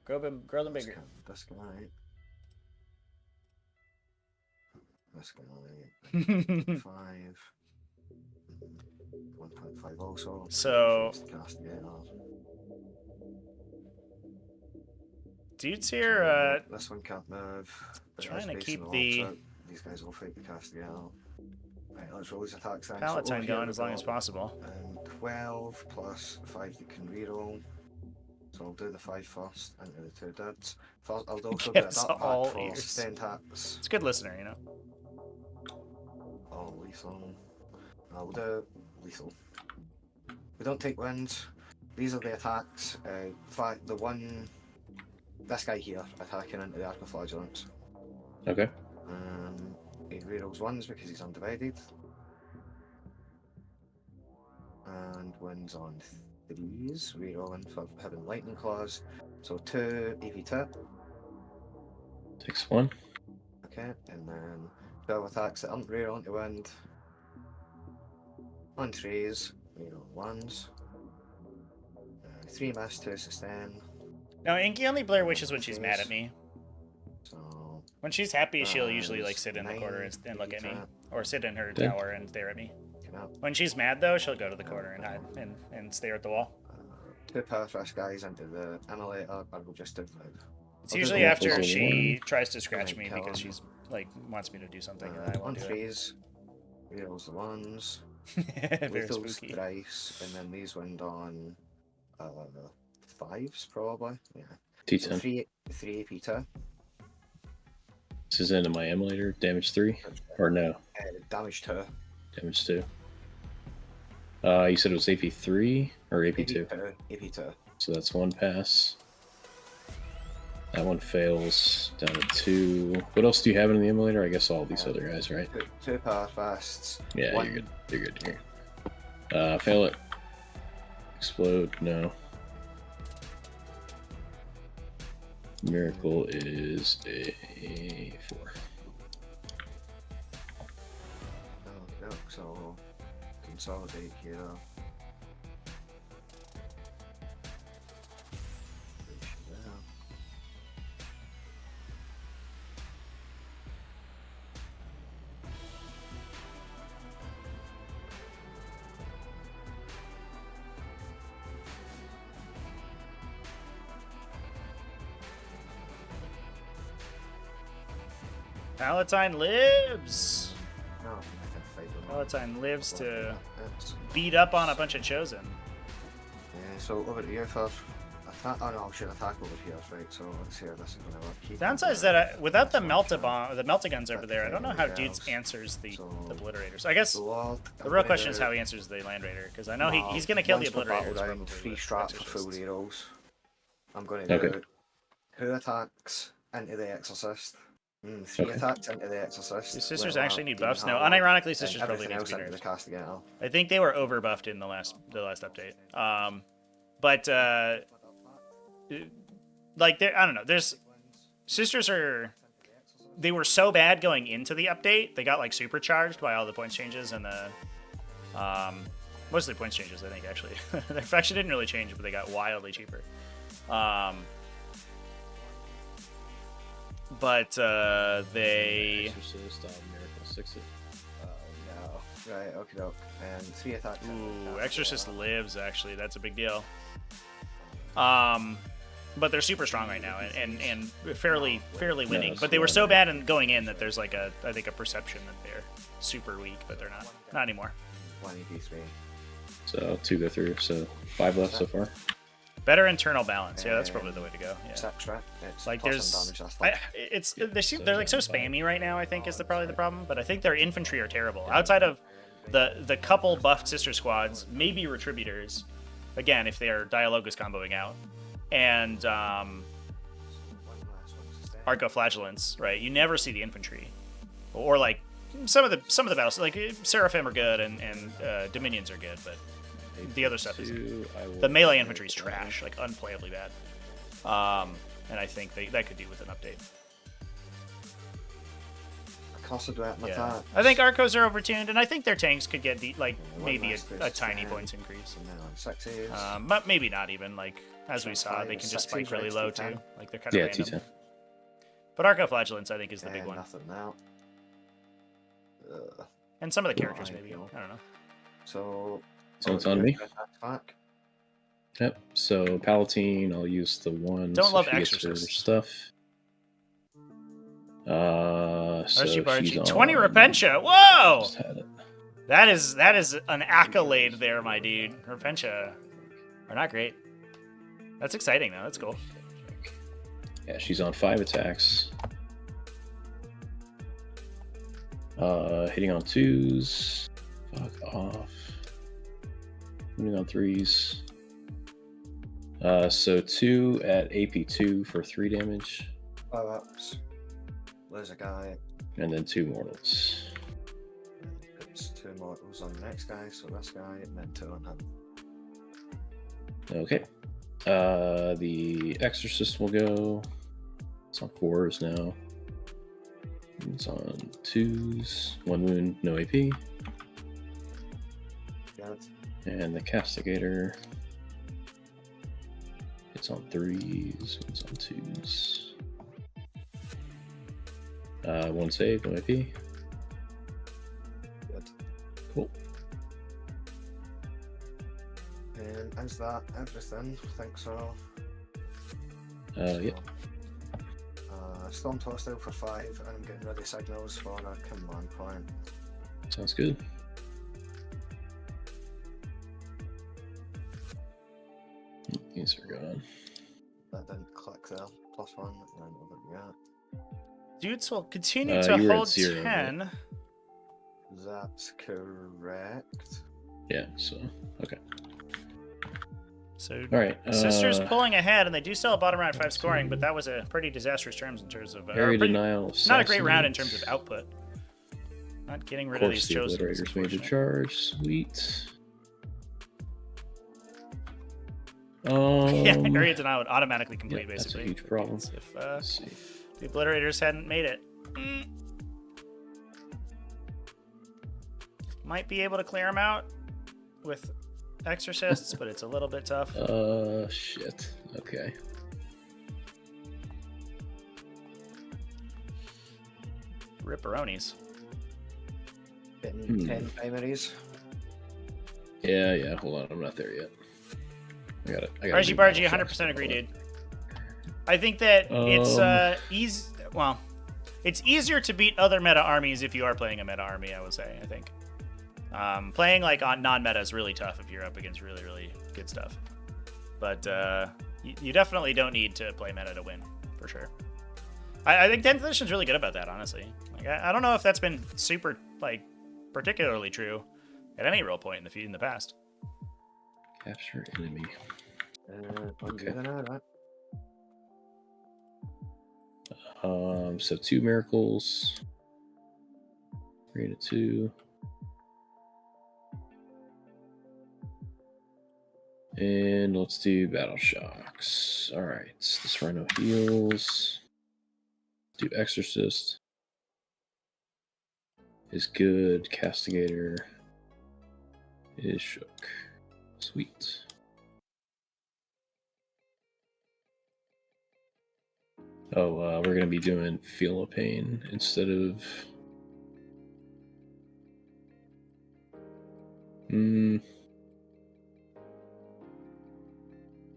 Grow them bigger. This guy. This guy. 5. 1.5 also. So Castigator. dudes here This one can't move. but trying it's to based keep on the so these guys will fight the Castigator. Right, let's roll these attacks then. Palatine over here going we've as long got, as possible. 12 plus 5 that can reroll. So I'll do the 5 first into the 2 duds. First, I'll also do a Gets dark all pack for ears. sustain attacks. It's a good listener, you know. All lethal. I'll do lethal. We don't take wins. These are the attacks. The one, this guy here, attacking into the Archiflagellants. Okay. He rerolls 1s because he's undivided. And wins on 3s, rerolling for having lightning claws. So 2 AP2. Takes 1. Okay, and then 12 attacks that aren't rerolling to wind. On 3s, reroll 1s. 3 miss, 2 sustain. No, Inky only Blair wishes when she's mad at me. So When she's happy, she'll usually like sit in the 9 corner and look at me, AP2. or sit in her Yeah. tower and stare at me. Cannot. When she's mad though, she'll go to the corner and hide and stare at the wall. 2 power thrust guys into the emulator, I will just do 5. It's I'll do usually the after waffles she alone. tries to scratch Alright, me kill because him. she's like wants me to do something and I On won't do it. 3s, rerolls the 1s. Very Lethals spooky. thrice, and then these went on 5s probably. Yeah. So T10. 3 AP2. This is into my emulator. Damage 3. Or no. Damage 2. Damage 2. You said it was AP3 or AP2? AP2. So that's 1 pass. That one fails. Down to 2. What else do you have in the emulator? I guess all these other guys, right? 2 power fasts. Yeah, one- you're good. You're good. You're good. Fail it. Explode. No. Miracle is a 4. Oh, yeah, so consolidate here. Palatine lives. No, I can fight with Palatine lives to It's- beat up on a bunch of chosen. Yeah, so over to you for attack. Oh no, I should attack over here, right? So let's see how this is going to work. Downside is that without the melta-guns over there, I don't know how Dudes answers the obliterators. I guess the real question is how he answers the Land Raider, because I know he's going to kill the obliterators. Probably free with strats for full Exorcists. heroes. I'm going to do who attacks into the Exorcist. 3 attacks into the Exorcist. Do Sisters Little actually need Demon buffs? No, Hammer, unironically, and Sisters probably everything need to else be into the nerfed. Castigator. I think they were over buffed in the last update. But like I don't know. There's Sisters they were so bad going into the update. They got like supercharged by all the points changes and the most of the points changes. I think actually their faction didn't really change, but they got wildly cheaper. But they Exorcist, Miracle 6 it. No. Right, okay, doke. And 3 attacks. into the ooh, Castigator. Exorcist lives actually. That's a big deal. But they're super strong right now and fairly winning. that's But they were the so one. bad in going in that there's like I think a perception that they're super weak, but they're not anymore. 183. So 2 go through, so 5 left so far. Better internal balance. Yeah, that's probably the way to go. Yeah. 6, right? It's Like plus there's, some damage, that's like they're like so spammy right now. I think is probably the problem. But I think their infantry are terrible. Outside of the couple buffed sister squads, maybe retributors, again if they are Dialogus comboing out, and Arcoflagellants, right? You never see the infantry, or like some of the battles. Like Seraphim are good and Dominions are good, but the other stuff is the melee infantry is trash, like unplayably bad. And I think that could do with an update. Yeah. I think Arcos are overtuned, and I think their tanks could get maybe a tiny points increase. But maybe not even. Like as we saw, they can just spike really low too. Like they're kind of random. T10. But Arcoflagellants, I think, is the big one. Nothing now. And some of the characters, maybe. I don't know. So it's on me. Back. Yep. So Palatine, I'll use the one. Don't love she gets her Exorcists. stuff. So Archie she's on 20 Repentia. Whoa! Just had it. That is an accolade there, my dude. Repentia are not great. That's exciting though. That's cool. Yeah, she's on 5 attacks. Hitting on 2s. Fuck off. Hitting on 3s. So 2 at AP2 for 3 damage. 5 ups. There's a guy. And then 2 mortals. Puts 2 mortals on the next guy, so this guy, and then 2 on him. Okay. The Exorcist will go. It's on 4s now. It's on 2s. 1 wound, no AP. Good. And the Castigator. It's on 3s. It's on 2s. 1 save, no AP. Good. Cool. And is that everything? I think so. Yep. Storm Toss still for 5, and I'm getting ready signals for a command point. Sounds good. These are gone. That didn't click there. +1, and then over yeah. Dudes will continue to you were at hold 0, 10. right? That's correct. Yeah, so, okay. So All right. Sisters pulling ahead, and they do still have bottom round 5 scoring, but that was a pretty disastrous terms in terms of Area denial. not a great round in terms of output. Not getting rid of these the chosen. Obliterators made a charge. Sweet. Yeah, area denial would automatically complete, yeah, basically. That's a huge problem. If Let's see. the Obliterators hadn't made it. Might be able to clear them out with Exorcists, but it's a little bit tough. Shit. Okay. Ripperonis. Getting 10 primaries. Yeah, hold on. I'm not there yet. I got it. Argy Bargy, 100% agree, dude. I think that it's it's easier to beat other meta armies if you are playing a meta army, I would say, I think. Playing like on non-meta is really tough if you're up against really, really good stuff. But you definitely don't need to play meta to win, for sure. I think 10th edition is really good about that, honestly. Like, I don't know if that's been super, like, particularly true at any real point in the past. Capture enemy. Okay. So 2 miracles. 3 to 2. And let's do battle shocks. All right, this rhino heals. Do exorcist. Is good. Castigator is shook. Sweet. Oh, we're gonna be doing Feel of Pain instead of.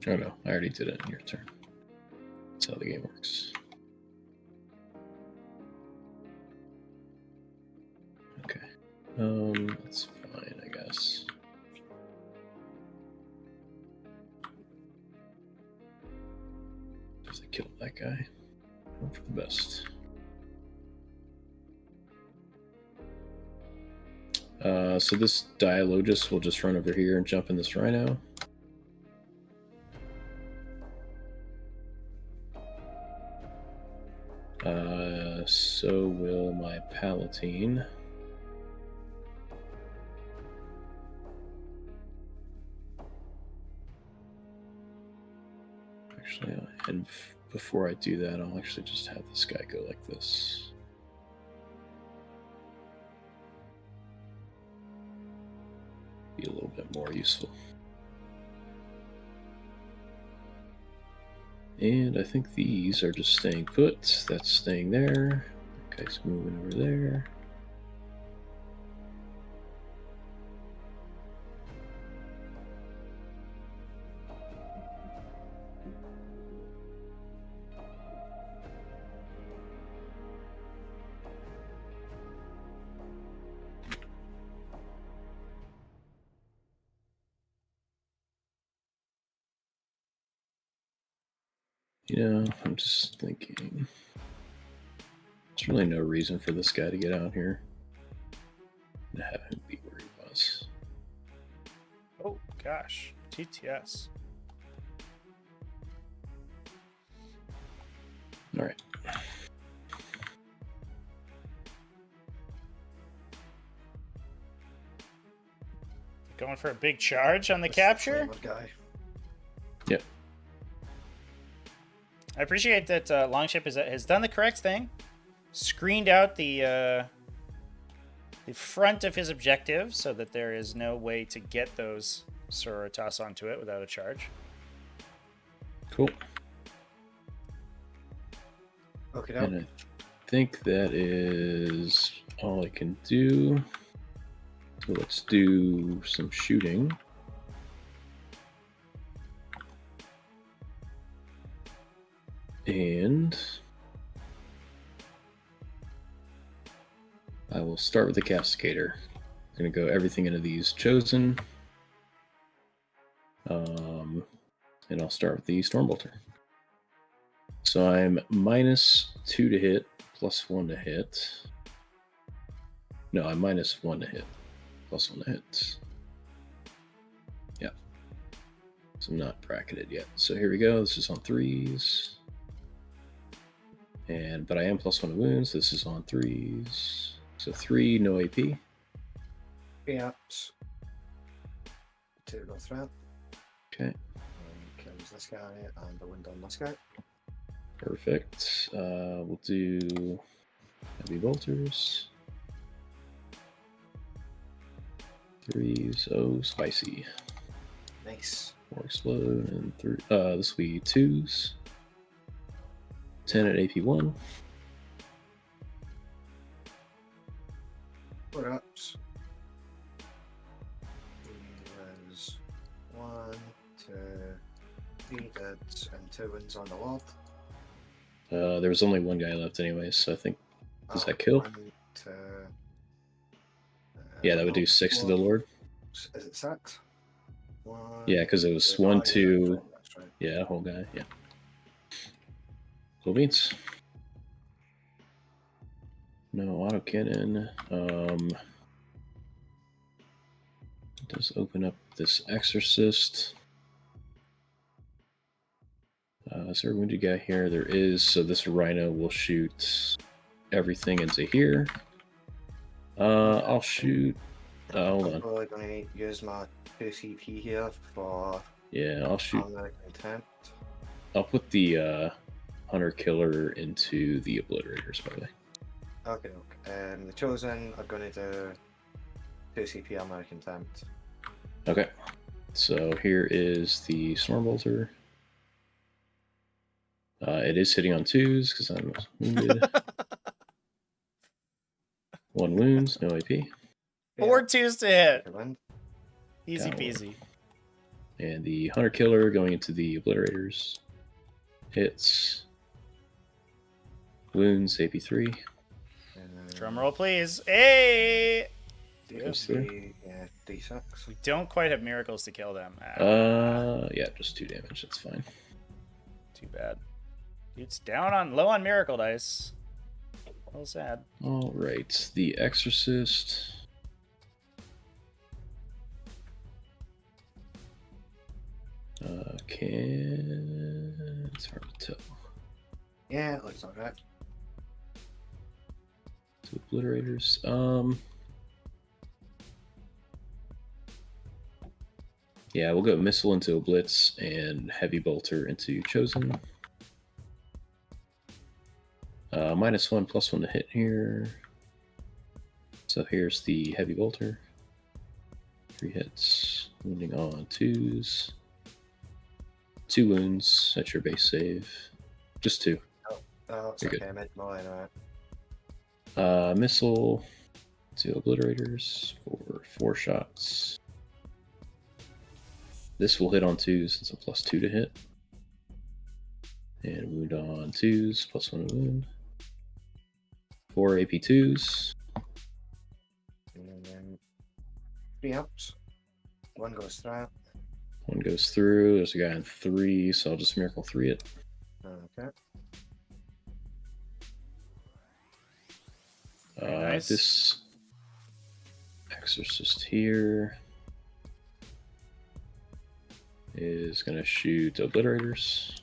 Oh no, I already did it in your turn. That's how the game works. Okay. That's fine, I guess. If they kill that guy, hope for the best. So this Dialogist will just run over here and jump in this rhino. So will my Palatine. Actually, and before I do that, I'll actually just have this guy go like this. Be a little bit more useful. And I think these are just staying put. That's staying there. Guy's moving over there. You know, I'm just thinking. There's really no reason for this guy to get out here. To have him be where he was. Oh, gosh. TTS. All right. Going for a big charge on the capture? Guy. Yep. I appreciate that Longship has done the correct thing. Screened out the front of his objective so that there is no way to get those Sororitas onto it without a charge. Cool. Okay, And I think that is all I can do. So let's do some shooting. And I will start with the Castigator. I'm going to go everything into these chosen. And I'll start with the Stormbolter. So I'm -2 to hit, +1 to hit. No, I'm -1 to hit, +1 to hit. Yeah. So I'm not bracketed yet. So here we go. This is on 3s. But I am +1 to wounds. This is on 3s. So 3, no AP. Perhaps. 2 go threat. Okay. Kills this guy and the wind on this guy. Perfect. We'll do heavy bolters. 3s. Oh, spicy. Nice. 4 explode and 3. This will be 2s. 10 at AP1. Perhaps. There's 1, 2, 3 deads and 2 wins on the Lord. There was only one guy left anyway, so I think Does that kill? I need to, Yeah, that would do 6 to the Lord. Is it 6? One, Yeah, because it was two- 1, oh, yeah, 2. that's right. Yeah, whole guy. Yeah. Cool beans. No auto cannon. Does open up this exorcist. Is there a wounded guy here? There is. So this rhino will shoot everything into here. I'll shoot. Hold I'm on. probably going to need to use my 2 CP here for Yeah, I'll shoot. American Intent. I'll put the hunter killer into the obliterators, by the way. Okay. The Chosen are going to do 2 CP American Intent. Okay. So here is the storm bolter. It is hitting on 2s because I'm wounded. 1 wounds, no AP. 4 2s to hit. Recommend. Easy Got one. peasy. And the hunter killer going into the obliterators. Hits. Wounds, AP3. Drum roll, please. Hey! Goes through. Yeah, D6. We don't quite have miracles to kill them. Yeah, just 2 damage. That's fine. Too bad. Dude's low on miracle dice. A little sad. All right, the exorcist. It's hard to tell. Yeah, it looks alright. 2 obliterators. Yeah, we'll go missile into a blitz and heavy bolter into chosen. -1, +1 to hit here. So here's the heavy bolter. 3 hits, wounding on 2s. 2 wounds. That's your base save. Just 2. Oh, it's You're okay. good. I made mine, alright. Missile to obliterators for 4 shots. This will hit on 2s. It's a +2 to hit. And wound on 2s, +1 to wound. 4 AP2s. And then 3 ups. 1 goes through. 1 goes through. There's a guy on 3, so I'll just miracle 3 it. Okay. Nice. This exorcist here is going to shoot obliterators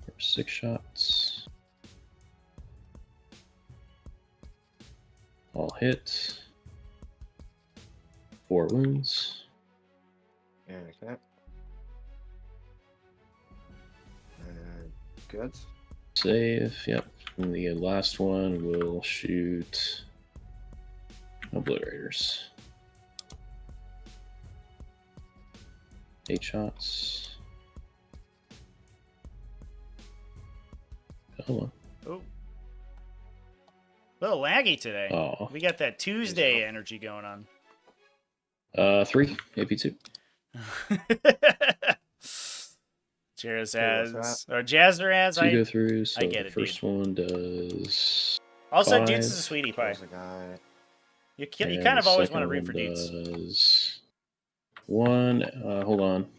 for 6 shots. All hit. 4 wounds. Okay. Good. Save. Yep. And the last one will shoot obliterators. 8 shots. Come on. Oh. A little laggy today. Oh. We got that Tuesday energy going on. 3 AP2. Jazzer has. 2 go through. So I get the it, first one does. Also, 5. Dudes is a sweetie pie. There's a guy. You and kind of the always want to second root for one Dudes. does 1. Hold on.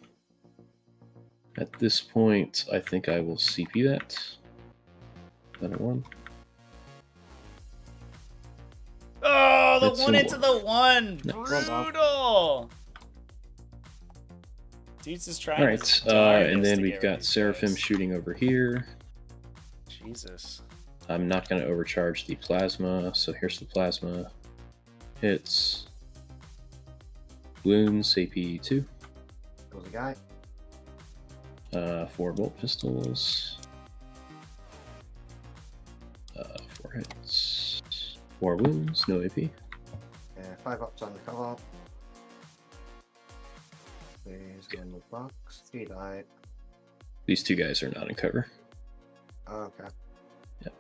At this point, I think I will CP that. Another 1. Oh, the That's one a into the 1. Nice. Brutal. Dudes is trying. All his right, darndest and then to we've get rid got of these Seraphim guys. shooting over here. Jesus. I'm not going to overcharge the plasma, so here's the plasma. Hits. Wounds, AP2. There's a guy. 4 bolt pistols. 4 hits. 4 wounds, no AP. 5 ups on the cover. Please go in the box. 3 died. These 2 guys are not in cover. Okay. Yep.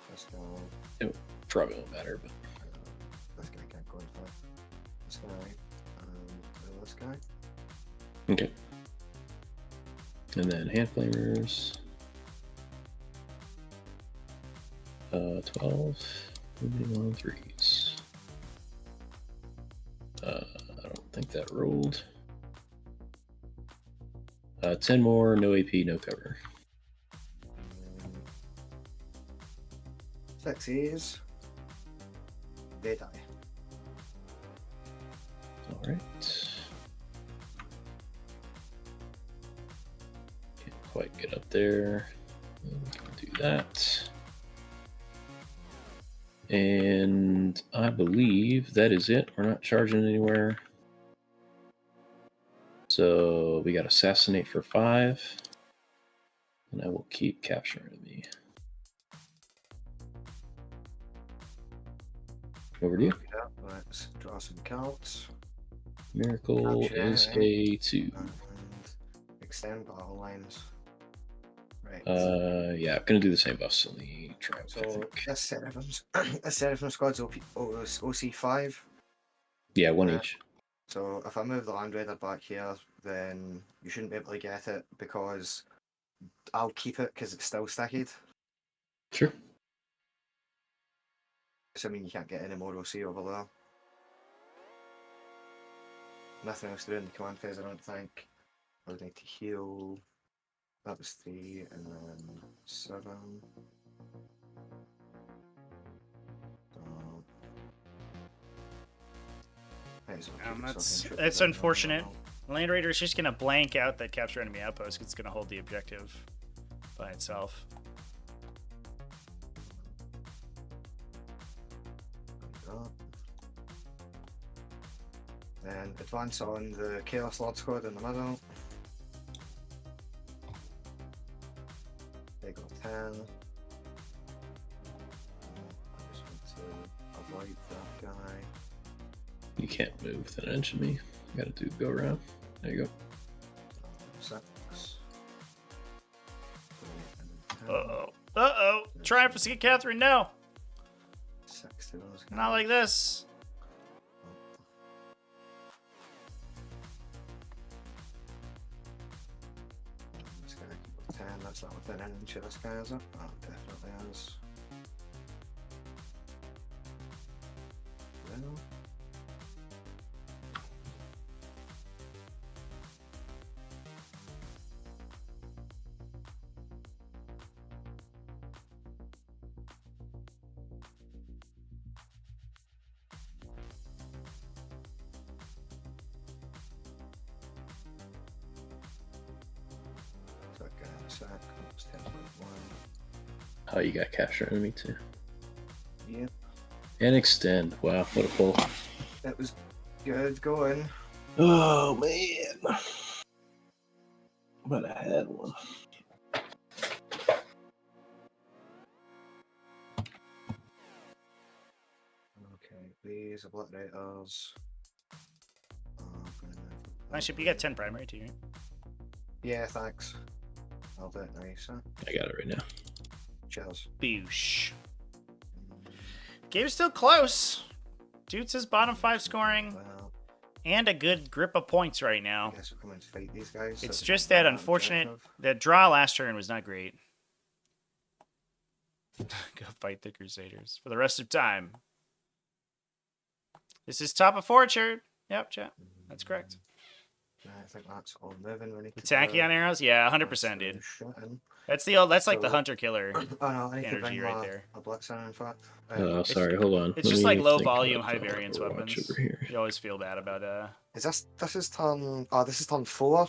Let's go. It probably won't matter, but This guy can't go in front. This guy. This guy. okay. And then hand flamers. 12. Moving on threes. I don't think that rolled. 10 more, no AP, no cover. Sixes. They die. Alright. Can't quite get up there. We can do that. And I believe that is it. We're not charging anywhere. So we got Assassinate for 5. And I will keep Capture Enemy. Over to you. Yeah, let's draw some cards. Miracle Capture is Enemy. a 2. And extend battle lines. Right. Yeah, I'm gonna do the same buffs on the tribe. I So think. this Seraphim squad's OC5. Yeah, one each. So if I move the Land Raider back here, then you shouldn't be able to get it because I'll keep it because it's still stacked. Sure. Assuming you can't get any more OC over there. Nothing else to do in the command phase, I don't think. I would need to heal. That was 3 and then 7. That's unfortunate. Land Raider is just gonna blank out that Capture Enemy outpost. It's gonna hold the objective by itself. And advance on the Chaos Lord squad in the middle. They go 10. I just want to avoid that guy. You can't move within an inch of me. You gotta do go around. There you go. 6. Uh-oh. Triumph to get Catherine, no. 6 to those guys. Not like this. This guy can go 10. That's not within an inch of this guy, is it? Oh, it definitely is. Well. So that guy in a sec. That's 10.1. Oh, you got Capture Enemy too. Yep. And Extend. Wow, what a pull. It was good going. Oh, man. But I had one. Okay, these obliterators. Nice ship. You got 10 primary too, right? Yeah, thanks. I'll do it nice, huh? I got it right now. Cheers. Boosh. Game's still close. Dude's his bottom 5 scoring Well, and a good grip of points right I now. guess we'll come and fight these guys. It's so just they that can unfortunate objective. that draw last turn was not great. Go fight the Crusaders for the rest of time. This is top of Fortune. Yep, chat. That's correct. Yeah, I think that's all moving. We need The to tacky do- on arrows? Yeah, that's 100%, the dude. shooting. That's the old. That's like the So- hunter killer. Oh no, I need to Energy bring right my there. a blitzer in fact. Oh, sorry. Hold on. It's Let just me like low think volume, of, high variance Overwatch weapons. over here. You always feel bad about Is this is turn? Oh, this is turn 4.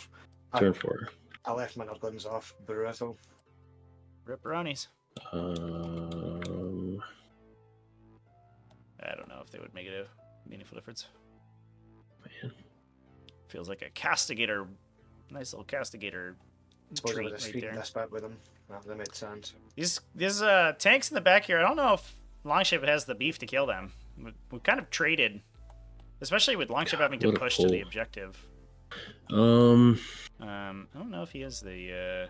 Turn 4. I left my guns off. Brutal. ripperonis. Um, I don't know if they would make it a meaningful difference. man. Feels like a castigator, nice little castigator Suppose I treat would have right speeded there. this bit with them. That made sense. These tanks in the back here. I don't know if Longship has the beef to kill them. We kind of traded, especially with Longship having to what a push to the pull. objective. I I don't know if he has the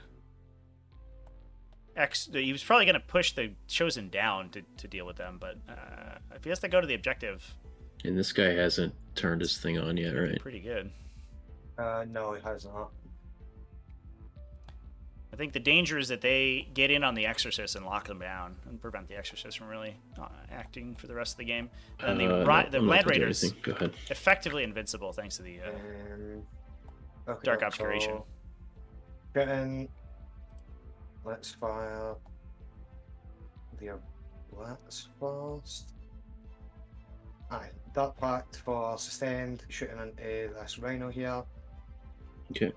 he was probably going to push the Chosen down to deal with them, but if he has to go to the objective, and this guy hasn't turned his thing on yet, right? pretty good. No, it has not. I think the danger is that they get in on the Exorcist and lock them down and prevent the Exorcist from really acting for the rest of the game. And then No, the I'm not Land gonna do Raiders anything. Go ahead. effectively invincible thanks to the Okay, Dark Obscuration. So, getting. Let's fire the Blacks first. Aye, Dark Pact for sustained, shooting into this Rhino here. Okay.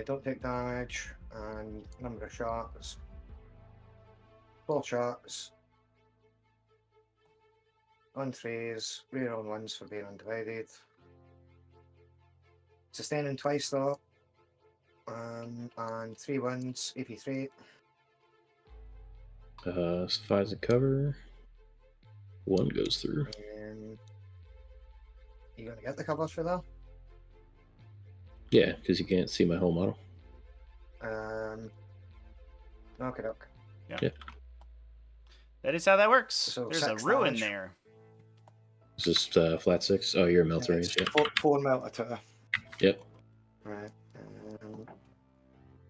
Don't take damage, and number of shots. 4 shots. On 3s, reroll 1s for being undivided. Sustaining twice though. And 3 wins, AP3. Supplies and cover. 1 goes through. You gonna get the covers for that? Yeah, because you can't see my whole model. Okay, doke. Yeah. That is how that works. So There's a 6 ruin damage. there. Is this flat 6? Oh, you're a melter range. Yeah. 4 melter to her. Yep. Right.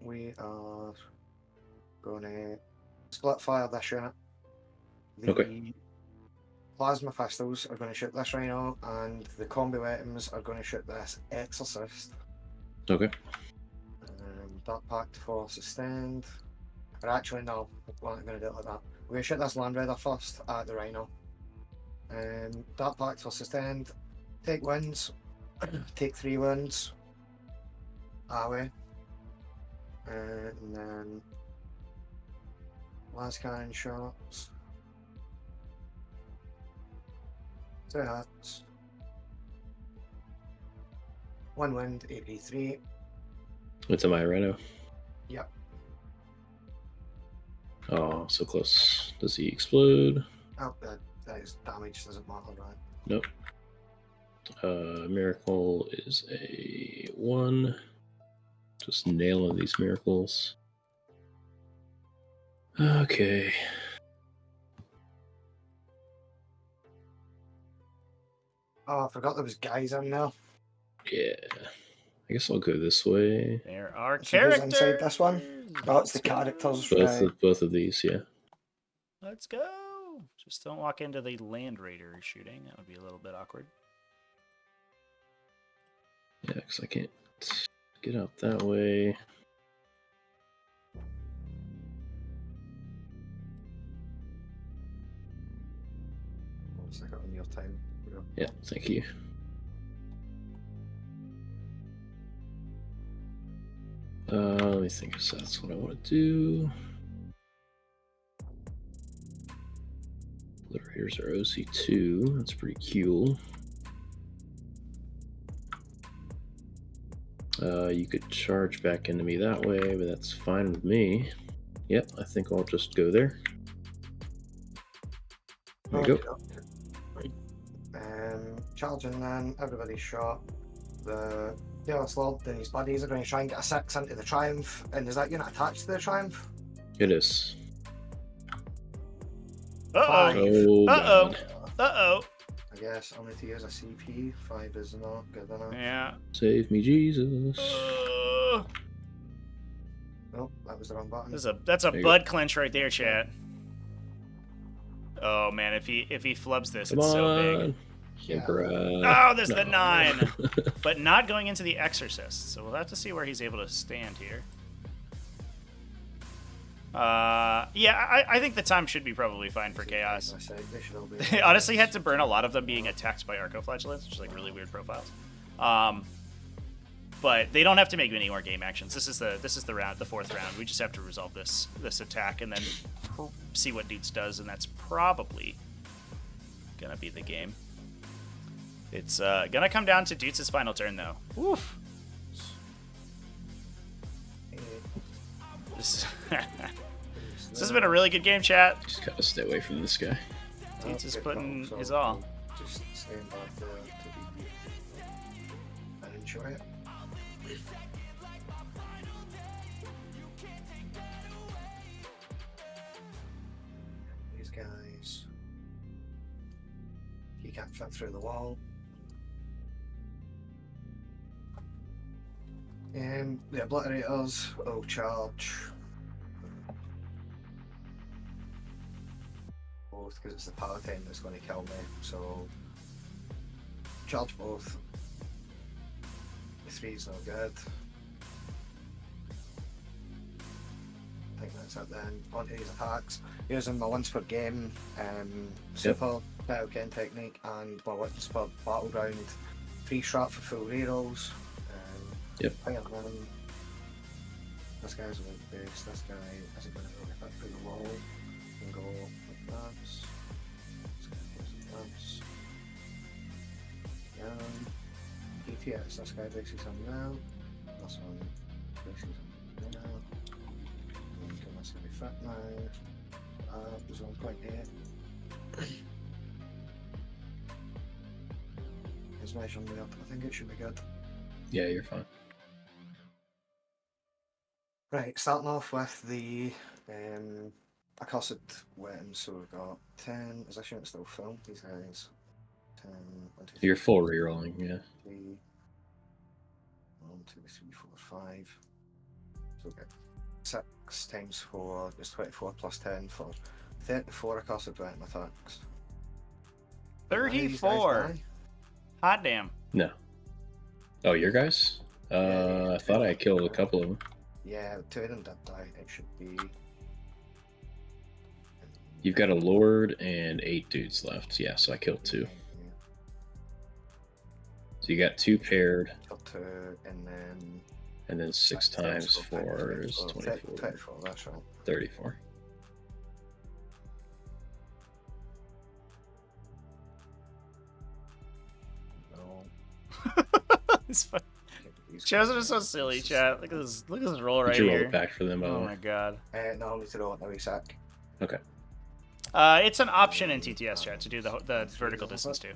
We are gonna split fire this unit. The Okay. plasma pistols are going to shoot this Rhino, and the combi weapons are going to shoot this Exorcist. Okay. Dark Pact for sustained. Or actually, no, we're not going to do it like that. We're going to shoot this Land Raider first at the Rhino. Dark Pact for sustained. Take wins. Take 3 wins. That way. And then last cannon shots. 2 hits. 1 wind, AP3. What's am I, Rhino? Yep. Oh, so close. Does he explode? Oh, that is damage, doesn't matter, right? Nope. Miracle is a 1. Just nailing these miracles. Okay. Oh, I forgot there was guys in there. Yeah. I guess I'll go this way. There are So who's characters. inside this one? Oh, it's the characters, right? Both of these, yeah. Let's go. Just don't walk into the Land Raider shooting. That would be a little bit awkward. Yeah, because I can't get out that way. Once I got in your time. Yeah, thank you. Let me think if that's what I want to do. Liberators are OC2. That's pretty cool. You could charge back into me that way, but that's fine with me. Yep, I think I'll just go there. There you go. Charging then, everybody's shot. The Fearless Lord and his buddies are going to try and get a 6 into the Triumph. And is that unit attached to the Triumph? It is. Uh-oh. Oh, Uh-oh. God. Uh-oh. I guess I'll need to use a CP. 5 is not good enough. Yeah. Save me, Jesus. Nope, that was the wrong button. That's a There you bud clench right there, chat. Oh man, if he flubs this, Come it's so on. big. Emperor. Oh, there's the No. 9. But not going into the Exorcist. So we'll have to see where he's able to stand here. Yeah, I think the time should be probably fine for Chaos. I said they should all be. They honestly had to burn a lot of them being attacked by Arcoflagellants, which is like really weird profiles. But they don't have to make any more game actions. This is the round, the 4th round. We just have to resolve this attack and then see what Dudes does, and that's probably gonna be the game. It's gonna come down to Dudes' final turn though. Oof. This has been a really good game, chat. Just gotta stay away from this guy. Dudes is Good putting call, so his all. I'll just stand back there to be and enjoy it. These guys, you can't fit through the wall. The obliterators will charge both because it's the paladin that's going to kill me. So charge both. The 3's no good. I think that's it then. On to these attacks. Using my once per game super Battlekin technique and my once per battleground 3 strap for full rerolls. Fire them. This guy's a weak base. This guy isn't going to really fit through the wall. And go like this. This guy goes like this. T5S. This guy bases him now. This one bases him now. This going to be fit now. There's 1.8. His measuring me up. I think it should be good. Yeah, you're fine. Right, starting off with the accursed weapons. So we've got 10. Is this unit still full? These guys. 10. 1, 2, 3, You're full rerolling, yeah. 3. 1, 2, 3, 4, 5. So okay. 6 times 4 is 24 plus 10 for 34 accursed weapon attacks. 34. Hot damn. No. Oh, your guys? I thought I killed a couple of them. Yeah, 2 of them did die. It should be. You've got a lord and 8 dudes left. Yeah, so I killed 2. Yeah. So you got 2 paired, Killed 2, and then 6 times 4 is 24. 24, that's right. 34. No. It's fun. Shows are so silly, chat. Look at this roll right Did you roll here. it back for them, by the Oh way? my god. No, I need to roll it now, Isak. Okay. It's an option in TTS chat to do the vertical distance too.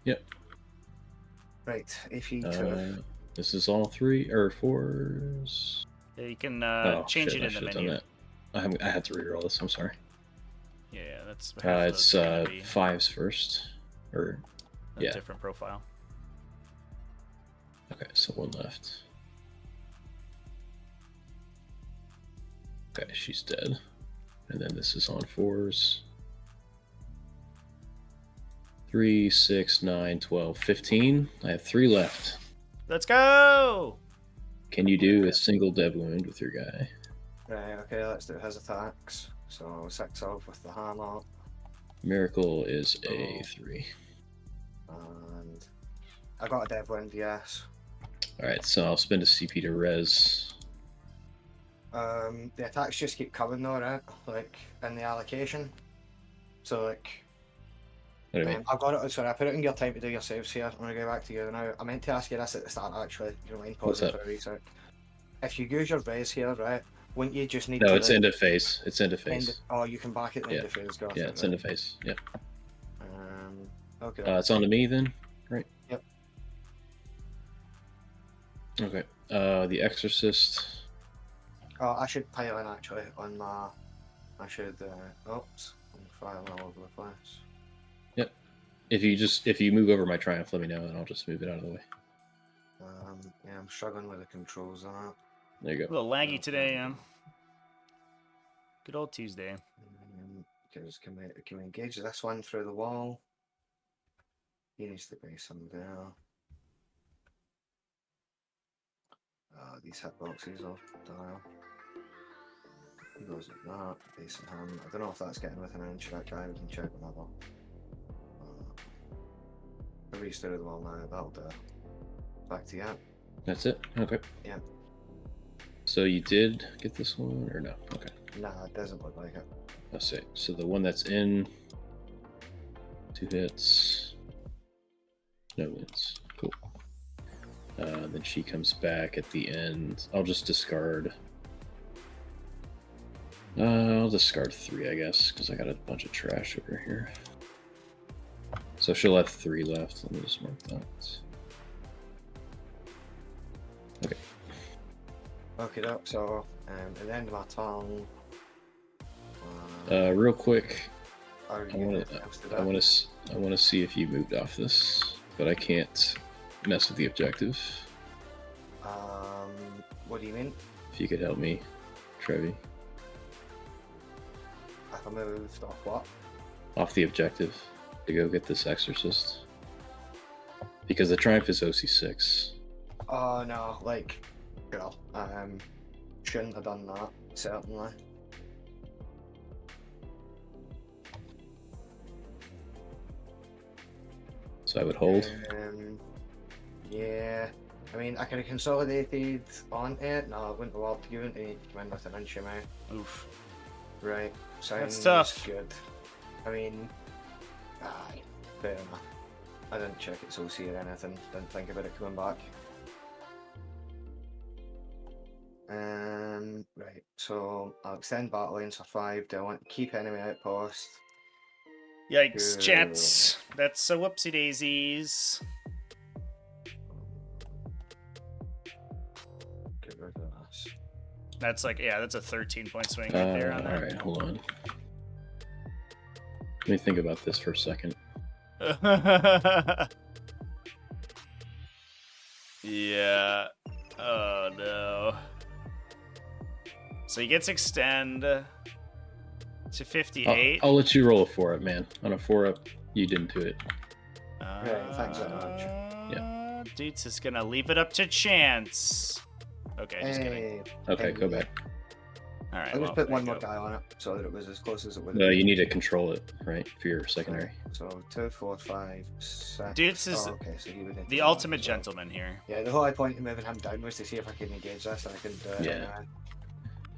Yep. Right, if you took. This is all 3 or 4s. Yeah, you can Oh, change shit, it in the I should've done menu. that. I had to reroll this. I'm sorry. Yeah, that's. half of It's those are gonna be 5s first, or a yeah. different profile. Okay, so 1 left. Okay, she's dead. And then this is on 4s. 3, 6, 9, 12, 15. I have 3 left. Let's go! Can you do a single dev wound with your guy? Right, okay, let's do his attacks. So 6 off with the hammer. Miracle is a 3. And I got a dev wound, yes. Alright, so I'll spend a CP to res. The attacks just keep coming though, right? Like in the allocation. So like What do you mean? I've got it. Sorry, I put it in your time to do your saves here. I'm gonna go back to you now. I meant to ask you this at the start actually. You mind pausing What's for up? a wee sec? If you use your res here, right? Wouldn't you just need No, to? it's end of phase. It's end of phase. Oh, you can back it in Yeah. the phase. Got Yeah, it, it's right. end of phase. Yeah. Okay. It's on to me then, right? Yep. Okay. The Exorcist. Oh, I should pile in actually on my. I should. Oops. I'm filing all over the place. If you move over my triumph, let me know, and I'll just move it out of the way. Yeah, I'm struggling with the controls on it. There you A go. little laggy today, good old Tuesday. Because can we engage this one through the wall? He needs to be some there. These hitboxes off dial. He goes like that, base in hand. I don't know if that's getting within an inch of that guy, we can check whenever. If he's through the wall now, that'll do. Back to you. That's it? Okay. Yeah. So you did get this one, or no? Okay. Nah, it doesn't look like it. Let's see. So the one that's in, 2 hits, no wins. Cool. Then she comes back at the end. I'll just discard. I'll discard 3, I guess, because I got a bunch of trash over here. So she'll have 3 left. Let me just mark that. Okay. Okay, so at the end of my turn. Real quick, Are I you want gonna post it to. up? I want to see if you moved off this, but I can't mess with the objective. What do you mean? If you could help me, Trevi. If I moved off what? Off the objective to go get this exorcist. Because the Triumph is OC6. Oh no, like, girl, shouldn't have done that, certainly. So I would hold. Yeah, I mean, I could have consolidated on it. No, I wouldn't have walked you into it to come in with an inch of me. Oof. Right, sounds That's tough. good. I mean, aye, fair enough. I didn't check its OC or anything, didn't think about it coming back. Right, so I'll extend battle lanes for 5. Do I want to keep enemy outpost? Yikes, Good. chance. That's a whoopsie daisies. Get rid of this. That's like, yeah, that's a 13-point swing right there on that. Alright, hold on. Let me think about this for a second. Yeah. Oh no. So he gets extend to 58. I'll let you roll a 4-up, man. On a 4-up, you didn't do it. Right, thanks very much. Yeah. Dudes is gonna leave it up to chance. Okay, just kidding. Hey, Okay, go back. All right. I'll well, just put there one you more go. guy on it so that it was as close as it would. No, you need to control it, right? For your secondary. So 2, 4, 5, 6. Dudes is okay, so he would need to the do that ultimate as well. gentleman here. Yeah, the whole point of moving him down was to see if I could engage this, and I couldn't do it. Yeah. Anyway.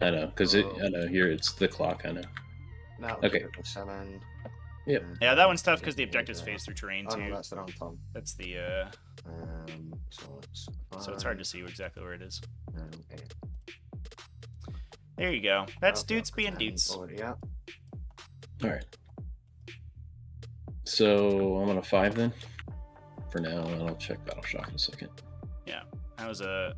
I know, because Oh. I know here it's the clock. I know. Now Okay. Yep. Yeah, that one's tough because the objectives phase through terrain Oh no, too. that's the wrong Tom. That's the so it's hard to see exactly where it is. Okay. There you go. That's Okay, dudes being and dudes. over, yeah. All right. So I'm on a 5 then. For now, and I'll check Battle Shock in a second. That was a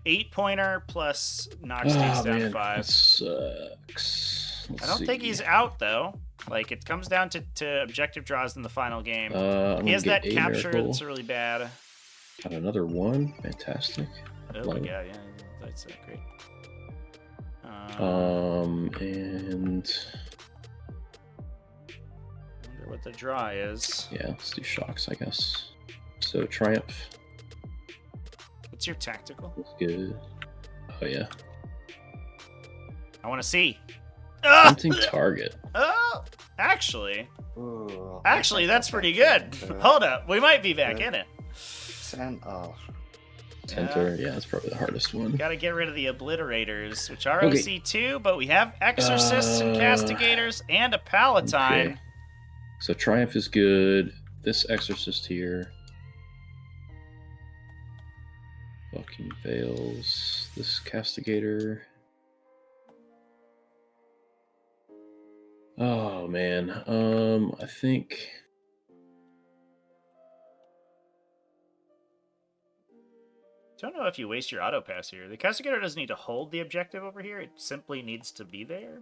8-pointer plus knocks dudes down man, 5. that sucks. I don't think he's out though. Like it comes down to objective draws in the final game. I'm He has gonna that get a capture miracle. that's really bad. Got another 1. Fantastic. Oh my Love it. god, yeah, that's great. And Wonder what the draw is. yeah, let's do shocks, I guess. So Triumph What's your tactical? is good. Oh yeah. I want to see. Ah! Hunting target. Oh, actually, Ooh, that's pretty good. Hold up, we might be back in it. Center. Center. Yeah, that's probably the hardest one. Got to get rid of the obliterators, which are Okay. OC2, but we have exorcists and castigators and a palatine. Okay. So Triumph is good. This exorcist here. Fucking fails. This castigator. Oh man. I think Don't know if you waste your auto pass here. The castigator doesn't need to hold the objective over here. It simply needs to be there.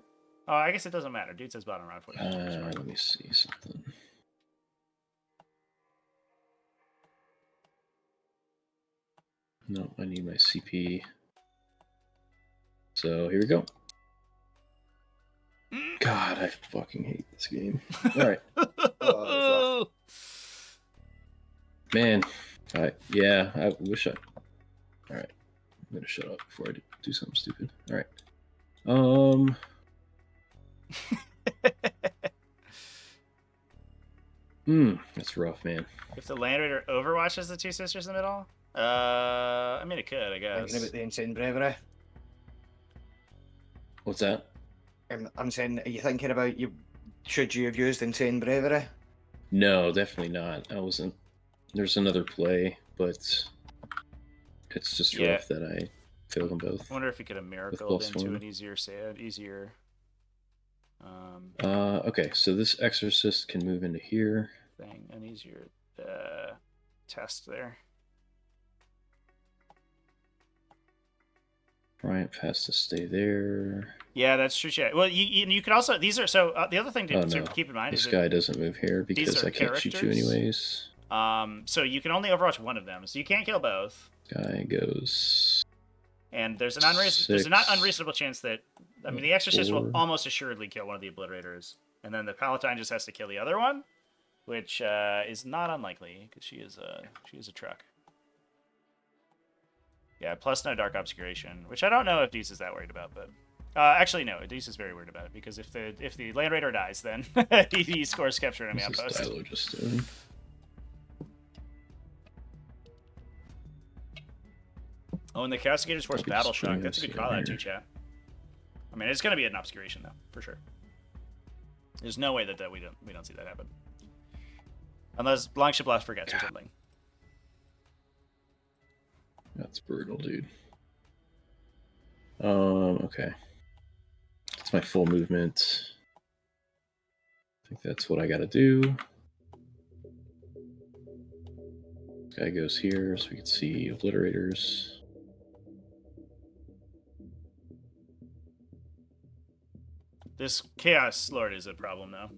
Oh, I guess it doesn't matter. Dude says bottom round 40. let me see something. No, I need my CP. So here we go. God, I fucking hate this game. All right, Oh, man. Yeah, I wish I. All right, I'm gonna shut up before I do something stupid. All right. That's rough, man. If the Land Raider overwatches the two sisters in the middle, I mean it could, I Thinking guess. about the insane bravery. What's that? I'm saying, are you thinking about should you have used insane bravery? No, definitely not. I wasn't. There's another play, but it's just Yeah. rough that I failed them both. I wonder if he could have miracled +1. into an easier easier. Okay, so this exorcist can move into here. Thing, an easier test there. Triumph has to stay there. Yeah, that's true. Yeah. Well, you could also the other thing to Oh, sort no. of keep in mind This is guy doesn't move here these because are I can't shoot you characters? anyways. so you can only overwatch one of them, so you can't kill both. Guy goes And there's an not unreasonable chance that the Exorcist will 4. almost assuredly kill one of the Obliterators, and then the Palatine just has to kill the other one, which is not unlikely because she is a truck. Yeah, plus no Dark Obscuration, which I don't know if Deuce is that worried about, but actually no, Deuce is very worried about it because if the Land Raider dies, then he scores capture enemy This is outpost. Dilo just doing. Oh, and the Castigator's Force I'll be Battle just Shock. putting That's a this good in call out here. too, chat. I mean, it's gonna be an obscuration though, for sure. There's no way that we don't see that happen, unless Longship Blast forgets or something. That's brutal, dude. Okay. That's my full movement. I think that's what I gotta do. This guy goes here so we can see Obliterators. This Chaos Lord is a problem, though.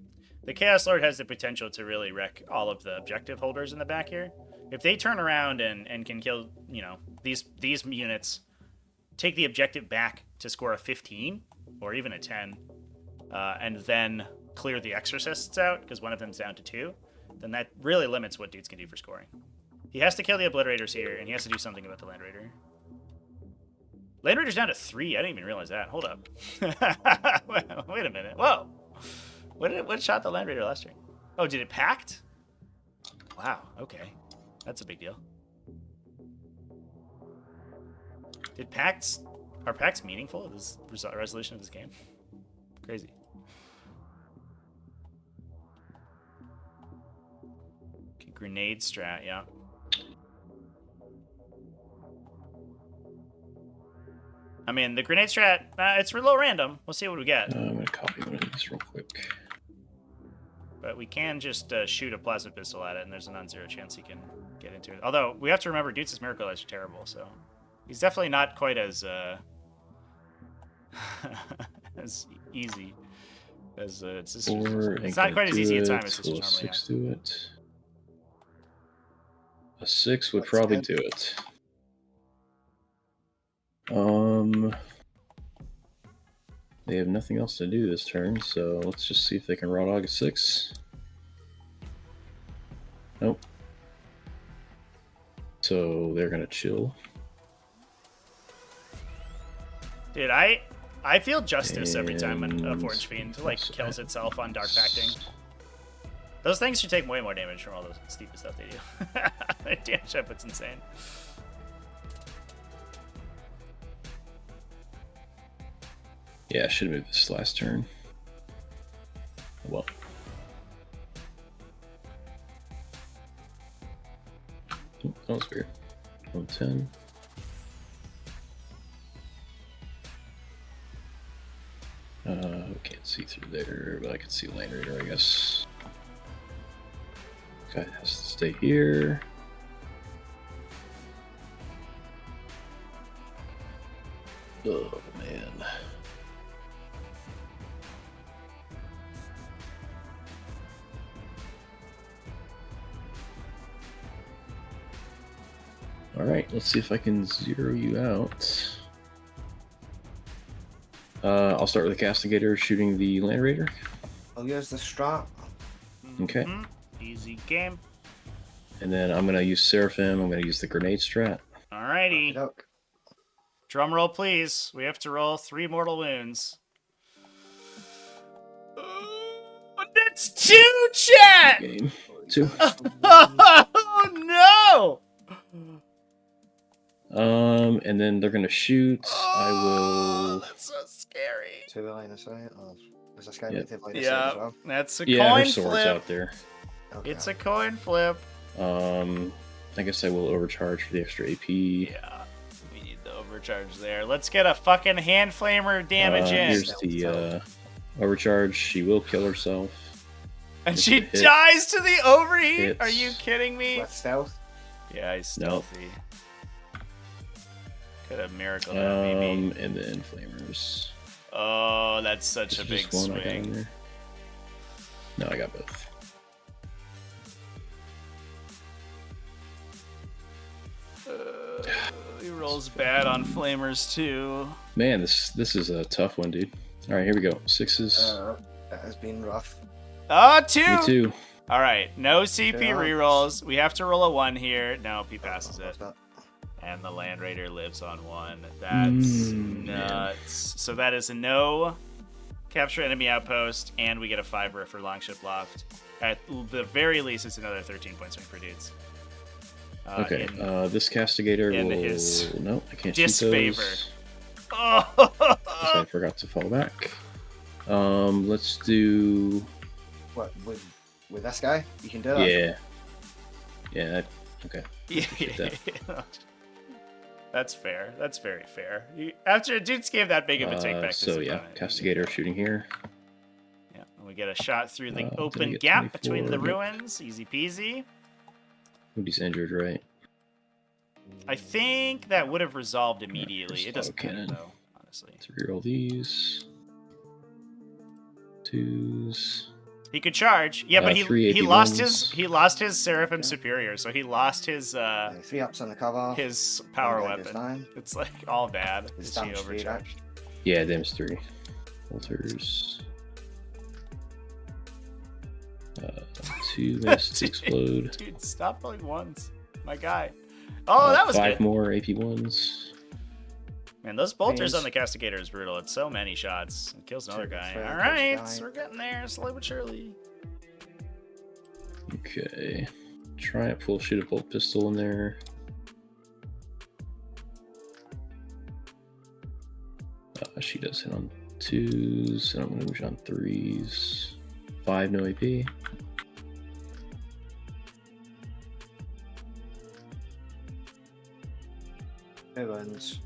The Chaos Lord has the potential to really wreck all of the objective holders in the back here. If they turn around and can kill, these units, take the objective back to score a 15 or even a 10, and then clear the Exorcists out because one of them's down to 2, then that really limits what dudes can do for scoring. He has to kill the Obliterators here, and he has to do something about the Land Raider. Land Raider's down to 3. I didn't even realize that. Hold up. Wait a minute. Whoa. What shot the Land Raider last turn? Oh, did it pact? Wow. Okay. That's a big deal. Are pacts meaningful in this resolution of this game? Crazy. Okay, grenade strat, yeah. I mean, the grenade strat, it's a little random. We'll see what we get. I'm going to copy one of these real quick. But we can just shoot a plasma pistol at it, and there's a non-zero chance he can get into it. Although, we have to remember, Dudes' Miracle Eyes are terrible, so... He's definitely not quite as, as easy as it's not quite as easy a time as Sisters Will a normally 6 have. do it? A 6 would That's probably good. do it. They have nothing else to do this turn, so let's just see if they can Raw Dog a 6. Nope. So they're gonna chill. Dude, I feel justice every time a And Forge Fiend also kills add itself on Dark this. Pacting. Those things should take way more damage from all the stupid stuff they do. Their damage output's insane. Yeah, I should have moved this last turn. Well. Oh, that was weird. 110. Can't see through there, but I can see Land Raider, I guess. Guy has to stay here. Oh, man. Alright, let's see if I can zero you out. I'll start with the Castigator shooting the Land Raider. I'll use the strat. Okay. Mhm. Easy game. And then I'm going to use Seraphim. I'm going to use the grenade strat. Alrighty. Look. Drum roll, please. We have to roll 3 mortal wounds. That's 2, chat! Game 2. Oh, no! And then they're going to shoot. I will... That's so scary. To the line of sight. Oh, there's a sky Yeah. native line of sight as Yeah, well. that's a Yeah, her coin sword's flip. out there. Okay. It's a coin flip. I guess I will overcharge for the extra AP. Yeah, we need the overcharge there. Let's get a fucking hand flamer damage in. Here's the overcharge. She will kill herself. And it's she a hit. dies to the overheat? Hits. Are you kidding me? With stealth. Yeah, he's Nope. stealthy. Could have miracle that maybe. And then Flamers. Oh, that's such Is a it big just one I got in swing. there? No, I got both. He rolls bad on flamers too. Man, this is a tough one, dude. All right, here we go. Sixes. That has been rough. Oh, 2! Me too. All right, no CP Yeah. rerolls. We have to roll a 1 here. No, he passes it. That. And the Land Raider lives on 1. That's nuts. So that is a no capture enemy outpost, and we get a 5 for Longship Loft. At the very least, it's another 13 points for dudes. Okay, this castigator in will... his No, I can't disfavor. shoot those. Oh! I forgot to fall back. Let's do... What, with this guy? You can do that? Yeah. Yeah, okay. Yeah. That's fair. That's very fair. After dudes gave that big of a take back to his So yeah, opponent. castigator shooting here. Yeah, and we get a shot through the Did I open get gap 24? between the Yep. ruins. Easy peasy. He's injured, right? I think that would have resolved immediately. Just It doesn't matter autocannon. though, honestly. Let's reroll these. Twos. He could charge. Yeah, but three he AP lost ones. he lost his Seraphim Superior, so he lost his 3 ups on the cover. his power One guy goes weapon. down. It's like all bad. His Is he damage 3, overcharged? Yeah, damage 3. Bolters. 2 miss to explode. Dude, stop rolling ones. My guy. Oh, that was 5 good. more AP ones. Man, those bolters Range. on the castigator is brutal. It's so many shots. It kills another Sure, guy. fair, All kills a right, guy. so we're getting there, slowly but surely. Okay. Triumph will shoot a bolt pistol in there. She does hit on 2s, and I'm going to move on 3s. 5, no AP. Who wins?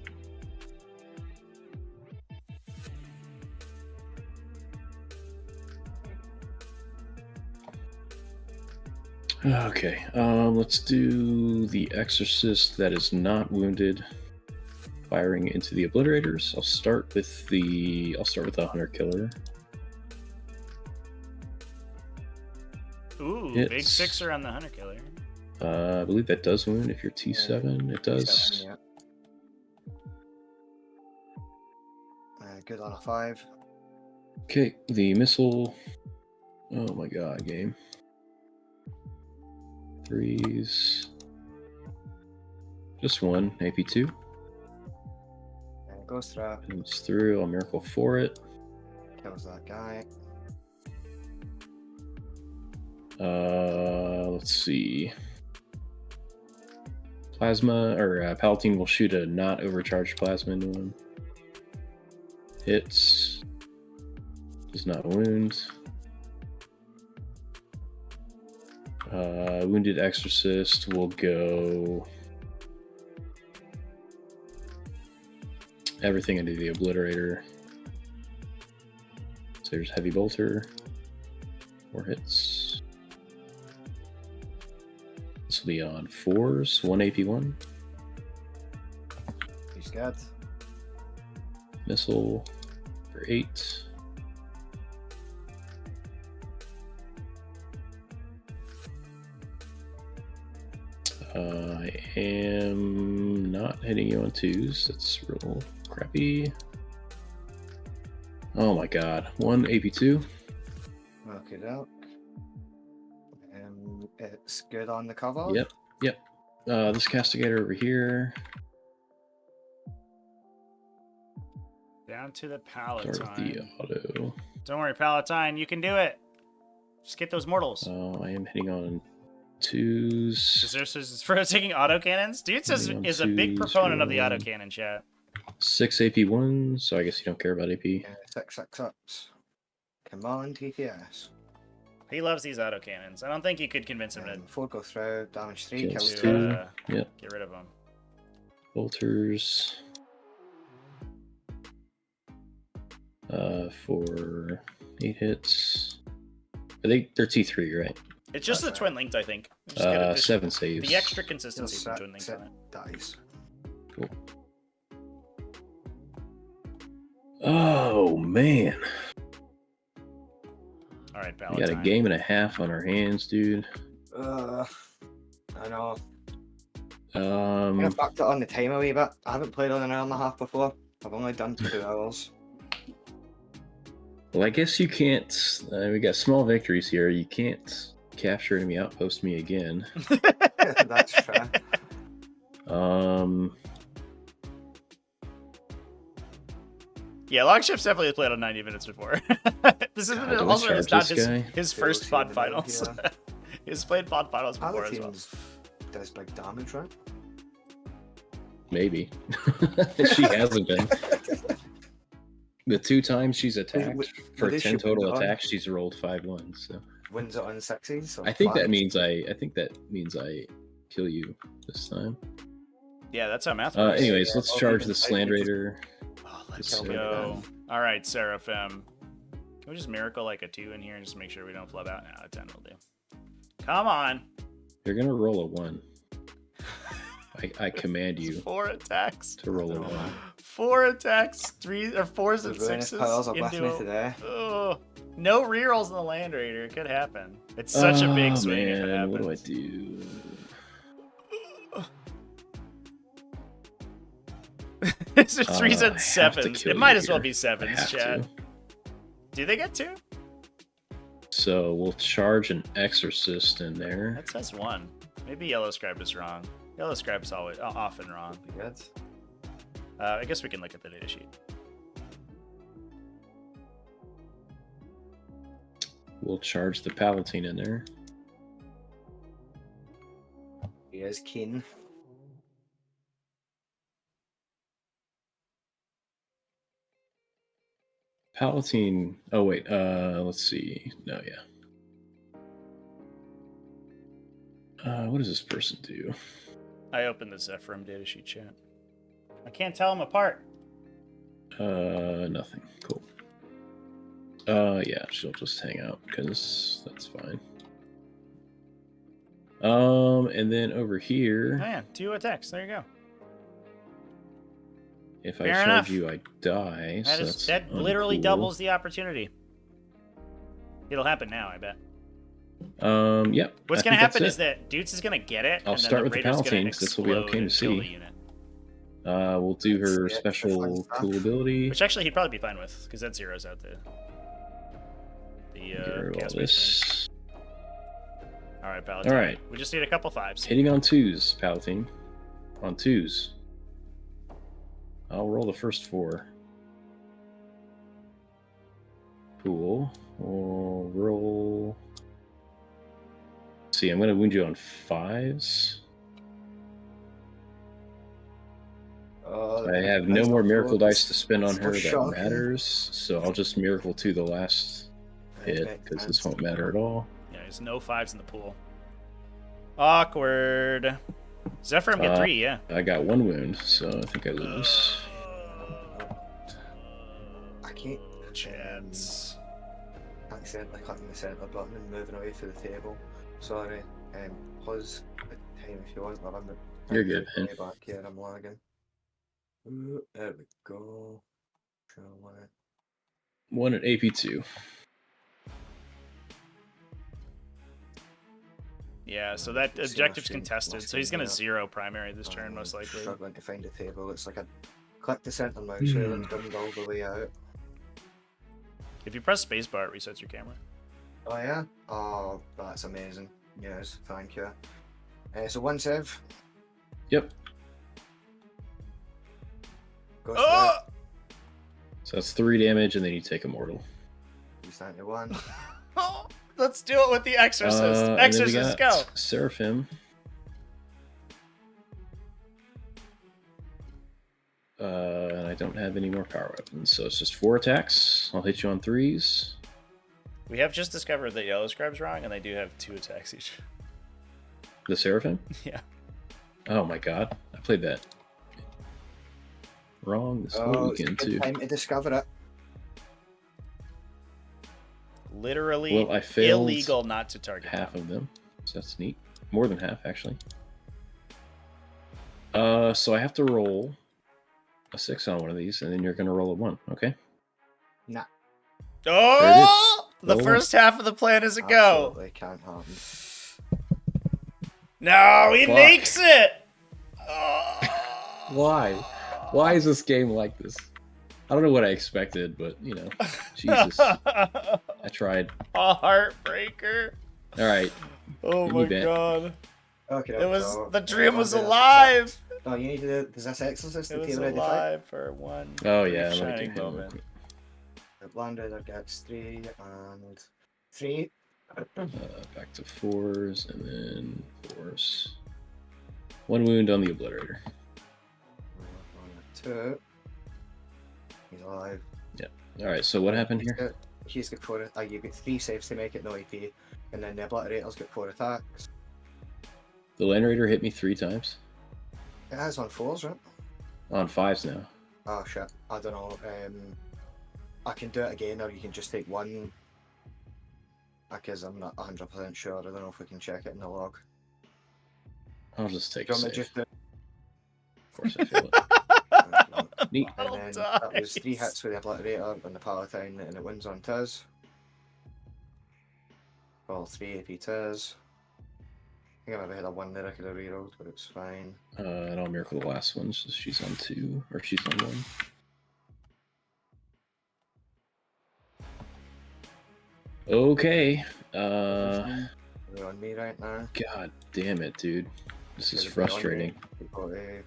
Okay, let's do the Exorcist that is not wounded. Firing into the Obliterators. I'll start with the Hunter Killer. Ooh, Hits. big 6er on the Hunter Killer. I believe that does wound if you're T7. It does. Yeah. Good on a 5. Okay, the missile. Oh my god, game. 3s. Just 1, AP2. And it goes through. And it's through. I'll miracle for it. Kills that guy. Let's see. Plasma, or Palatine will shoot a not overcharged plasma into him. Hits. Does not wound. Wounded Exorcist will go everything into the Obliterator. So there's Heavy Bolter. 4 hits. This will be on 4s. 1 AP1. He's good. Missile for 8. I am not hitting you on 2s. That's real crappy. Oh my god. 1 AP2. Okay, doke. It's good on the cover. Yep. This castigator over here. Down to the Start with the Palatine. auto. Don't worry, Palatine, you can do it. Just get those mortals. I am hitting on 2s. Deserters for taking autocannons? Dude says Maybe on is a big 2s, proponent of the roll. autocannon chat. 6 AP1, so I guess you don't care about AP. 6 ups. Come on, T5S. He loves these autocannons. I don't think you could convince him And 4 go through. Damage 3. Kills Kills 2. 2. Yep. get rid of them. Bolters. For 8 hits. They're T3, right? It's just the That's twin linked, I think. Just get addition- 7 saves. the extra consistency from twin linked on it. Dies. Cool. Oh man, All right, we Palatine. got a game and a half on our hands, dude. I know. I've backed it on the time a wee bit. I haven't played on an hour and a half before. I've only done 2 hours. Well, I guess you can't. We got small victories here. You can't capture enemy outpost me again. That's fair. Yeah, Longship's definitely played on 90 minutes before. This is God, do I also charge not this guy? his first Feels pod human finals. here. He's played pod finals before as well. Paladins does big damage, right? Maybe. She hasn't been. The 2 times she's attacked for What is 10 she total win it on? attacks, she's rolled 5-1. So Wins it on 60s. So I think that 5s. means I kill you this time. Yeah, that's how math works. Anyways, Yeah, let's I'll charge even the fight Sland you. Raider. Oh, let's Just go. All right, Seraphim. Can we just miracle like a 2 in here and just make sure we don't flub out? No, a 10 will do. Come on. You're gonna roll a 1. I command you 4 attacks. to roll a 1. 4 attacks, 3 or 4s The and ruinous 6s piles are with me into today. oh, no rerolls in the Land Raider. It could happen. It's such a big swing if it Man, happens. what do I do? It's a 3s and I have to 7s. kill It might you as well here. be I 7s, have Chad. to. Do they get 2? So we'll charge an Exorcist in there. That says 1. Maybe Yellow Scribe is wrong. Yellow Scribe's always often wrong. Good. I guess we can look at the data sheet. We'll charge the Palatine in there. He is keen. Palatine. Oh wait. Let's see. No, yeah. What does this person do? I opened the Zephyrim datasheet chat. I can't tell them apart. Nothing. Cool. Yeah, she'll just hang out because that's fine. And then over Oh here, yeah, 2 attacks. There you go. if I Fair charge enough. you, I die. So That that's literally uncool. doubles the opportunity. It'll happen now, I bet. Yep. What's I gonna think that's happen it. is that Dudes is gonna get it. I'll and then start with the Raider's gonna Palatines. This will be explode okay to and kill the see. unit. We'll do her That's it, special fun stuff. cool ability. Which actually he'd probably be fine with, because that zeroes out the Get rid of all chaos this. All right, Paladin. All right. We just need a couple 5s. Hitting on 2s, Palatine. On 2s. I'll roll the first 4. Cool. We'll roll. Let's see, I'm going to wound you on 5s. I have no more miracle dice to spend on her that matters, so I'll just miracle to the last hit because this won't matter at all. Yeah, there's no 5s in the pool. Awkward. Zephyrim get 3, yeah. I got 1 wound, so I think I lose. I can't. Chance. Accidentally clicking the centre button and moving away from the table. Sorry. Pause the time if you want. But I'm You're good, man. back here. I'm lagging. Ooh, there we go. Sure, why. 1 at AP2. Yeah, so that See my objective's screen, contested, my so he's screen, gonna yeah. 0 primary this turn, most likely. Struggling to find a table. It's like I click the centre mouse wheel and done all the way out. If you press spacebar, it resets your camera. Oh yeah? Oh, that's amazing. Yes, thank you. So 1 save. Yep. Goes Oh! So that's 3 damage, and then you take a mortal. He's 91. Let's do it with the Exorcist. And then we Exorcist, got go! Seraphim. And I don't have any more power weapons, so it's just 4 attacks. I'll hit you on 3s. We have just discovered that Yellow Scribe's wrong, and they do have 2 attacks each. The Seraphim? Yeah. Oh my god, I played that wrong this whole Oh, it's a weekend good too. time to discover it. Literally Well, I failed illegal not to target half them. of them, so that's neat. More than half, actually. So I have to roll a 6 on one of these, and then you're going to roll a 1, okay? Nah, Oh! The Roll first half of the plan is a go. absolutely can't happen. No, he Fuck. makes it! Why? Why is this game like this? I don't know what I expected, but you know, Jesus, I tried. A heartbreaker. All right. Oh Give my me back. god. Okay, It was so the dream was Laundry, that's alive. Oh, you need to do does this exorcist It to was keep ready to fight? alive for one Oh brief yeah, I'm gonna do shining him real moment. quick. The Laundry gets 3 and 3. Back to 4s and then 4s. 1 wound on the obliterator. 2. He's alive. All right. So what happened here? He's got 4. You get 3 saves to make it no AP, and then the obliterator's got 4 attacks. The Landrader hit me 3 times. It has on 4s, right? On 5s now. Oh shit, I don't know. I can do it again, or you can just take 1. Because I'm not 100% sure. I don't know if we can check it in the log. I'll just take Do a you want me save. to just do Of course, I feel it. Neat. And then that was 3 hits with the obliterator and the palatine, and it wins on Tiz. Well, 3 AP Tiz. I think I might have had a 1 there I could have rerolled, but it's fine. And I'll miracle the last one. So she's on 2, or she's on 1. Okay. You're on me right now. God damn it, dude. This is You're on me. frustrating. You've got a...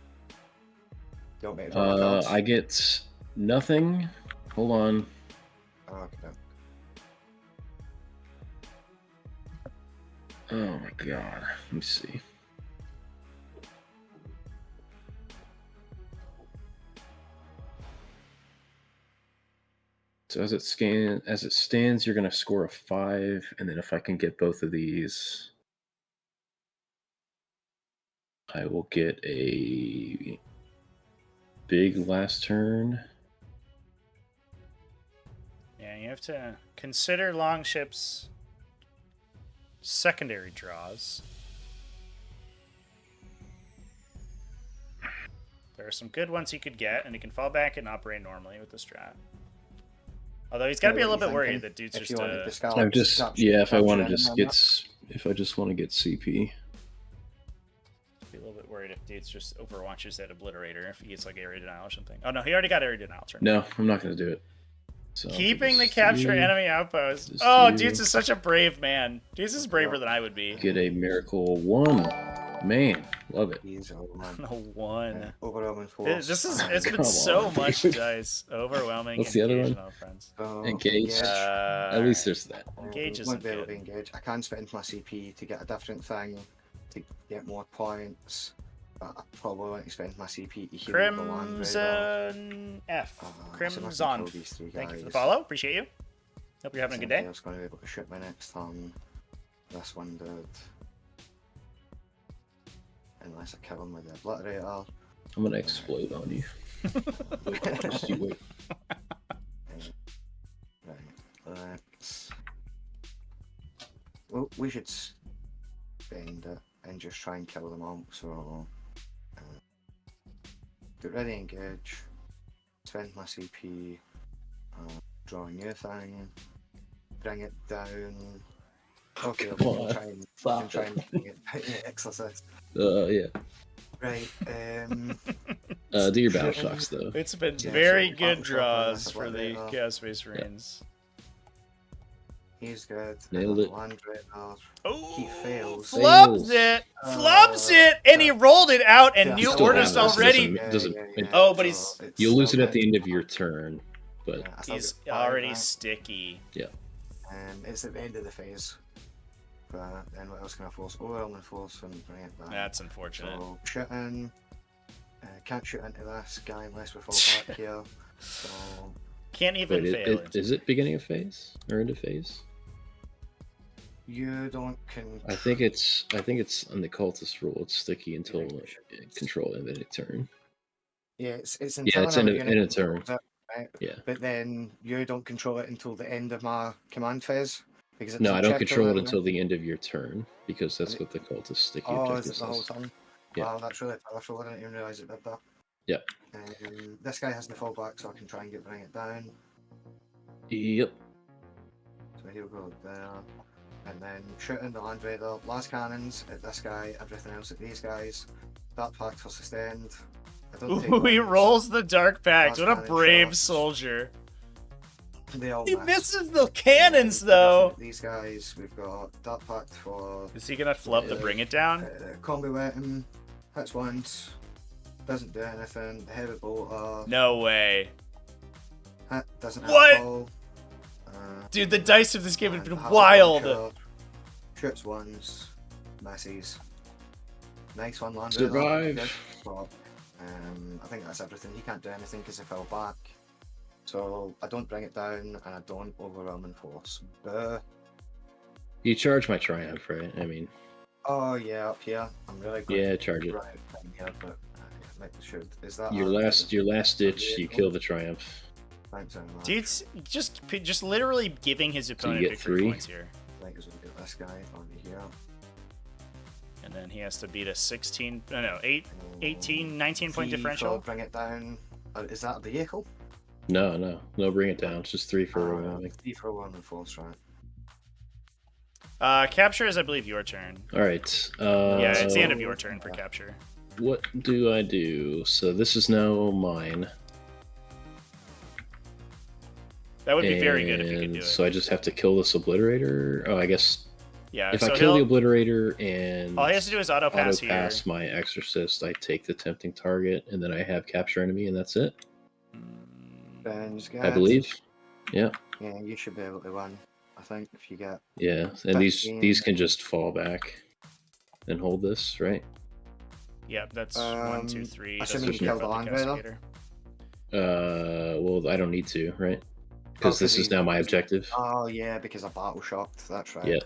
Don't make it I get nothing. Hold on. Oh, okay. Oh my god. Let me see. So as it stands, you're gonna score a 5, and then if I can get both of these, I will get a big last turn. Yeah, you have to consider Longship's secondary draws. There are some good ones he could get, and he can fall back and operate normally with the strat. Although he's got to be a little bit worried that dude's just I'm just if I want to just get if I just want to get CP. be a little bit worried if dude's just overwatches that obliterator if he gets like area denial or something. Oh no, he already got area denial turn. No, I'm not gonna do it. So Keeping the capture enemy outpost. Just Oh, you. dude's is such a brave man. Dude's is braver than I would be. Get a miracle 1. Man, love it. He's old man. No one. Overwhelming force. This is it's been Come so on, much dude. dice. Overwhelming. What's the other one? engagement, friends. Engage. At least there's that. Engage Won't isn't be able to good. engage. I can spend my CP to get a different thing to get more points, but I probably won't spend my CP to heal the land. Crimson F. So I can Crimson. kill these 3 Thank you for the guys. follow. Appreciate you. Hope you're having a good day. I was going to be able to shoot my next turn. This one did. Unless I kill him with the obliterator. I'm gonna explode on you. Just you wait. Right, let's... Well, we should spend it and just try and kill them all. So, get ready, engage. Spend my CP. Draw a new thing. Bring it down. Okay, we can try and bring it down. Exorcist. Yeah. Right. Do your battle shocks though. It's been Yeah, very so good Battleshock draws and for the Obliterator. Chaos Space Marines. He's good. Nailed it. Land Raider. Oh, He fails. Flubs it! Flubs it! And he rolled it out, and Yeah, new still orders have this. already. Doesn't- Oh, but he's- You'll lose it at the end of your turn, but He's already sticky. It's at the end of the phase. But then what else can I force? Overwhelming force and bring it back. That's unfortunate. So shoot in. Can't shoot into this guy unless we fall back here. So Can't even wait, fail. is it beginning of phase or end of phase? you don't I think it's on the cultist rule. It's sticky until control end of the turn. Yeah, it's Yeah, it's another in unit a turn. controls it, right? Yeah. But then you don't control it until the end of my command phase. Because it's No, in I don't chapter control it 11. until the end of your turn because that's what the cultist sticky Oh, objective is it the whole says. time? Yeah. Wow, that's really powerful. I didn't even realise it did that. Yep. This guy has the fallback, so I can try and bring it down. Yep. So he'll go there. And then shooting the Land Raider, blast cannons at this guy, everything else at these guys. Dark Pact for sustained. I don't take Ooh, he wounds. rolls the Dark Pact. Last What a cannon brave shots. soldier. They all He miss. misses the cannons, Yeah, though. these guys, we've got Dark Pact for Is he gonna flub to bring it down? combi weapon, hits once, doesn't do anything. The heavy bolter, No way. hit, doesn't hit What? at all. Dude, the dice of this game have And been the Heart wild. Launcher, shoots once, misses. Nice one, Landry. Survive. I think that's everything. He can't do anything because he fell back. So I don't bring it down and I don't overwhelm and force. You charge my triumph, right? I mean, Oh yeah, up here. I'm really good. yeah, charge it. Right down here, but maybe I should. Is that Your last ditch, you kill the triumph. Thanks very much. Dude's just literally giving his opponent get victory 3? points here. I think as we get this guy over here. And then he has to beat a 19 point V differential. for bring it down. Is that a vehicle? No, bring it down. It's just 3 for overwhelming. 3 for one and force, right? Capture is, I believe, your turn. All right. Yeah, it's the end of so- your turn for capture. What do I do? So this is now mine. That would be very good if you could do it. So I just have to kill this obliterator. Oh, I guess Yeah, if so I kill the he'll, obliterator and all he has to do is auto pass here. pass my exorcist, I take the tempting target, and then I have capture enemy, and that's it. Ben's good. I believe. Yeah, Yeah, you should be able to win. I think if you get. yeah. And these 15. can just fall back and hold this, right? Yep, that's 1, 2, 3. assuming Doesn't you care kill about the the land castigator. Well, I don't need to, right? Because this is now my objective. Oh yeah, because I battle shocked. That's right. Yeah.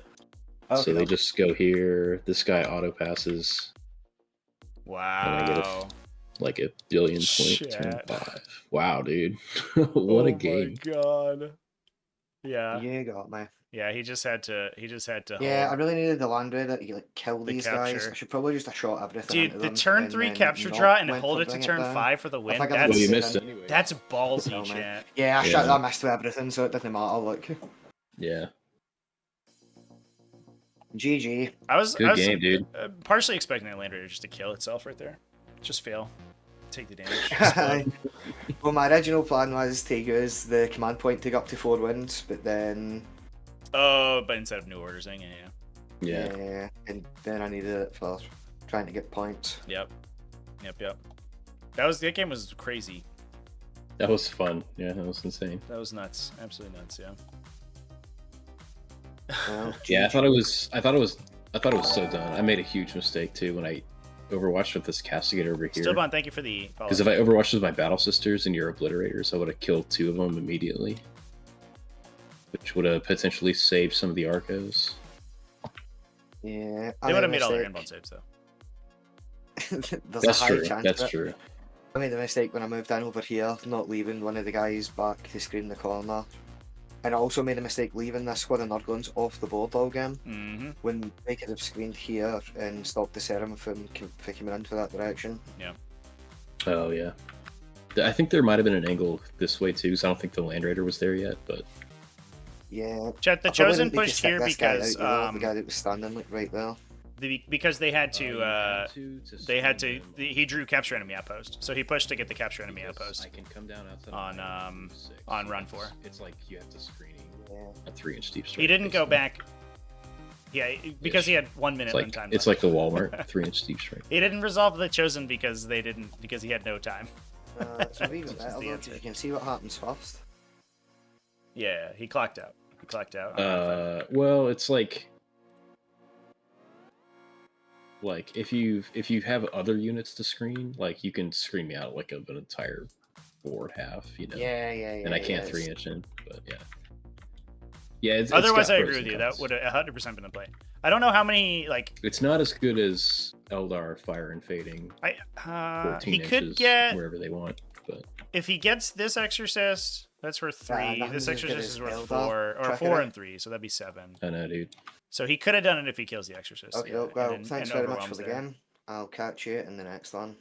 Okay, So they just go here. This guy auto passes Wow. like a billion point Shit. turn 5. Wow, dude. What a game. Oh my god. Yeah. You got me. Yeah, he just had to Yeah, I hold. really needed the land raider to like kill The these guys. capture. I should probably just have shot everything. Dude, into the them turn and 3 then capture not draw and went hold for it to bring turn down. 5 for the win. I got Well, That's you the missed it. anyway. that's ballsy, Tell me. chat. Yeah, I Yeah. missed with everything, so it didn't matter. Look, Yeah. GG. I was Good game, dude. partially expecting that Land Raider just to kill itself right there. Just fail. Take the damage. Explode. Well, my original plan was to use the command point to go up to 4 wins, but then Oh, but instead of New Orders, yeah. Yeah. and then I needed it for trying to get points. Yep. That game was crazy. That was fun. Yeah, that was insane. That was nuts. Absolutely nuts, yeah. Well, Yeah, I GG. thought it was so done. I made a huge mistake too when I overwatched with this castigator over here. Stillbond, thank you for the follow. Because if I overwatched with my battle sisters and your obliterators, I would have killed 2 of them immediately, which would have potentially saved some of the arcos. Yeah, They would have made all their mistake. inbound saves though. There's That's a high true. chance. That's of it. true. I made the mistake when I moved down over here, not leaving one of the guys back to screen the corner. And I also made a mistake leaving this squad of Nurglings off the board all game, Mm-hmm. when they could have screened here and stopped the serum from coming into that direction. Oh yeah. I think there might have been an angle this way too, because I don't think the Land Raider was there yet. But Yeah. Chat, the I probably Chosen didn't need to pushed stick here this guy because out, you know, the guy that was standing like right there. because they had to he drew capture enemy outpost, so he pushed to get the capture enemy outpost. I can come down outside on run 4. It's like you have to screening Yeah. a 3-inch deep strike. He didn't go basically. back. Yeah, because he had 1 minute It's like time. it's left. like the Walmart 3-inch deep strike. He didn't resolve the Chosen because he had no time. It's a wee bit Which is better the though, answer. 'cause you can see what happens first. Yeah, he clocked out. Well, it's like if you have other units to screen, like you can screen me out like of an entire board half, you know. Yeah. And I can't it's- 3-inch in, but yeah. Yeah. It's Otherwise, got I pros agree with and you. That cons. would have 100% been the play. I don't know how many It's not as good as Eldar Fire and Fading. I 14 he could inches get wherever they want, but if he gets this Exorcist. That's worth 3. nothing's This as good Exorcist as is worth Eldar. 4, or Check it 4 out. and 3, so that'd be 7. I know, dude. So he could have done it if he kills the Exorcist. Okay, yeah, well, and thanks and very much for overwhelms the there. game. I'll catch you in the next one.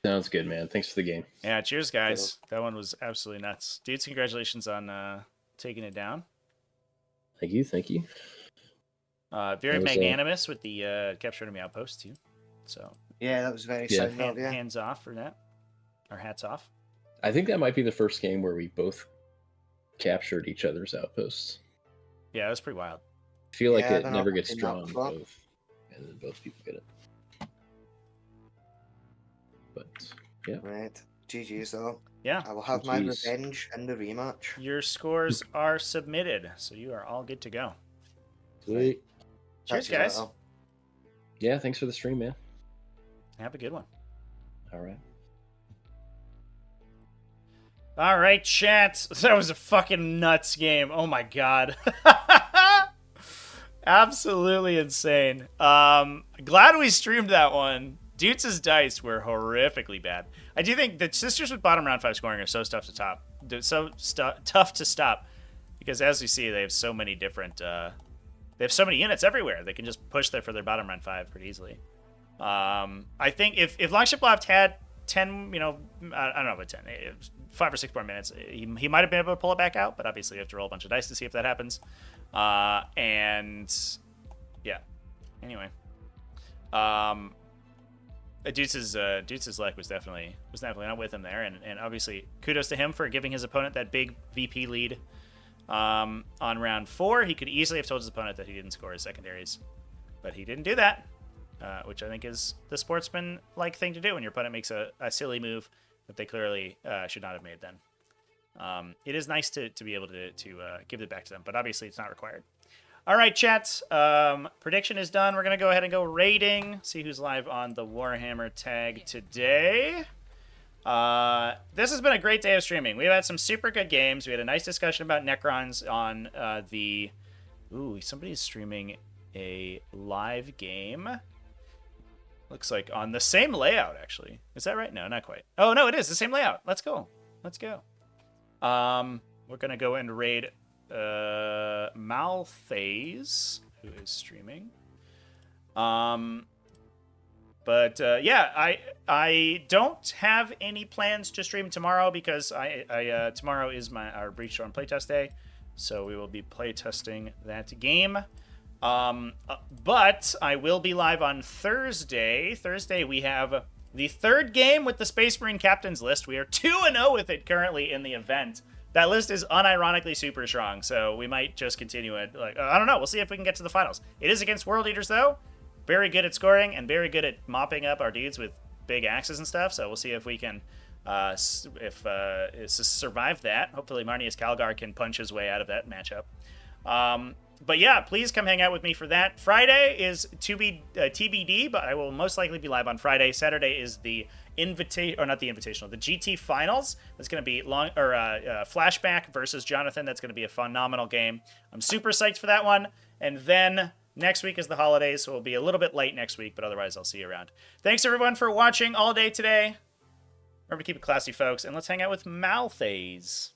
Sounds good, man. Thanks for the game. Yeah, cheers, guys. That one was absolutely nuts. Dudes, congratulations on taking it down. Thank you. Thank you. Very That was, magnanimous with the capture enemy outpost, too. So, Yeah, that was very Yeah. sound of you. Hands off for that. Or hats off. I think that might be the first game where we both captured each other's outposts. Yeah, it was pretty wild. I feel like Yeah, I it don't know never if I've gets seen that drawn before. both, and then both people get it. But yeah, Right. GG's though. Yeah. I will have my GGs. revenge in the rematch. Your scores are submitted, so you are all good to go. sweet. Cheers, Catch you later. guys. Yeah, thanks for the stream, man. Have a good one. All right. All right, chat. That was a fucking nuts game. Oh my god. Absolutely insane. Glad we streamed that one. Dudes' dice were horrifically bad. I do think the sisters with bottom round 5 scoring are so tough to top. Tough to stop. Because as you see, they have so many different... they have so many units everywhere. They can just push there for their bottom round 5 pretty easily. I think if Longship Loft had 10, I don't know about 10, 5 or 6 more minutes, he might have been able to pull it back out, but obviously you have to roll a bunch of dice to see if that happens. And yeah, anyway, Deuce's luck was definitely not with him there, and obviously kudos to him for giving his opponent that big VP lead on round 4. He could easily have told his opponent that he didn't score his secondaries, but he didn't do that. Which I think is the sportsman-like thing to do when your opponent makes a silly move that they clearly should not have made then. It is nice to be able to give it back to them, but obviously it's not required. All right, chat. Prediction is done. We're going to go ahead and go rating, see who's live on the Warhammer tag today. This has been a great day of streaming. We've had some super good games. We had a nice discussion about Necrons on the... Ooh, somebody's streaming a live game. Looks like on the same layout, actually. Is that right? No, not quite. Oh, no, it is the same layout. Let's go. Let's go. We're going to go and raid Malthaze, who is streaming. But yeah, I don't have any plans to stream tomorrow because tomorrow is our Breachstorm playtest day. So we will be playtesting that game. But I will be live on Thursday. Thursday we have the 3rd game with the Space Marine Captains list. We are 2-0 with it currently in the event. That list is unironically super strong, so we might just continue it. I don't know. We'll see if we can get to the finals. It is against World Eaters, though. Very good at scoring and very good at mopping up our dudes with big axes and stuff. So we'll see if we can survive that. Hopefully Marnius Calgar can punch his way out of that matchup. But yeah, please come hang out with me for that. Friday is TBD, but I will most likely be live on Friday. Saturday is the the GT Finals. That's going to be Flashback versus Jonathan. That's going to be a phenomenal game. I'm super psyched for that one. And then next week is the holidays, so we'll be a little bit late next week, but otherwise I'll see you around. Thanks everyone for watching all day today. Remember to keep it classy, folks, and let's hang out with Malthaze.